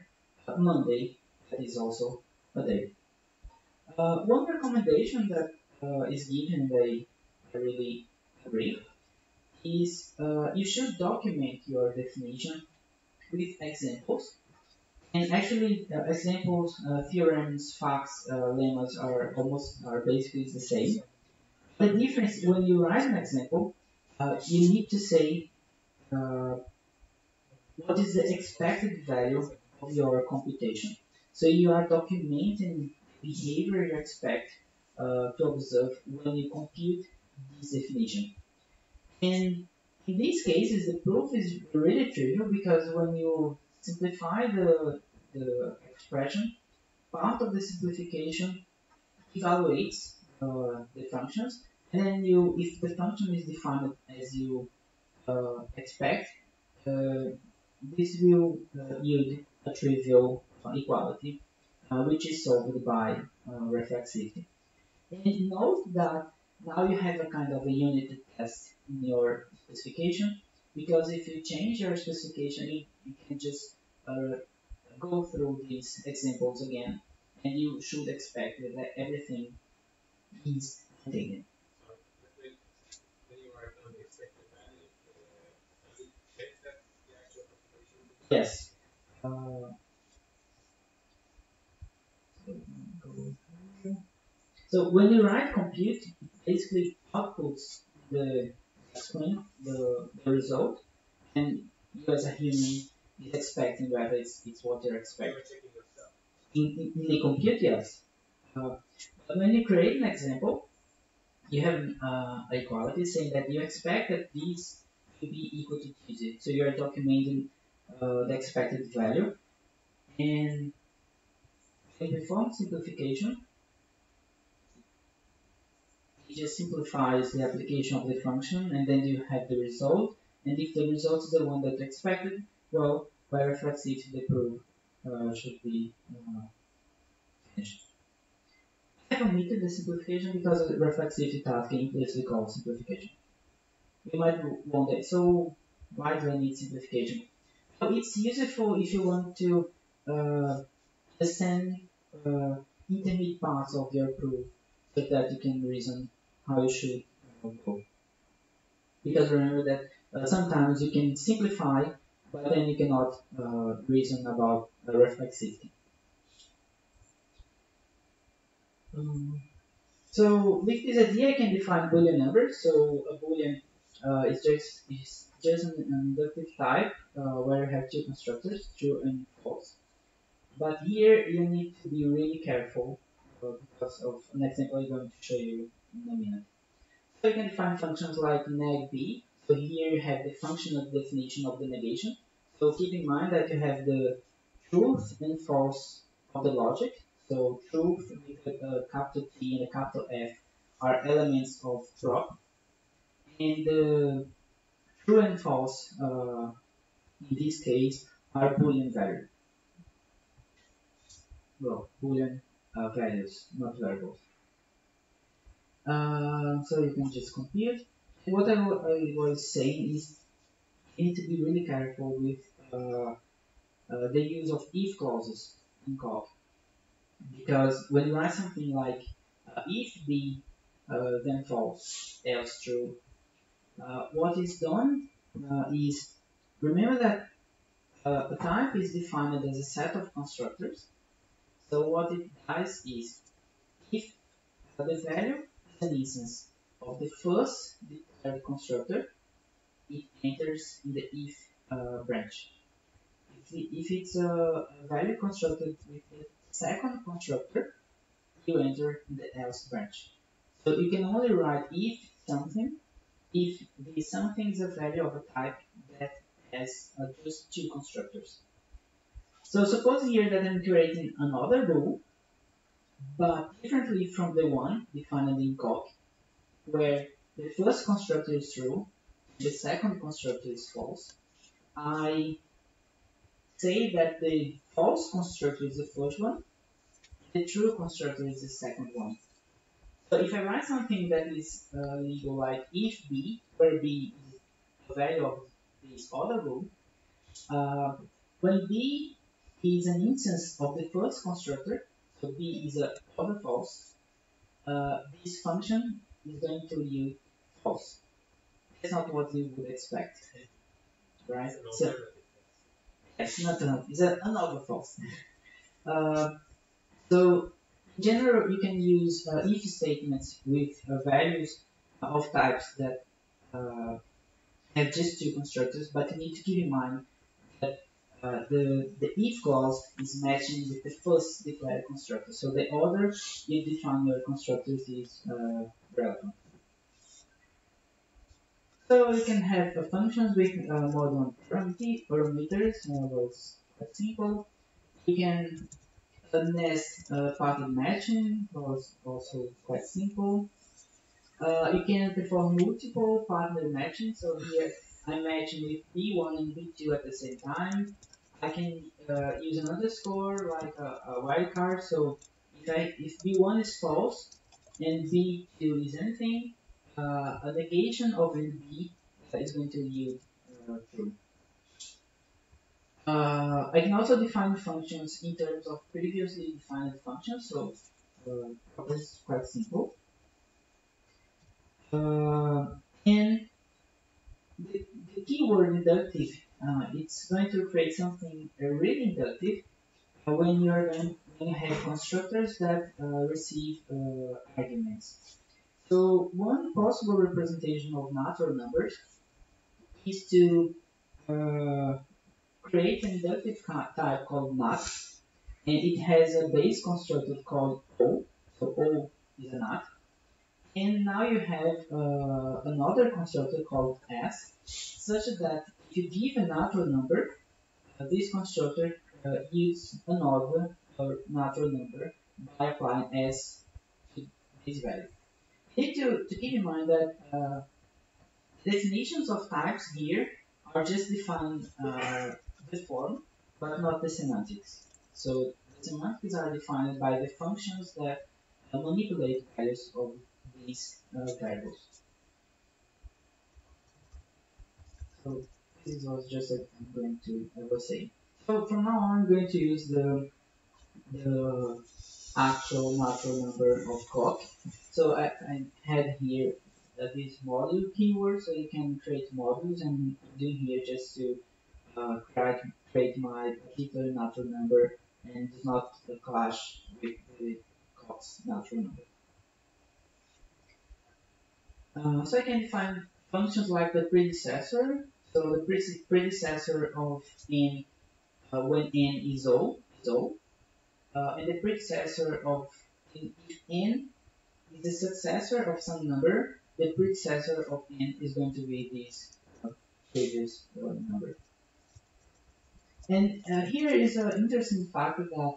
Monday, that is also a day. One recommendation that is given I really agree, is you should document your definition with examples. And actually, examples, theorems, facts, lemmas are basically the same. The difference when you write an example, you need to say uh, what is the expected value of your computation. So you are documenting behavior you expect to observe when you compute this definition. And in these cases, the proof is really trivial because when you simplify the expression, part of the simplification evaluates the functions, and then if the function is defined as you expect, uh, this will yield a trivial equality, which is solved by reflexivity. And note that now you have a kind of a unit test in your specification, because if you change your specification, you can just go through these examples again, and you should expect that everything is taken. When you write down the expected value, does it check that the actual calculation will be correct? Yes. So when you write compute, it basically outputs the screen, the result, and you as a human is expecting whether it's what you're expecting. You're checking yourself. In the compute, yes. But when you create an example, you have equality saying that you expect that these to be equal to TZ. So you are documenting the expected value, and when you perform simplification, it just simplifies the application of the function, and then you have the result. And if the result is the one that you expected, well, by reflexivity, the proof should be finished. I have omitted the simplification because the reflexivity task implicitly calls simplification. You might wonder, so why do I need simplification? So it's useful if you want to understand intermediate parts of your proof so that you can reason how you should go. Because remember that sometimes you can simplify, but then you cannot reason about reflexivity. So with this idea, I can define Boolean numbers. So a Boolean is just an inductive type where you have two constructors, true and false. But here you need to be really careful because of an example I'm going to show you in a minute. So you can define functions like neg_b. So here you have the functional definition of the negation. So keep in mind that you have the truth and false of the logic. So truth with a capital T and a capital F are elements of prop. And the true and false in this case are Boolean values. Well, Boolean values, not variables. So you can just compute. What I was saying is you need to be really careful with the use of if clauses in code. Because when you write something like if B then false, else true, what is done is remember that a type is defined as a set of constructors. So what it does is if the value is an instance of the first declared constructor, it enters in the if branch. If it's a value constructed with the second constructor, you enter in the else branch. So you can only write if something if the something is a value of a type that has just two constructors. So suppose here that I'm creating another rule, but differently from the one defined in calc, where the first constructor is true, the second constructor is false. I say that the false constructor is the first one, the true constructor is the second one. So if I write something that is legal like if b, where b is the value of this other rule, when b is an instance of the first constructor, so b is a other false, this function is going to yield false. That's not what you would expect, right? So yes, not an it's another false. Uh, so in general, you can use if statements with values of types that have just two constructors, but you need to keep in mind that the if clause is matching with the first declared constructor. So the order you define your constructors is relevant. So you can have functions with more than one parameters. That's quite simple. You can nest path matching, was also quite simple. You can perform multiple partner matching. So here I'm matching with B1 and B2 at the same time. I can use an underscore like a wildcard. So if B1 is false and B2 is anything, a negation of NB is going to yield true. I can also define functions in terms of previously defined functions. So this is quite simple. And the keyword inductive, it's going to create something really inductive when when you have constructors that receive arguments. So one possible representation of natural numbers is to uh, create an inductive type called nat, and it has a base constructor called O. So O is a nat. And now you have another constructor called S, such that if you give a natural number, this constructor yields another natural number by applying S to this value. You need to keep in mind that definitions of types here are just defining the form, but not the semantics. So the semantics are defined by the functions that manipulate values of these variables. So this was just what I'm going to I was saying. So from now on, I'm going to use the actual natural number of clock. So I had here this module keyword, so you can create modules, and I'm doing here just to create my particular natural number and does not clash with the clock's natural number. So I can define functions like the predecessor. So the predecessor of n when n is O is O, and the predecessor of if n is the successor of some number, the predecessor of n is going to be this previous number. And here is an interesting fact that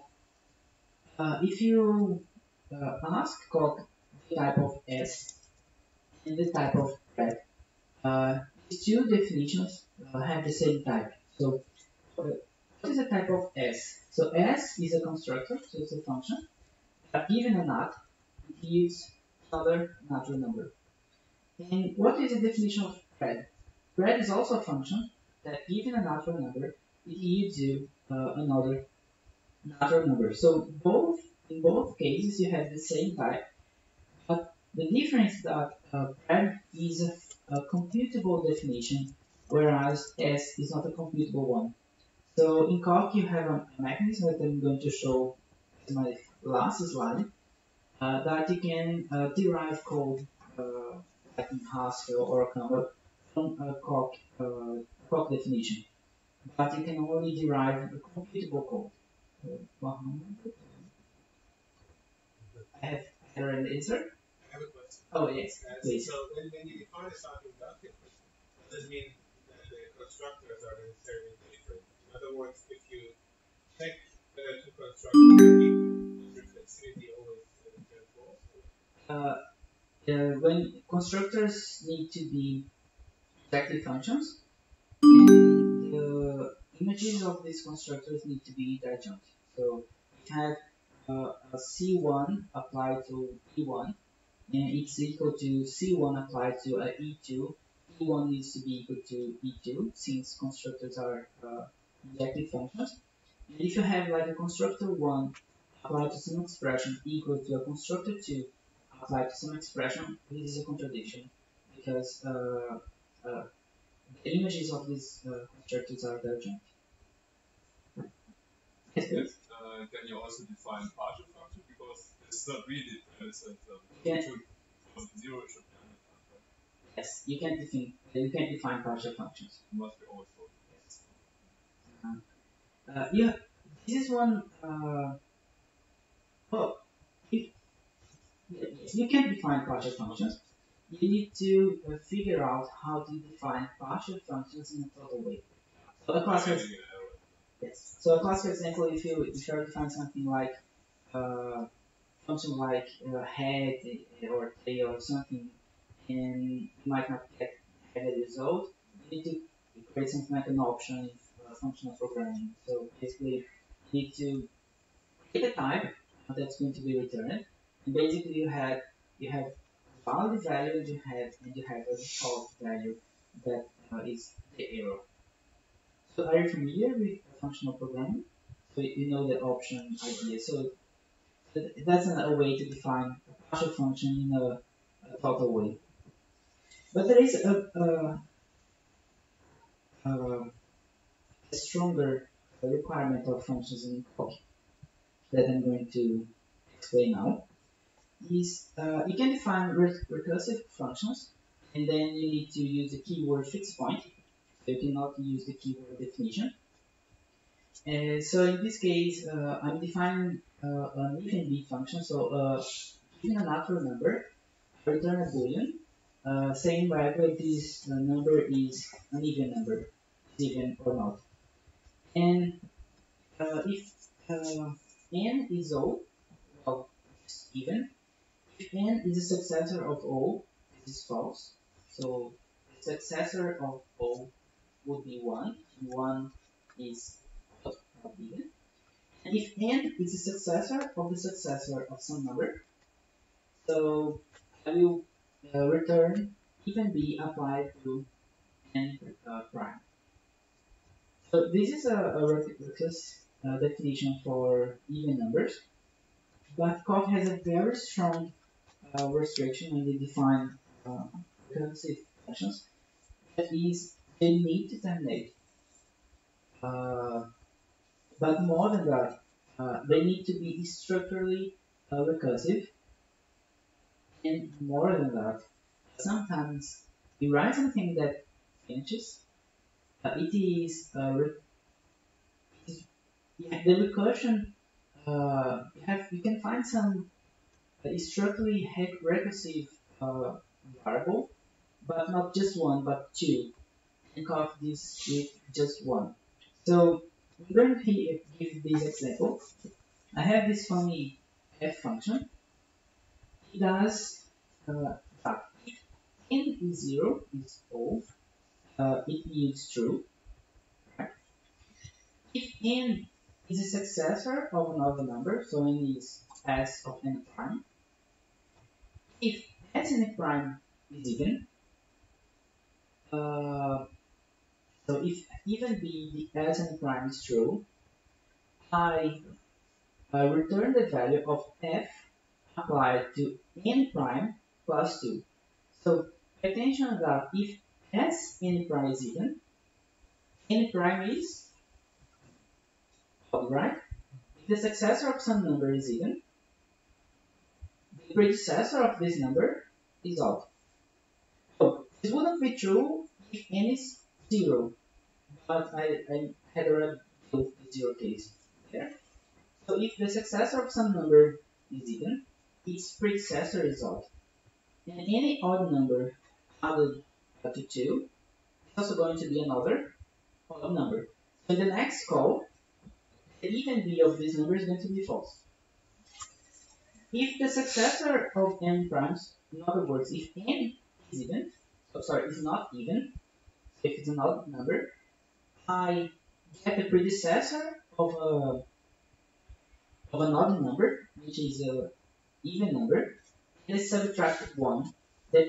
if you ask Coq the type of S and the type of thread, these two definitions have the same type. So what is the type of S? So S is a constructor, so it's a function. Given a nat, it yields another natural number. And what is the definition of thread? Thread is also a function that given a natural number, it yields you another natural number. So in both cases you have the same type, but the difference is that thread is a computable definition, whereas S is not a computable one. So in Calc you have a mechanism that I'm going to show in my last slide that you can derive code like in Haskell or COMMAND from a Calc definition, but you can only derive a computable code. I have error in the answer. I have a question. Oh yes, please. So when you define a something inductively, does it mean that the constructors are necessarily different? In other words, if you check the two constructors, is reflexivity always false? When constructors need to be exactly functions, and the images of these constructors need to be adjunct. So we have a C1 applied to E1, and it's equal to C1 applied to a E2. E1 needs to be equal to E2 since constructors are objective functions. And if you have like a constructor 1 applied to some expression equal to a constructor 2 applied to some expression, this is a contradiction because the images of these constructors are divergent. Yes, please. Can you also define partial function? Because it's not really, it's a Yeah. zero should be undefined, right? Yes, you can define partial functions. It must be always for Yeah, this is one. Well, if, yes, you can define partial functions. You need to figure out how to define partial functions in a total way. So a classical, yes. So a classical example, if you are defining something like function like head or tail or something, and you might not have a result, you need to create something like an option in functional programming. So basically, you need to create a type that's going to be returned, and basically you have valid value and you have a default value that is the error. So are you familiar with functional programming? So you know the option idea. So that's a way to define a partial function in a total way. But there is a stronger requirement of functions in cookie that I'm going to explain now. Is you can define recursive functions, and then you need to use the keyword fixed point. So you cannot use the keyword definition. So in this case, I'm defining an even b function. So given a natural number, I return a boolean saying whether this number is an even number, is even or not. And if n is O, well, it's even. If n is a successor of O, this is false. So the successor of O would be 1, and 1 is not even. And if n is a successor of some number, so I will return even b applied to n prime. So this is a recursive definition for even numbers, but Coq has a very strong restriction when they define recursive functions. That is, they need to terminate. But more than that, they need to be structurally recursive. And more than that, sometimes you write something that finishes. It is yeah, the recursion. You can find some structurally recursive variable, but not just one, but two. And call this with just one. So I'm going to give this example. I have this funny f function. It does that. If n is 0, is O, it yields true. Right? If n is a successor of another number, so n is s of n prime. If s n prime is even, so if even b the s n prime is true, I return the value of f applied to n prime plus 2. So pay attention that if s n prime is even, n prime is odd, right? If the successor of some number is even, the predecessor of this number is odd. So this wouldn't be true if n is 0, but I had already built the 0 case there. So if the successor of some number is even, its predecessor is odd. And any odd number added to 2 is also going to be another odd number. So in the next call, the even b of this number is going to be false. If the successor of n primes, in other words, if n is even, is not even, if it's an odd number, I get the predecessor of an odd number, which is an even number, and I subtract 1, that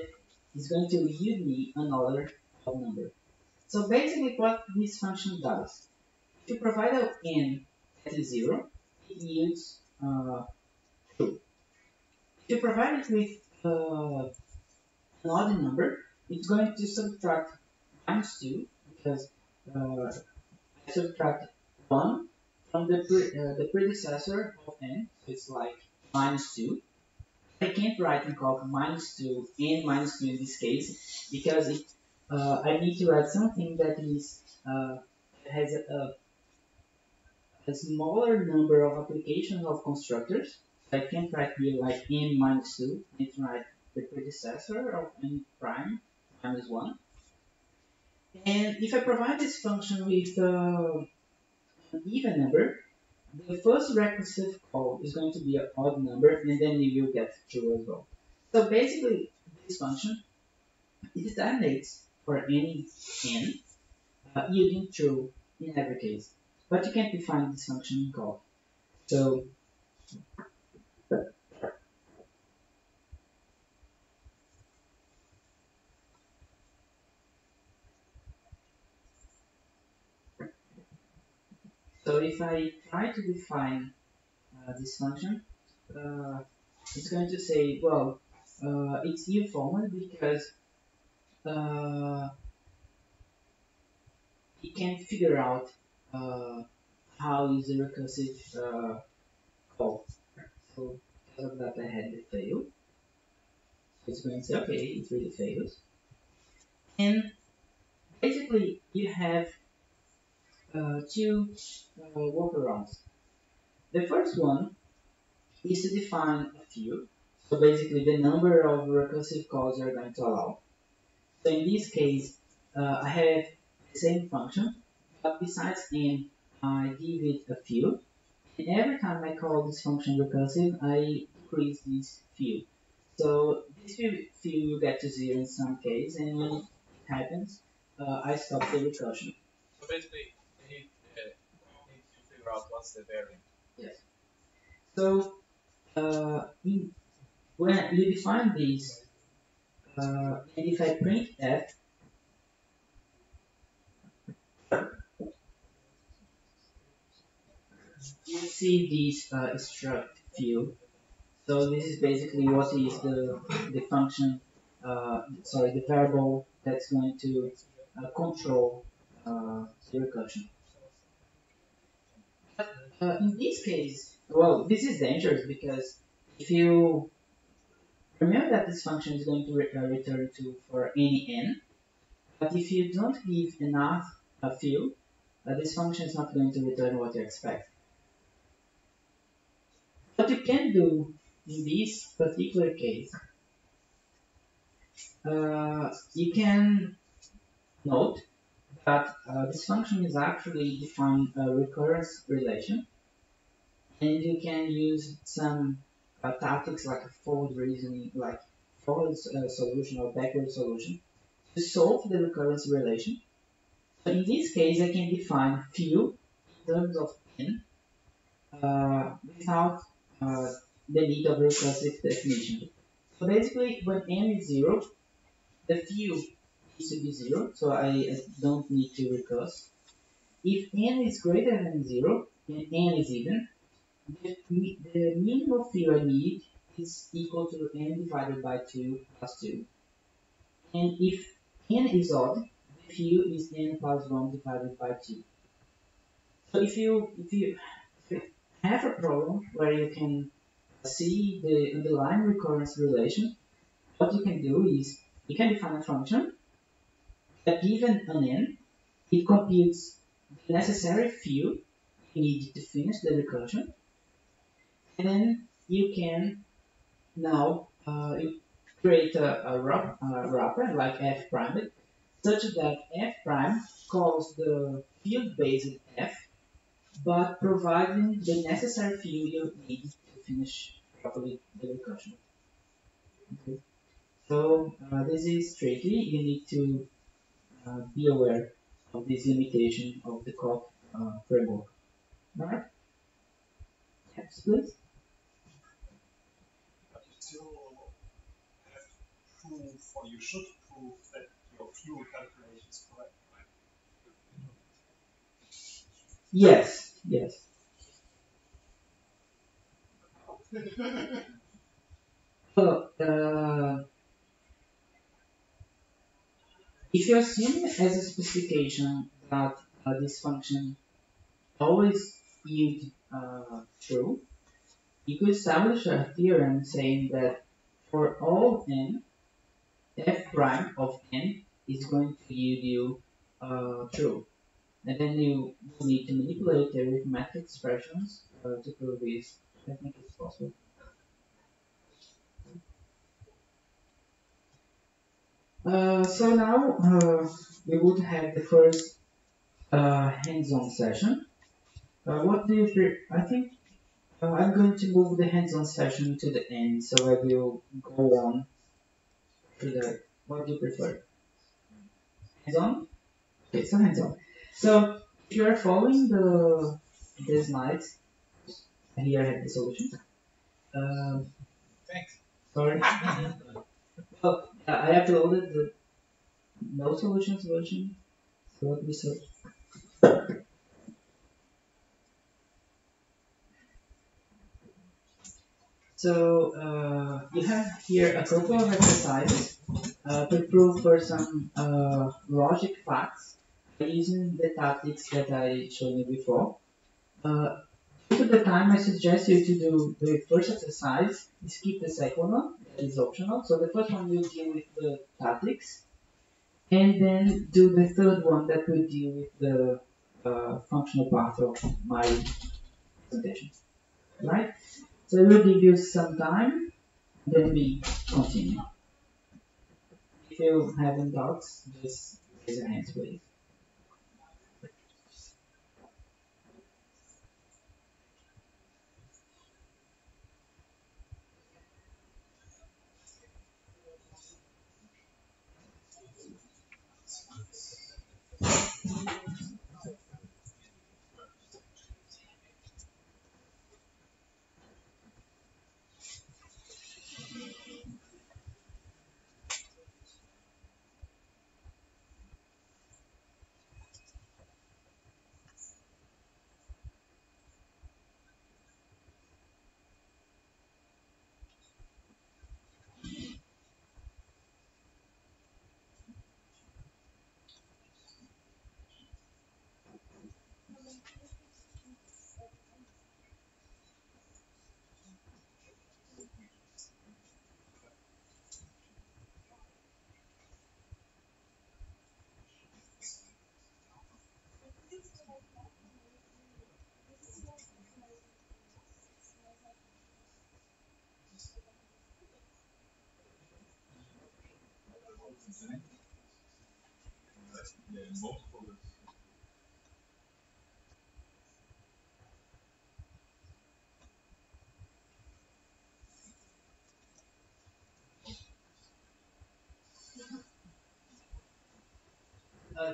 is going to yield me another odd number. So basically what this function does, if you provide an n that is 0, it yields true. If you provide it with an odd number, it's going to subtract -2 because I subtract 1 from the predecessor of n, so it's like -2. I can't write in calc -2 and -2 in this case because I need to add something that has a smaller number of applications of constructors. I can't write here like n -2. I need to write the predecessor of n prime -1. And if I provide this function with an even number, the first recursive call is going to be an odd number, and then you will get true as well. So basically, this function it terminates for any n, yielding true in every case. But you can't define this function in call. So if I try to define this function, it's going to say, well, it's U-formed because it can figure out how is the recursive call. So because of that, I had the fail. So it's going to say, okay, it really fails. And basically, you have two workarounds. The first one is to define a few. So basically, the number of recursive calls you're going to allow. So in this case, I have the same function, but besides n, I give it a few. And every time I call this function recursive, I increase this few. So this few will get to 0 in some case, and when it happens, I stop the recursion. So basically, you need to figure out what's the variant. Yes. So when you define this, and if I print f, you see this struct field. So this is basically what is the function, sorry, the variable that's going to control the recursion. In this case, well, this is dangerous because if you remember that this function is going to return to for any n, but if you don't give enough field, this function is not going to return what you expect. What you can do in this particular case, you can note that this function is actually defined a recurrence relation, and you can use some tactics like a forward reasoning, like forward solution or backward solution to solve the recurrence relation. So in this case, I can define few in terms of n without the need of recursive definition. So basically, when n is 0, the few needs to be 0, so I don't need to recurse. If n is greater than 0 and n is even, the minimum few I need is equal to n divided by 2 plus 2. And if n is odd, the few is n plus 1 divided by 2. So if you have a problem where you can see the underlying recurrence relation, what you can do is you can define a function that given an n, it computes the necessary few you need to finish the recursion, and then you can now you create a wrapper like f prime, such that f prime calls the field-based f, but providing the necessary few you need to finish properly the recursion. Okay. So this is tricky. You need to be aware of this limitation of the clock framework. Alright? Yes, please. But you still have to prove, or you should prove, that your fuel calculation is correct, right? Yes, yes. Well, If you assume as a specification that this function always yield true, you could establish a theorem saying that for all n, f prime of n is going to yield you true. And then you will need to manipulate the arithmetic expressions to prove this. I think it's possible. So now we would have the first hands-on session. What do you I think I'm going to move the hands-on session to the end, so I will go on to the. What do you prefer? Hands-on? Okay, so hands-on. So if you are following the slides, here I have the solution. Thanks. Sorry. Well, I uploaded the no solutions version. So let me search. So you have here a couple of exercises to prove for some logic facts using the tactics that I showed you before. Due to the time, I suggest you to do the first exercise, skip the second one, that is optional. So the first one will deal with the tactics, and then do the third one that will deal with the functional part of my presentation. Right? So it will give you some time, then we continue. If you have any doubts, just raise your hands, please.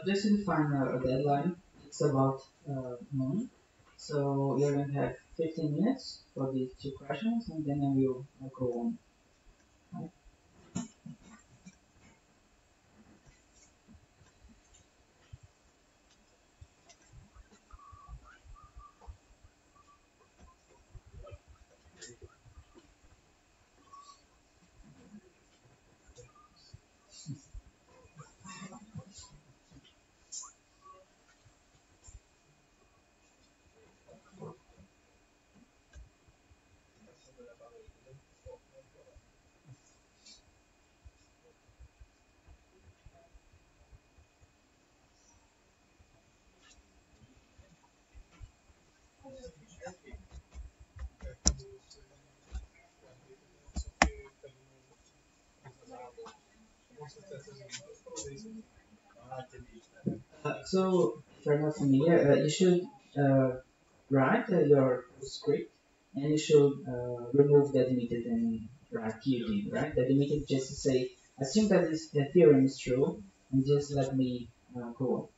Just to define a deadline, it's about noon. So you're going to have 15 minutes for these two questions, and then I will go on. Right? So, if you're not familiar, you should write your script, and you should remove the limited and write QD, right? The limited just to say, assume that this the theorem is true, and just let me go on.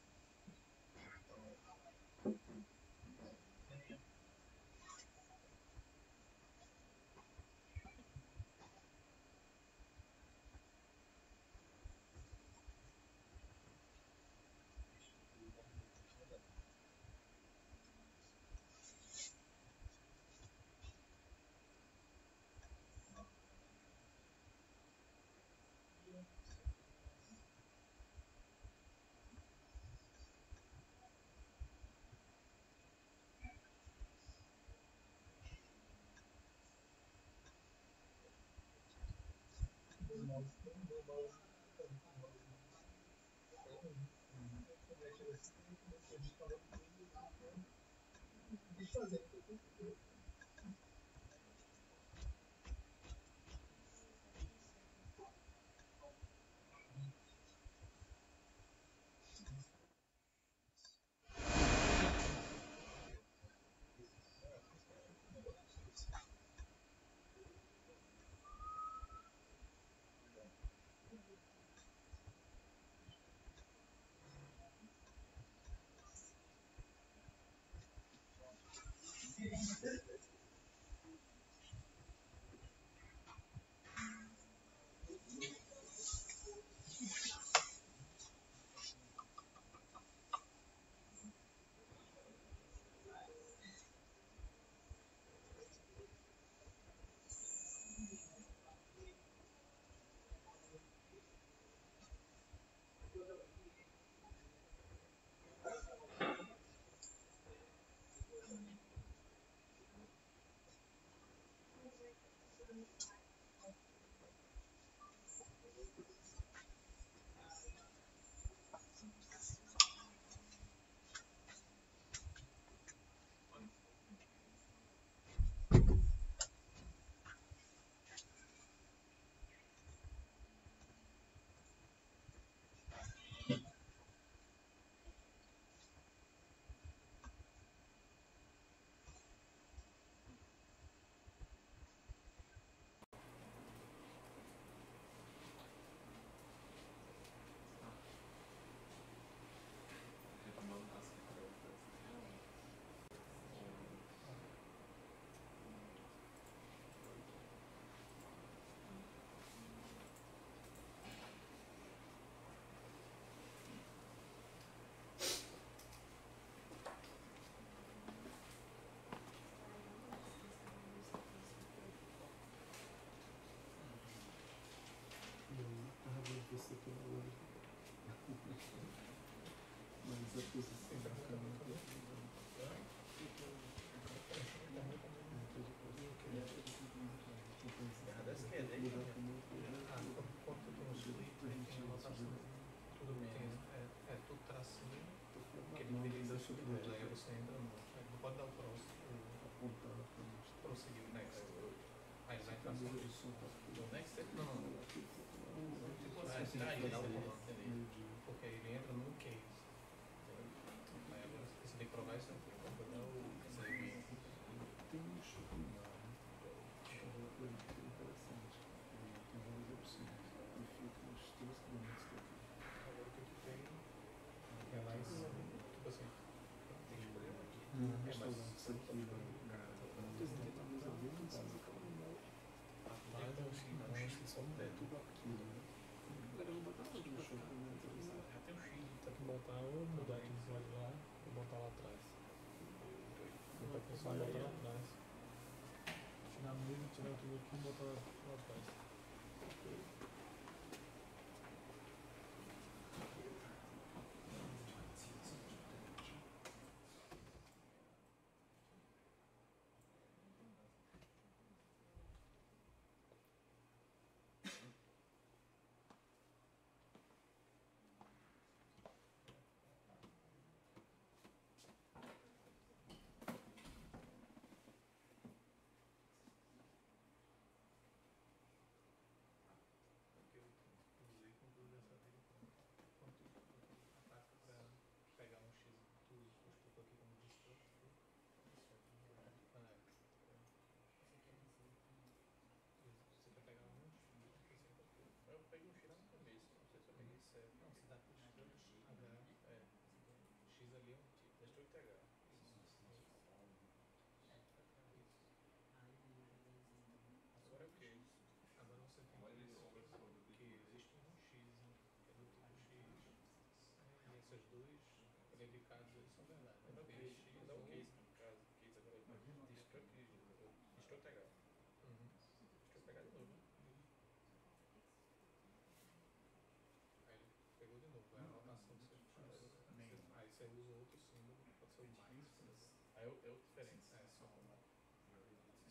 Mas a posição da câmera tudo tracinho, porque ele envelheceu sobre o aí você entra no. Não pode dar o próximo, prosseguir o next. Aí vai entrar no next, não. Aí dá o comando, porque ele entra no case. Aí agora você tem que provar isso aqui, então vou dar o segmento. tem um chupinar, que é interessante. Tem várias opções. E fica uns 3 quilômetros daqui. Agora o que tu tem é lá em cima, tipo assim, tem que escolher aqui. Restaurantes aqui, cara. Talvez a ver em casa, Mas eu acho que só um teto. tudo aquilo, né? Galera, botar tudo no show, né? Interessante. Já tem um X, tem que botar ou mudar aqui de lá ou botar lá atrás. Botar aqui só botar lá atrás. Tirar a mesa, tirar tudo aqui e botar lá atrás.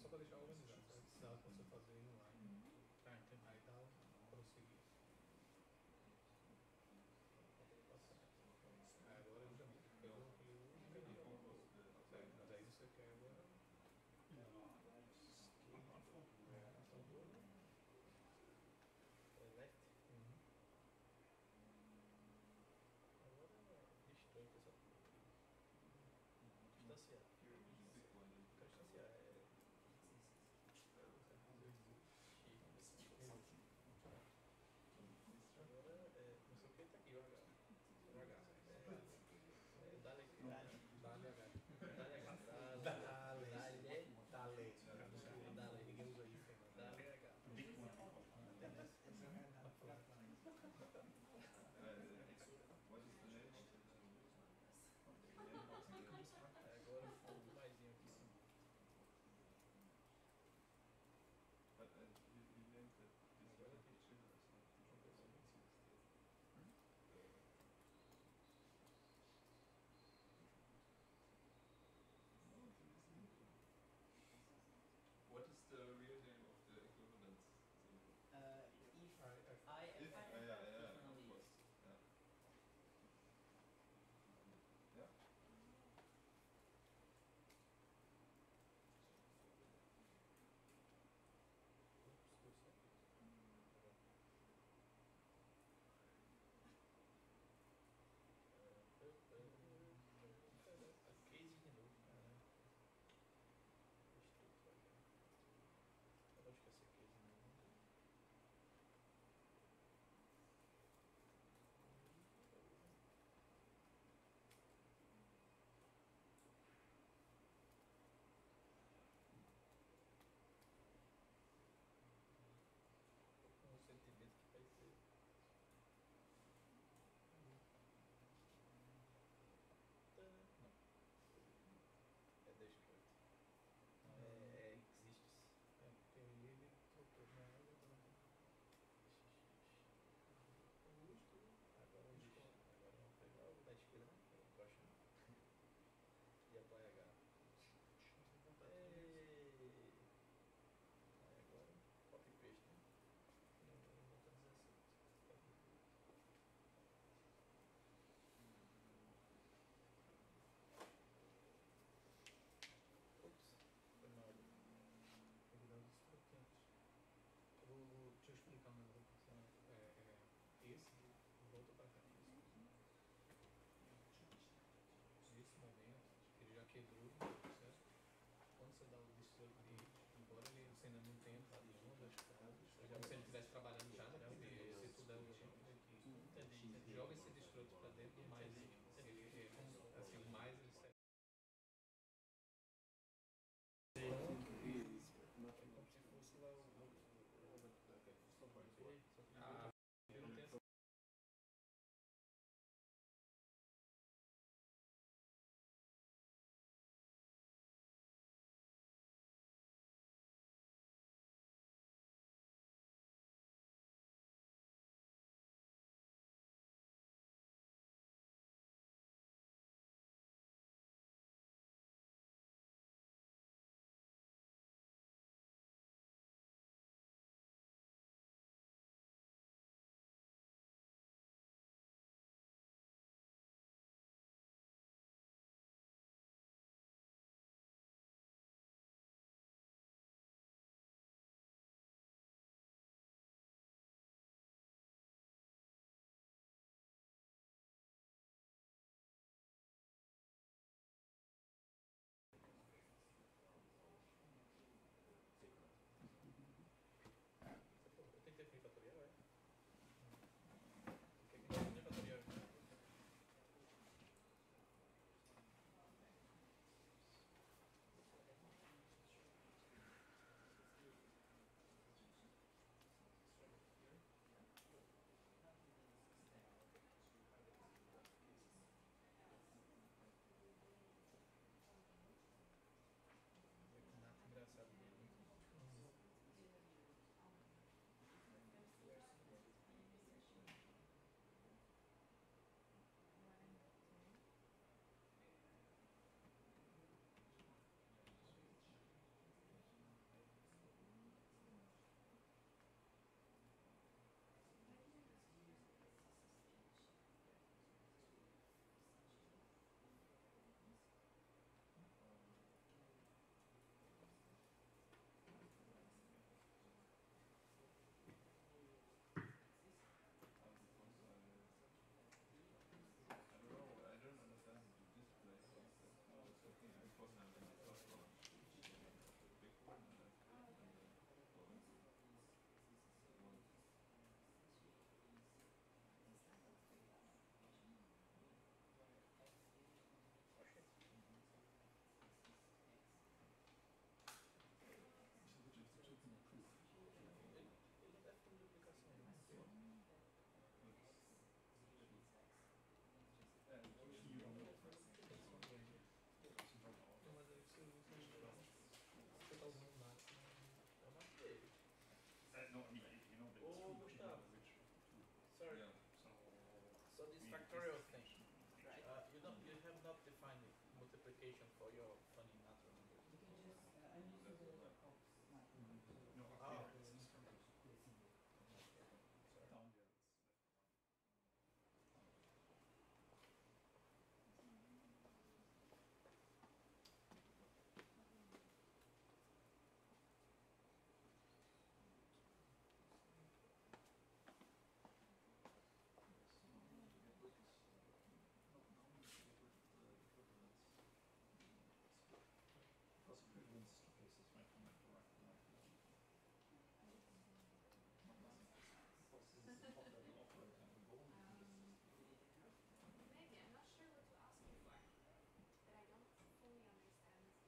Só para deixar organizado, sabe? Dá para você fazer online. Aí dá prosseguir. quebrou, certo? Quando você dá o destruct dele, embora ele você ainda não tenha entrado em uma das frases, é como se ele estivesse trabalhando já, né? Porque se tu der o exemplo aqui, joga esse destruct para dentro do mais, ele é como, assim, o mais ele serve. É como se fosse lá o ah, ele não tem essa. Tem que ter fim fatorial, é? O que é que tem fatorial? Engraçado dele. Ele não deve ter duplicação, não. Mas aí você está usando o máximo. É uma dele. No, I mean, you know, the Oh, two Gustavo. which Sorry. So this factorial thing, right? you have not defined multiplication for your funny natural numbers. You can just, I'm using the box. No, Oh. down there is left one. Plus equivalence stochastics right from left to right to right. Maybe, I'm not sure what to ask you for, but I don't fully understand how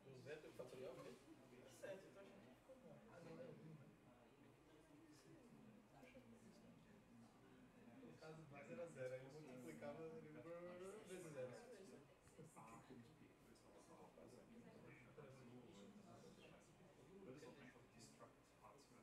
O Zé do fatorial mesmo? Certo, então a gente ficou bom. No caso, 2 era 0, aí eu multiplicava vezes 0. But it's all kind of destruct parts of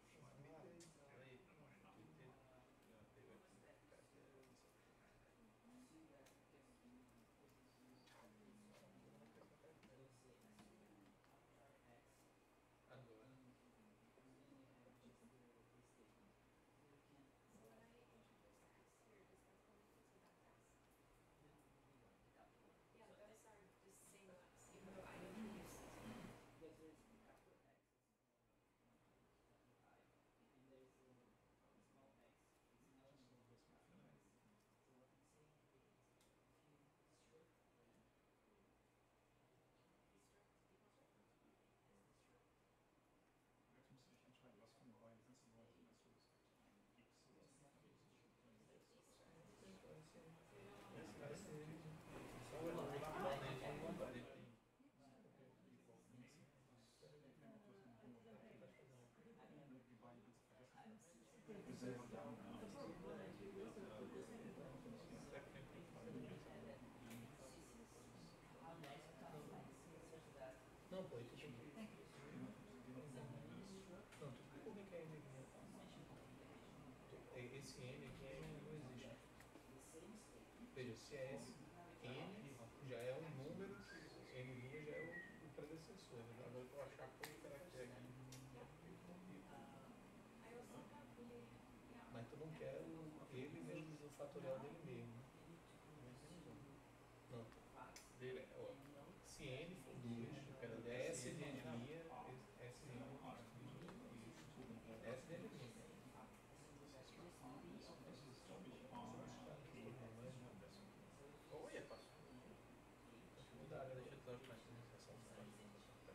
Agora. So when I introduce X here, does that only fit se é S, N já é um número, N' já é o predecessor. Né? Agora eu vou achar qual caractere aqui. Mas tu não quer ele vezes o fatorial dele mesmo. Não, dele é, ó, se N for 2, S de etnia, S de etnia, S de etnia. Olha, passou. Mudar, né? Deixa eu dar uma atualização para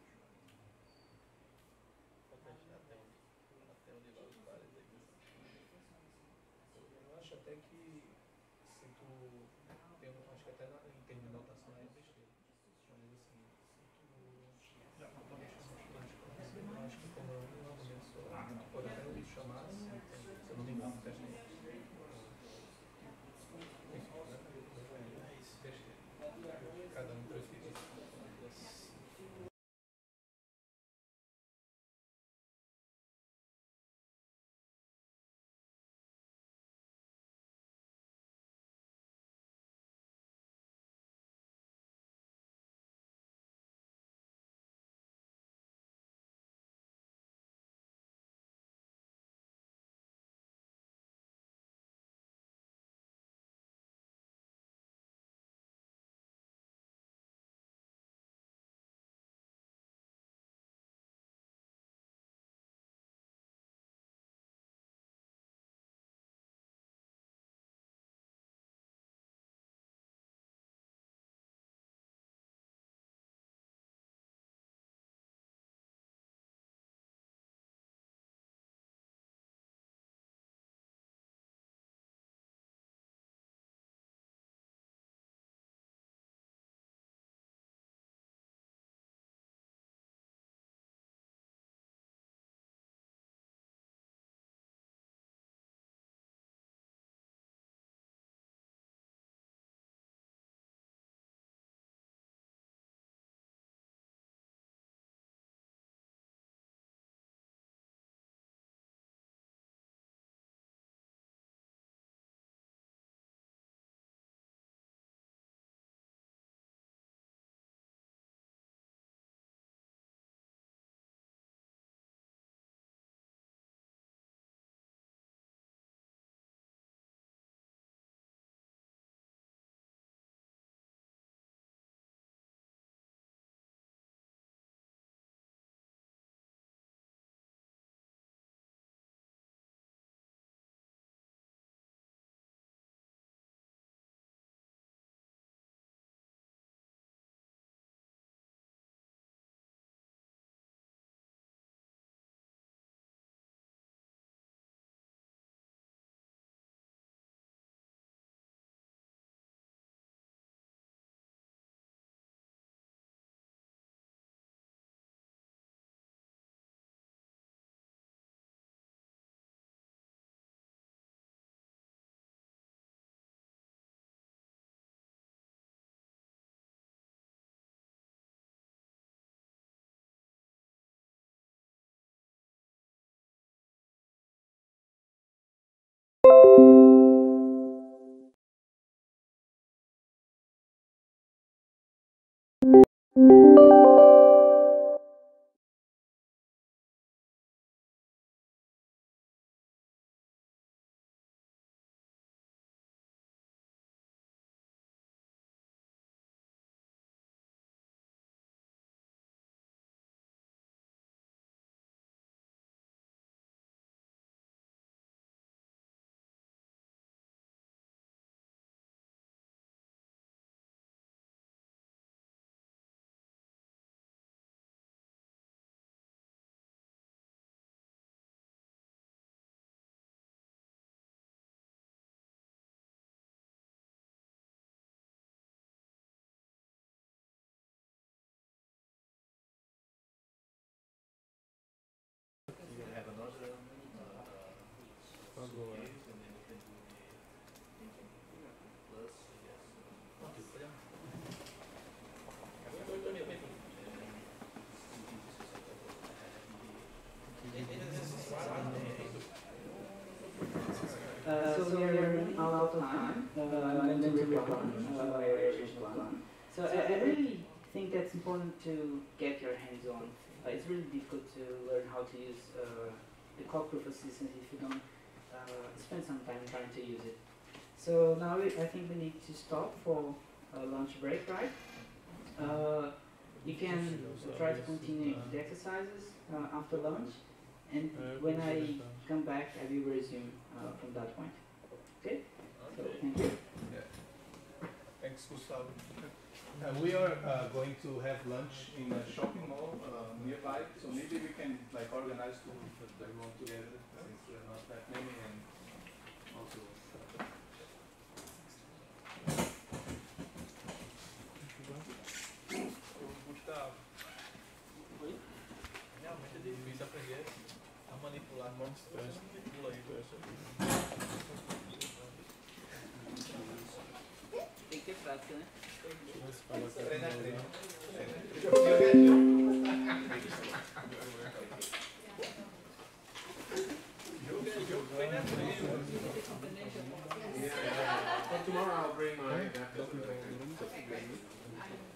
até onde vai os pares aí. Eu acho até que se tu tem acho que até em termos de notação é besteira. Mas assim, se tu eu acho que como um argumento só, tu pode até chamar assim, se eu não me engano, teste aí. Besteira. Cada um prefere. Agora. So we are running out of time. I'm going to replan my original plan. So I really think that's important to get your hands on. It's really difficult to learn how to use the call proof assistant if you don't spend some time trying to use it. So now I think we need to stop for a lunch break, right? You can try to continue the exercises after lunch, and when I come back, I will resume from that point. Okay? So, thank you. Yeah. Thanks, Gustavo. We are going to have lunch in a shopping mall nearby, so maybe we can like organize to put everyone together since we are not that many, and also. Gustavo, realmente é difícil aprender a manipular como se pula aí. Tem que ter prática, né? Treina, treina.